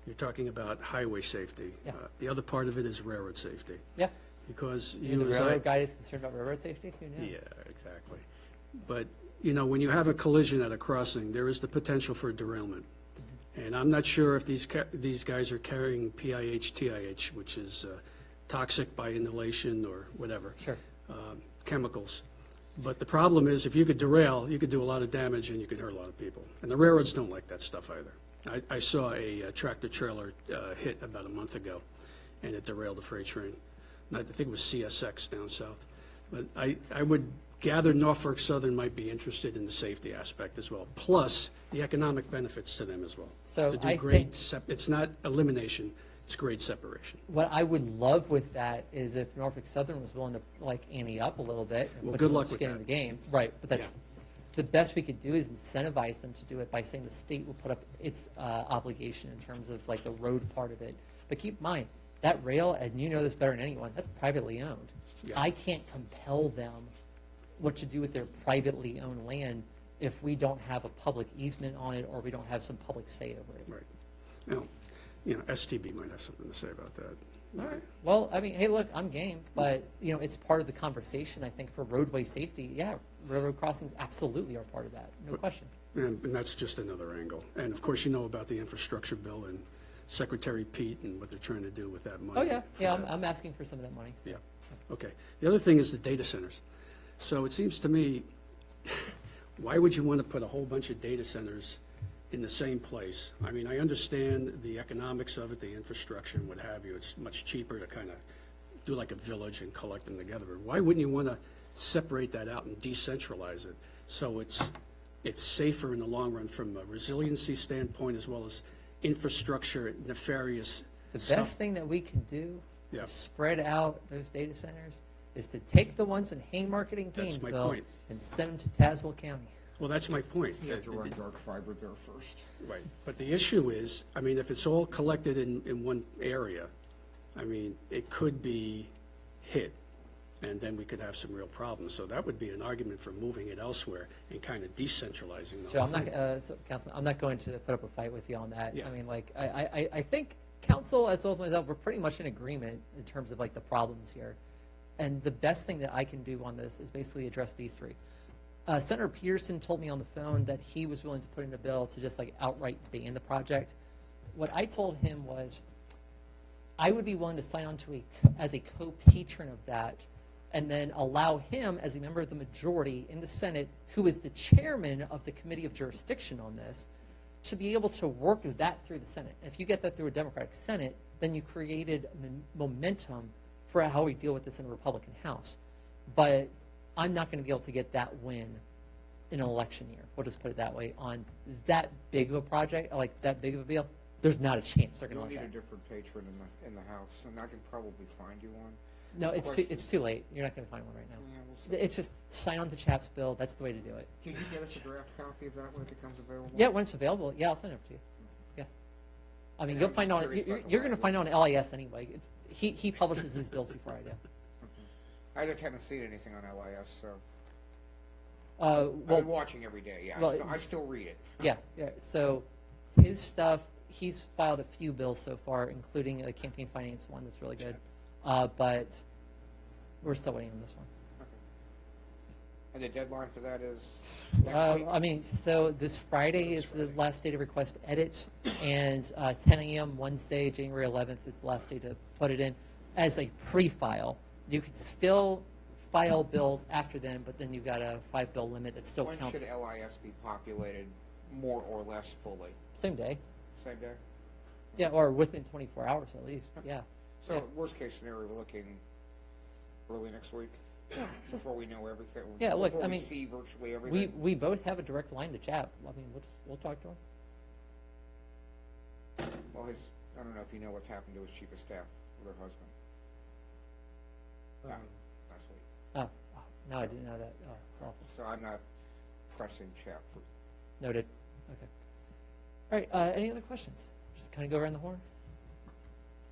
you're talking about highway safety. Yeah. The other part of it is railroad safety. Yeah. Because The railroad guy is concerned about railroad safety? Who knew? Yeah, exactly. But, when you have a collision at a crossing, there is the potential for derailment. And I'm not sure if these guys are carrying PIH, TIH, which is toxic by inhalation or whatever. Sure. Chemicals. But the problem is, if you could derail, you could do a lot of damage and you could hurt a lot of people. And the railroads don't like that stuff either. I saw a tractor trailer hit about a month ago, and it derailed a freight train. And I think it was CSX down south. But I would gather Norfolk Southern might be interested in the safety aspect as well, plus the economic benefits to them as well. So to do I grade think- it's not elimination, it's grade separation. What I would love with that is if Norfolk Southern was willing to ante up a little bit and Well, put good some luck with skin in that. the game. Right, but that's the best we could do is incentivize them to do it by saying the state will put up its obligation in terms of the road part of it. But keep in mind, that rail, and you know this better than anyone, that's privately owned. Yeah. I can't compel them what to do with their privately owned land if we don't have a public easement on it or we don't have some public say over it. Right. STB might have something to say about that. All right. Well, I mean, hey, look, I'm game, but it's part of the conversation. I think for roadway safety, yeah, railroad crossings absolutely are part of that, no question. And that's just another angle. And of course, you know about the infrastructure bill and Secretary Pete and what they're trying to do with that money. Oh yeah, for yeah, that. I'm asking for some of that money. So. Yeah. Okay. The other thing is the data centers. So it seems to me, why would you want to put a whole bunch of data centers in the same place? I mean, I understand the economics of it, the infrastructure and what have you. It's much cheaper to kind of do like a village and collect them together. But why wouldn't you want to separate that out and decentralize it so it's safer in the long run from a resiliency standpoint as well as infrastructure nefarious The stuff? best thing that we can do Yeah. to spread out those data centers is to take the ones in Haymarket and That's my Gainesville point. and send them to Tazewell County. Well, that's my point. You have to run dark fiber there first. Right, but the issue is, I mean, if it's all collected in one area, I mean, it could be hit, and then we could have some real problems. So that would be an argument for moving it elsewhere and kind of decentralizing the Joe, whole I'm thing. not, Council, I'm not going to put up a fight with you on that. Yeah. I mean, I think Council as well as myself, we're pretty much in agreement in terms of the problems here. And the best thing that I can do on this is basically address these three. Senator Peterson told me on the phone that he was willing to put in a bill to just outright ban the project. What I told him was I would be willing to sign on to as a co-patron of that and then allow him as a member of the majority in the Senate, who is the chairman of the Committee of Jurisdiction on this, to be able to work that through the Senate. If you get that through a Democratic Senate, then you created momentum for how we deal with this in a Republican House. But I'm not going to be able to get that win in an election year. We'll just put it that way. On that big of a project, like that big of a bill, there's not a chance they're going You'll to need like a that. different patron in the House, and I can probably find you one. No, it's too late. You're not going to find one right now. Yeah, we'll see. It's just sign on to CHAP's bill. That's the way to do it. Can you get us a draft copy of that when it becomes available? Yeah, when it's available. Yeah, I'll send it over to you. Yeah. I mean, Yeah, you'll I'm find just on curious about the you're going to find language. on LIS anyway. He publishes his bills before I do. I just haven't seen anything on LIS, so. Well, I've been watching every day, yeah. well, I still read it. yeah. So his stuff, he's filed a few bills so far, including a campaign finance one that's really good. But we're still waiting on this one. And the deadline for that is next week? I mean, so this Friday is the last day to request edits, and 10 a.m. Wednesday, January 11th, is the last day to put it in as a pre-file. You could still file bills after then, but then you've got a 5-bill limit that still When counts. should LIS be populated more or less fully? Same day. Same day? Yeah, or within 24 hours at least. Yeah. So Yeah. worst case scenario, we're looking early next week? Before we know everything? Yeah, look, Before I we mean, see virtually everything? we both have a direct line to CHAP. I mean, we'll talk to him. Well, I don't know if you know what's happened to his chief of staff with her husband. Last week. Oh, no, I didn't know that. Oh, it's awful. So I'm not pressing Chap for. Noted. Okay. All right. Any other questions? Just kind of go around the horn.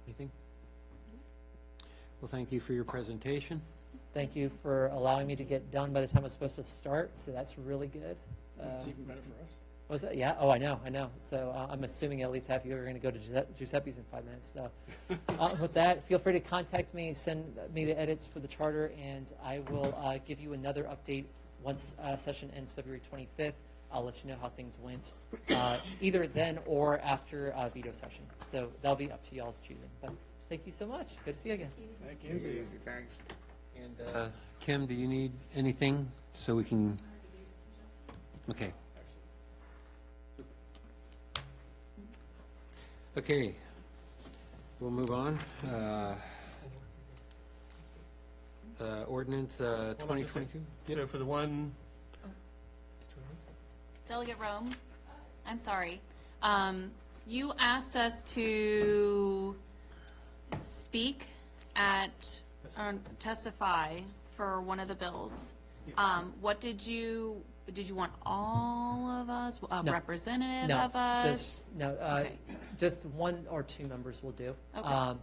Anything? Well, thank you for your presentation. Thank you for allowing me to get done by the time I was supposed to start. So that's really good. It's even better for us. Was that? Yeah. Oh, I know. So I'm assuming at least half of you are going to go to Giuseppe's in 5 minutes. So with that, feel free to contact me, send me the edits for the charter, and I will give you another update once session ends February 25th. I'll let you know how things went, either then or after veto session. So that'll be up to y'all's choosing. But thank you so much. Good to see you again. Thank you. Take it easy, thanks. And Kim, do you need anything so we can? Okay. Okay, we'll move on. Ordinance 2022. So for the one, Delegate Rome, I'm sorry. You asked us to speak at, or testify for one of the bills. What did you want all of us, a No. representative No, of us? okay. Just one or two members will do. Okay.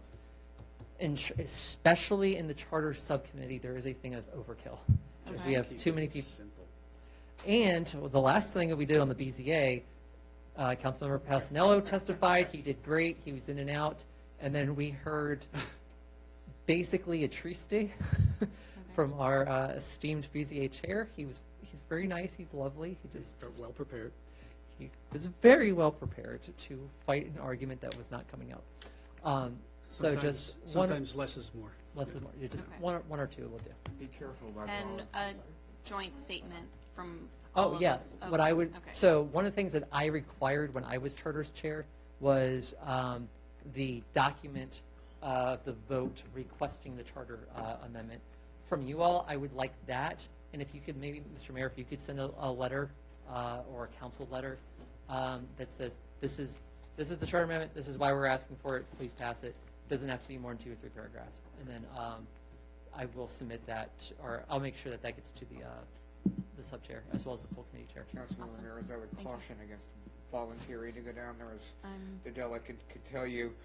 Especially in the charter subcommittee, there is a thing of overkill. We have too many people. Simple. And the last thing that we did on the BZA, Councilmember Pasanello testified. He did great. He was in and out. And then we heard basically a triste from our esteemed BZA chair. He's very nice. He's lovely. He just Well prepared. he was very well prepared to fight an argument that was not coming up. So just Sometimes less is more. less is more. You just Okay. one or two will do. Be careful about And that. a joint statement from all Oh, of yes. us? What I would, Okay. so one of the things that I required when I was charter's chair was the document of the vote requesting the charter amendment. From you all, I would like that. And if you could maybe, Mr. Mayor, if you could send a letter or a council letter that says, this is the charter amendment, this is why we're asking for it, please pass it. Doesn't have to be more than 2 or 3 paragraphs. And then I will submit that, or I'll make sure that gets to the sub-chair as well as the full committee chair. Councilman Awesome. Ramirez, I would Thank you. caution against volunteering to go down there, as I'm- the delegate could tell you,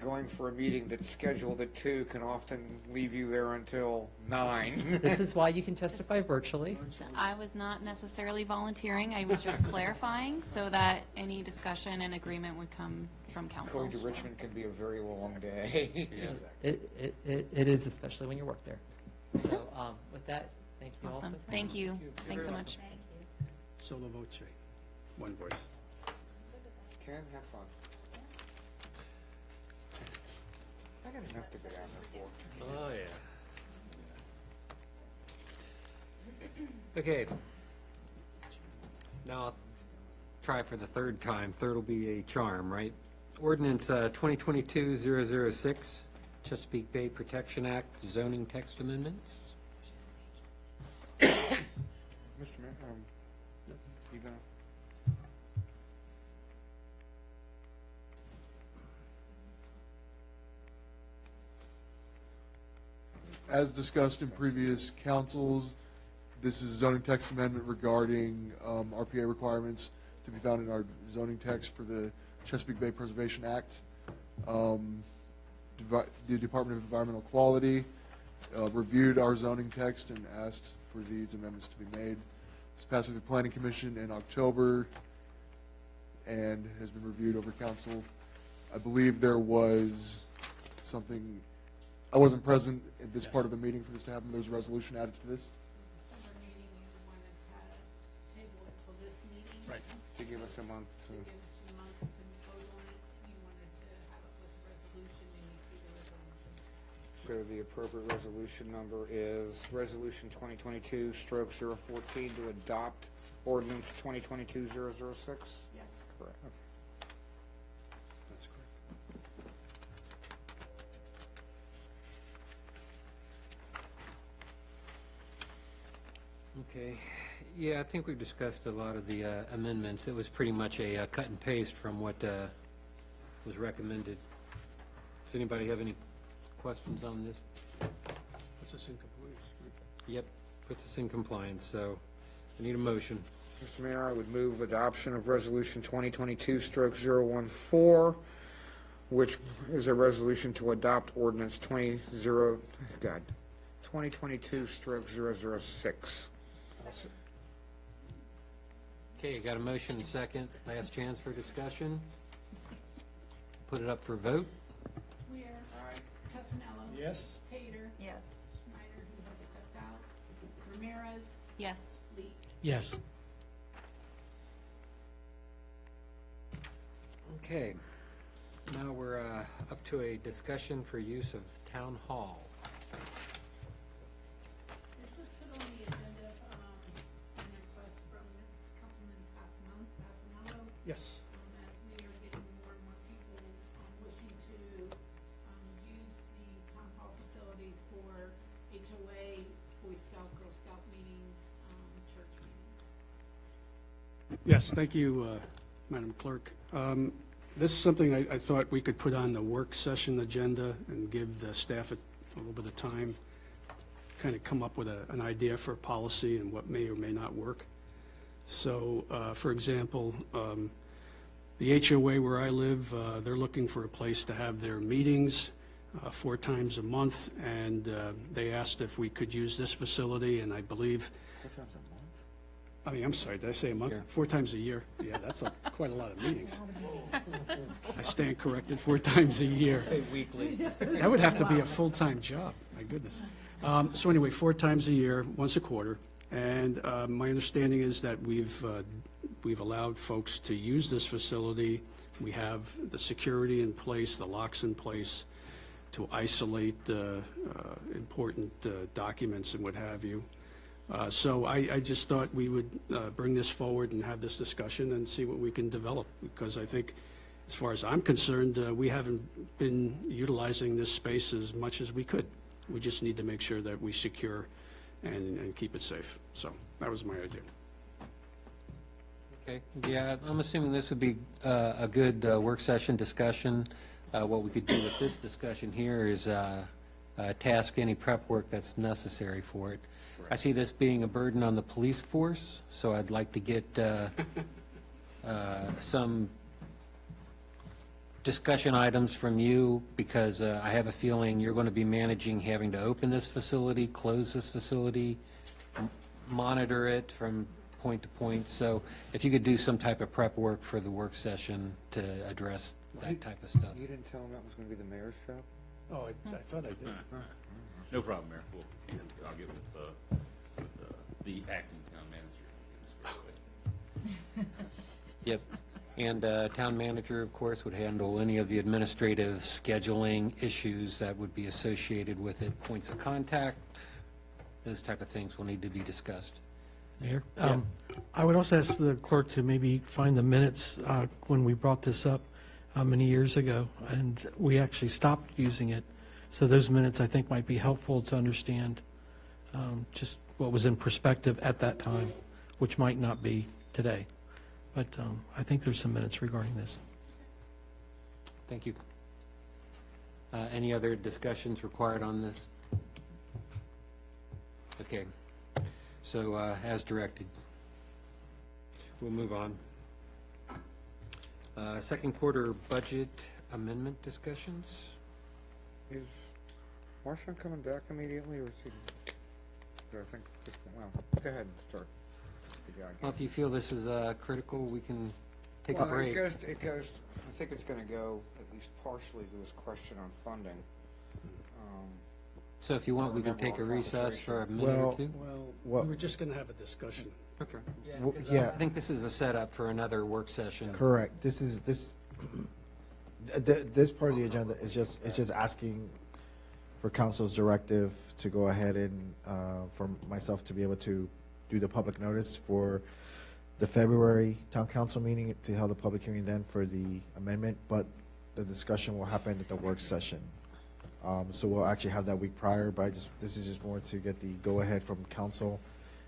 going for a meeting that's scheduled at 2 can often leave you there until 9. This is why you can testify virtually. I was not necessarily volunteering. I was just clarifying so that any discussion and agreement would come from council. Going to Richmond can be a very long day. It is, especially when you work there. So with that, thank you all. Awesome. Thank you. Thanks so much. Solo voce. One voice. Ken, have fun. I got enough to go down there for. Oh, yeah. Okay. Now, I'll try for the third time. Third will be a charm, right? Ordinance 2022-006, Chesapeake Bay Protection Act, zoning text amendments. Mr. Mayor, you gonna? as discussed in previous councils, this is zoning text amendment regarding RPA requirements to be found in our zoning text for the Chesapeake Bay Preservation Act. The Department of Environmental Quality reviewed our zoning text and asked for these amendments to be made. It's passed through the Planning Commission in October and has been reviewed over council. I believe there was something, I wasn't present at this part of the meeting for this to happen. There was a resolution added to this. December meeting, you wanted to table it till this meeting. Right. To give us a month To give us a month to vote on it. You wanted to have it with resolution, and you see the resolution. So the appropriate resolution number is Resolution 2022/014 to adopt ordinance 2022-006? Yes. Correct. Okay. That's correct. Okay. Yeah, I think we've discussed a lot of the amendments. It was pretty much a cut and paste from what was recommended. Does anybody have any questions on this? Puts us in compliance. Yep, puts us in compliance, so I need a motion. Mr. Mayor, I would move adoption of Resolution 2022/014, which is a resolution to adopt ordinance 2022/006. Okay, got a motion and second. Last chance for discussion. Put it up for vote. Weir. Aye. Casanello. Yes. Pater. Yes. Schneider, who has stepped out. Ramirez. Yes. Lee. Yes. Okay, now we're up to a discussion for use of town hall. This was put on the agenda, an request from Councilman Casanello. Yes. As we are getting more and more people wishing to use the town hall facilities for HOA, Boy Scout, Girl Scout meetings, church meetings. Yes, thank you, Madam Clerk. This is something I thought we could put on the work session agenda and give the staff a little bit of time, kind of come up with an idea for a policy and what may or may not work. So, for example, the HOA where I live, they're looking for a place to have their meetings 4 times a month, and they asked if we could use this facility, and I believe, 4 times a month? I'm sorry, did I say a month? Yeah. 4 times a year. Yeah, that's quite a lot of meetings. I stand corrected, 4 times a year. Say weekly. That would have to be a full-time job, my goodness. So anyway, 4 times a year, once a quarter, and my understanding is that we've allowed folks to use this facility. We have the security in place, the locks in place to isolate important documents and what have you. So I just thought we would bring this forward and have this discussion and see what we can develop, because I think, as far as I'm concerned, we haven't been utilizing this space as much as we could. We just need to make sure that we secure and keep it safe. So that was my idea. Okay, yeah, I'm assuming this would be a good work session discussion. What we could do with this discussion here is task any prep work that's necessary for it. I see this being a burden on the police force, so I'd like to get some discussion items from you, because I have a feeling you're going to be managing having to open this facility, close this facility, monitor it from point to point. So if you could do some type of prep work for the work session to address that type of stuff. You didn't tell him that was going to be the mayor's job? Oh, I thought I did. No problem, Mayor. I'll get with the acting town manager. Yep. And town manager, of course, would handle any of the administrative scheduling issues that would be associated with it, points of contact, those type of things will need to be discussed. Mayor, I would also ask the clerk to maybe find the minutes when we brought this up many years ago, and we actually stopped using it. So those minutes, I think, might be helpful to understand just what was in perspective at that time, which might not be today. But I think there's some minutes regarding this. Thank you. Any other discussions required on this? Okay, so as directed. We'll move on. Second quarter budget amendment discussions. Is Marshawn coming back immediately, or is he, I think, well, go ahead and start. Well, if you feel this is critical, we can take a Well, break. it goes, I think it's gonna go at least partially to this question on funding. So if you want, we can take a recess for a minute or two. Well, we were just going to have a discussion. Okay. Yeah. I think this is a setup for another work session. Correct. This part of the agenda is just asking for council's directive to go ahead and for myself to be able to do the public notice for the February town council meeting, to hold the public hearing then for the amendment, but the discussion will happen at the work session. So we'll actually have that week prior, but this is just more to get the go-ahead from council,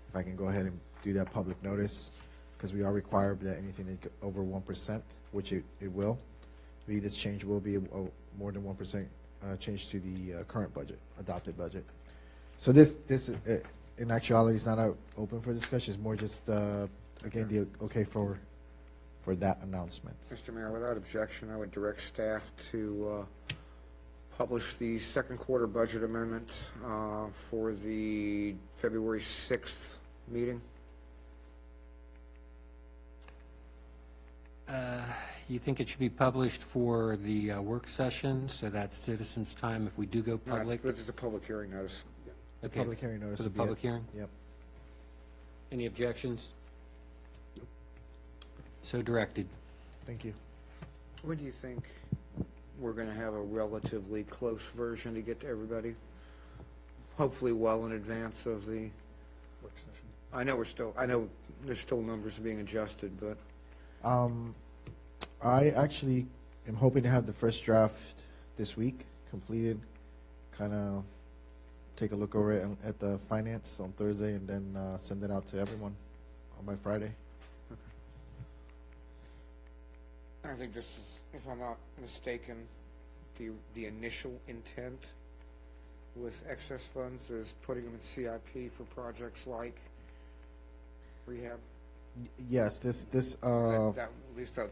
if I can go ahead and do that public notice, because we are required that anything over 1%, which it will be, this change will be more than 1% change to the current budget, adopted budget. So this in actuality is not open for discussion, it's more just, again, the okay for that announcement. Mr. Mayor, without objection, I would direct staff to publish the second quarter budget amendment for the February 6th meeting. You think it should be published for the work session, so that's citizens' time if we do go No, public? This is a public hearing notice. The Okay, public hearing notice for the will be public at- hearing? Yep. Any objections? So directed. Thank you. When do you think we're going to have a relatively close version to get to everybody? Hopefully well in advance of the Work session. I know there's still numbers being adjusted, but I actually am hoping to have the first draft this week completed, kind of take a look over it at the finance on Thursday, and then send it out to everyone by Friday. I think this is, if I'm not mistaken, the initial intent with excess funds is putting them in CIP for projects like rehab. Yes, this At least that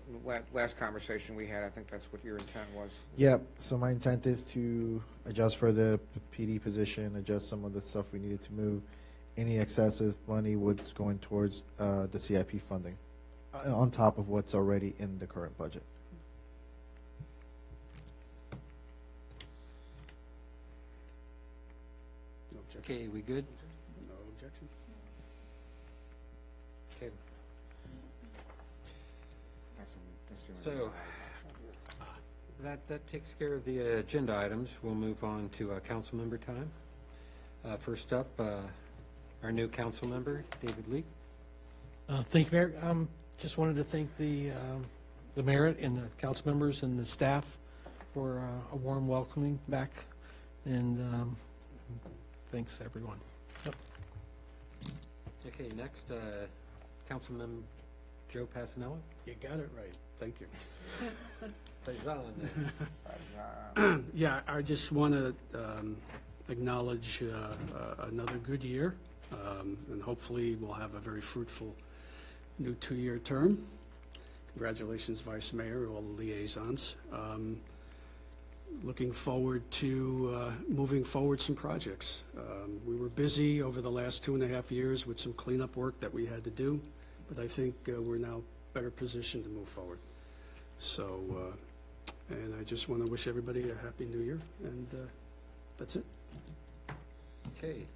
last conversation we had, I think that's what your intent was. yeah, so my intent is to adjust for the PD position, adjust some of the stuff we needed to move. Any excessive money was going towards the CIP funding, on top of what's already in the current budget. No objection. Okay, we good? No objection. Okay. That's the only So, that takes care of the agenda items. We'll move on to council member time. First up, our new council member, David Leak. Thank you, Mayor. Just wanted to thank the mayor and the council members and the staff for a warm welcoming back, and thanks, everyone. Yep. Okay, next, Councilman Joe Passanella. You got it right. Thank you. Faison. Yeah, I just want to acknowledge another good year, and hopefully we'll have a very fruitful new 2-year term. Congratulations, Vice Mayor, all the liaisons. Looking forward to moving forward some projects. We were busy over the last 2.5 years with some cleanup work that we had to do, but I think we're now better positioned to move forward. So, and I just want to wish everybody a happy new year, and that's it. Okay.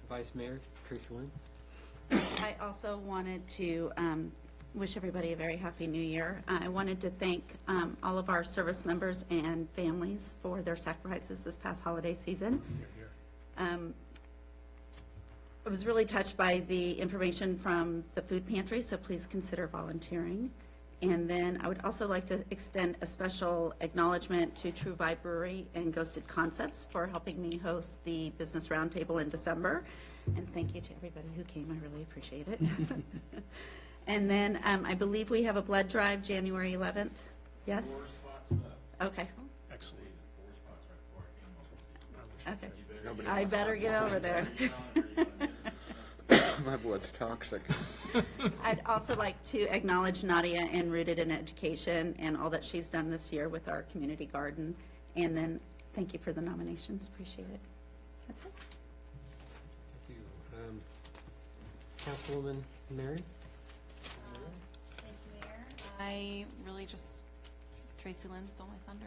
Vice Mayor Tracy Lynn. I also wanted to wish everybody a very happy new year. I wanted to thank all of our service members and families for their sacrifices this past holiday season. I was really touched by the information from the food pantry, so please consider volunteering. And then I would also like to extend a special acknowledgement to True Vibe Brewery and Ghosted Concepts for helping me host the Business Roundtable in December. And thank you to everybody who came. I really appreciate it. And then I believe we have a blood drive January 11th. Yes? Okay. Excellent. Okay. Nobody I wants better to. get over there. My blood's toxic. I'd also like to acknowledge Nadia and Rooted in Education and all that she's done this year with our community garden. And then thank you for the nominations. Appreciate it. That's it. Thank you. Councilwoman Mary? Thank you, Mayor. I really just, Tracy Lynn stole my thunder.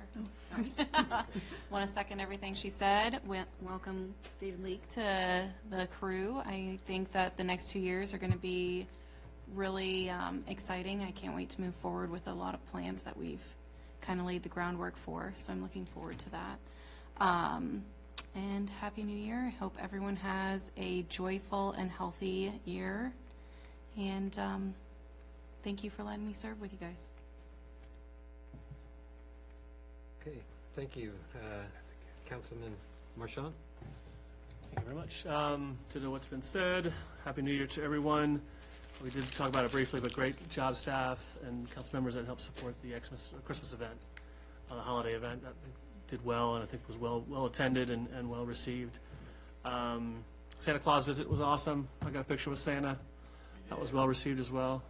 Want to second everything she said. Welcome David Leake to the crew. I think that the next 2 years are going to be really exciting. I can't wait to move forward with a lot of plans that we've kind of laid the groundwork for, so I'm looking forward to that. And Happy New Year. I hope everyone has a joyful and healthy year. And thank you for letting me serve with you guys. Okay, thank you. Councilman Marchand? Thank you very much. To what's been said, Happy New Year to everyone. We did talk about it briefly, but great job, staff and council members that helped support the Christmas event, the holiday event. That did well, and I think was well attended and well received. Santa Claus visit was awesome. I got a picture with Santa. That was well received as well.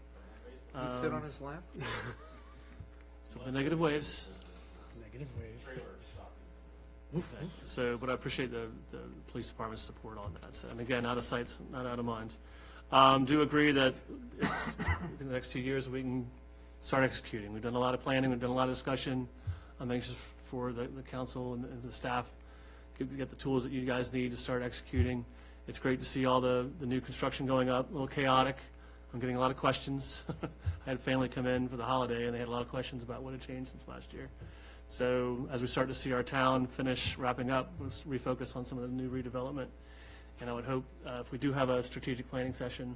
You fit on his lap? Some of the negative waves. Negative waves. So, but I appreciate the police department's support on that. So, and again, out of sight, not out of minds. Do agree that it's, in the next 2 years we can start executing. We've done a lot of planning, we've done a lot of discussion. I'm anxious for the council and the staff to get the tools that you guys need to start executing. It's great to see all the new construction going up, a little chaotic. I'm getting a lot of questions. I had family come in for the holiday and they had a lot of questions about what had changed since last year. So as we start to see our town finish wrapping up, we'll refocus on some of the new redevelopment. And I would hope if we do have a strategic planning session,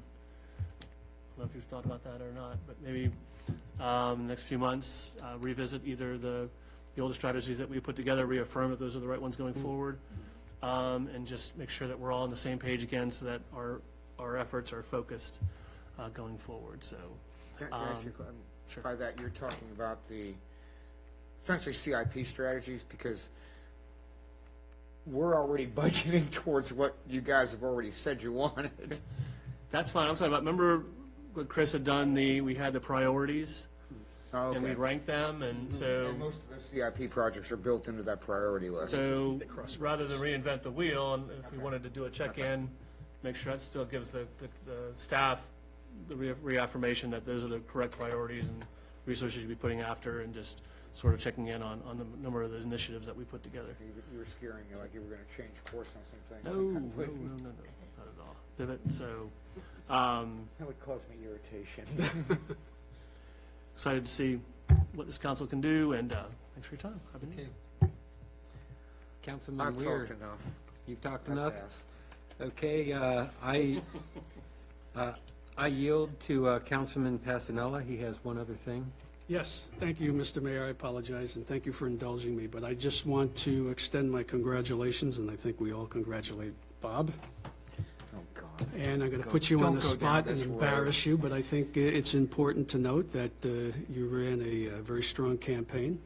I don't know if you've thought about that or not, but maybe next few months, revisit either the older strategies that we put together, reaffirm that those are the right ones going forward, and just make sure that we're all on the same page again so that our efforts are focused going forward. So, Can I ask you, sure. by that you're talking about the essentially CIP strategies, because we're already budgeting towards what you guys have already said you wanted. That's fine. I'm sorry, but remember what Chris had done, we had the priorities, Okay. and we ranked them, and so. And most of the CIP projects are built into that priority list. So rather than reinvent the wheel, and if we wanted to do a check-in, make sure that still gives the staff the reaffirmation that those are the correct priorities and resources you'd be putting after, and just sort of checking in on the number of those initiatives that we put together. You were scaring me like you were going to change course on some things. No, not at all. Pivot, so. That would cause me irritation. Excited to see what this council can do, and thanks for your time. Happy New Year. Okay. Councilman I've Weir. talked enough. You've talked I've enough? asked. Okay, I yield to Councilman Passanella. He has one other thing. Yes, thank you, Mr. Mayor. I apologize, and thank you for indulging me, but I just want to extend my congratulations, and I think we all congratulate Bob. Oh, God. And I'm going to put you on Don't the go down spot and this road. embarrass you, but I think it's important to note that you ran a very strong campaign,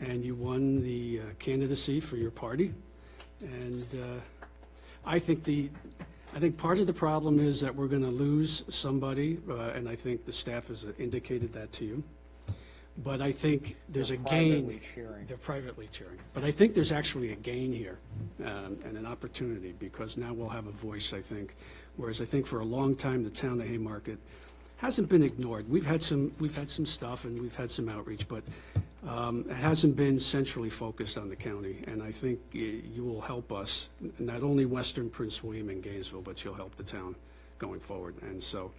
and you won the candidacy for your party. And I think part of the problem is that we're going to lose somebody, and I think the staff has indicated that to you. But I think there's They're a gain. privately cheering. They're privately cheering. But I think there's actually a gain here and an opportunity, because now we'll have a voice, I think. Whereas I think for a long time, the town of Haymarket hasn't been ignored. We've had some stuff and we've had some outreach, but it hasn't been centrally focused on the county. And I think you will help us, not only Western Prince William and Gainesville, but you'll help the town going forward. And so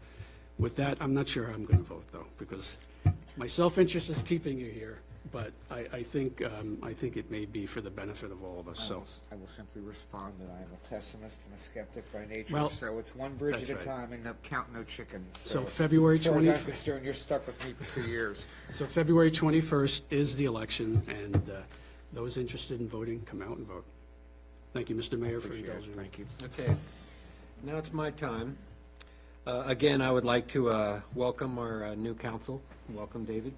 with that, I'm not sure how I'm going to vote, though, because my self-interest is keeping you here, but I think it may be for the benefit of all of us. So I will simply respond that I am a pessimist and a skeptic by nature, Well, so it's one bridge that's at a right. time and count no chickens. So February as far as I'm 20 concerned, you're stuck with me for 2 years. So February 21st is the election, and those interested in voting, come out and vote. Thank you, Mr. Mayor, for Appreciate it. indulging me. Thank you. Okay, now it's my time. Again, I would like to welcome our new council. Welcome, David.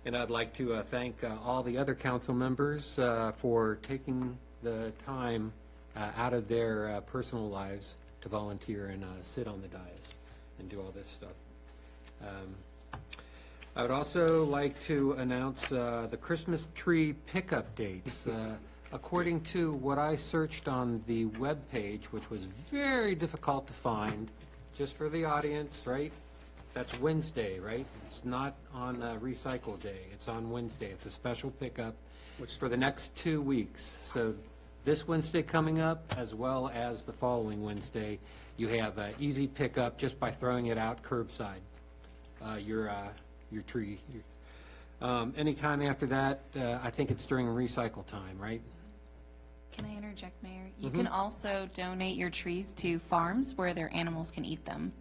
And I'd like to thank all the other council members for taking the time out of their personal lives to volunteer and sit on the dais and do all this stuff. I would also like to announce the Christmas tree pickup dates. According to what I searched on the webpage, which was very difficult to find, just for the audience, right? That's Wednesday, right? It's not on Recycle Day. It's on Wednesday. It's a special pickup for the next 2 weeks. So this Wednesday coming up, as well as the following Wednesday, you have easy pickup just by throwing it out curbside, your tree. Anytime after that, I think it's during recycle time, right? Can I interject, Mayor? You can also donate your trees to farms where their animals can eat them.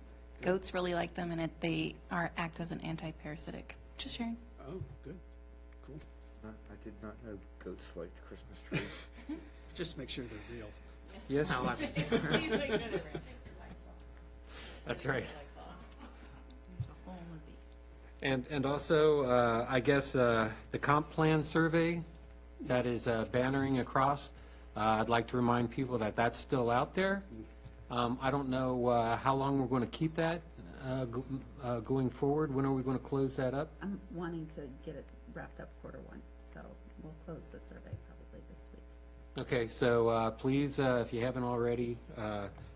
Goats really like them, and they act as an anti-parasitic. Just sharing. Oh, good, cool. I did not know goats liked Christmas trees. Just make sure they're real. Yes? Please make sure they're right. That's right. There's a hole in the beak. And also, I guess, the comp plan survey that is bannering across, I'd like to remind people that that's still out there. I don't know how long we're going to keep that going forward. When are we going to close that up? I'm wanting to get it wrapped up quarter one, so we'll close the survey probably this week. Okay, so please, if you haven't already,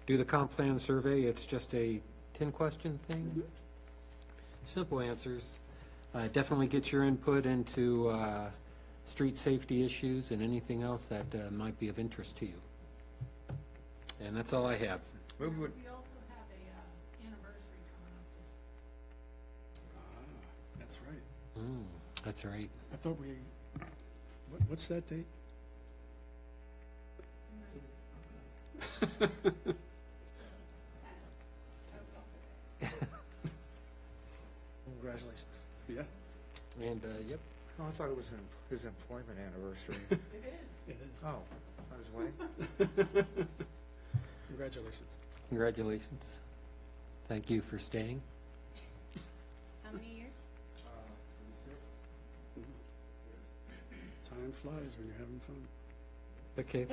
do the comp plan survey. It's just a 10-question thing. Simple answers. Definitely get your input into street safety issues and anything else that might be of interest to you. And that's all I have. Move with, We also have a anniversary coming up That's right. That's right. I thought what's that date? Congratulations. Yeah. And, yep. oh, I thought it was his employment anniversary. It is. Oh, I was waiting. Congratulations. Congratulations. Thank you for staying. How many years? 26. Time flies when you're having fun. Okay.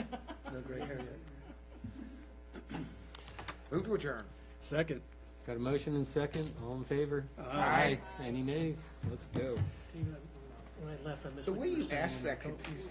No gray hair yet. Move to adjourn. Second. Got a motion and second. All in favor? Aye. Any nays? Let's go. When I left, I missed So what you we were saying. asked that confused.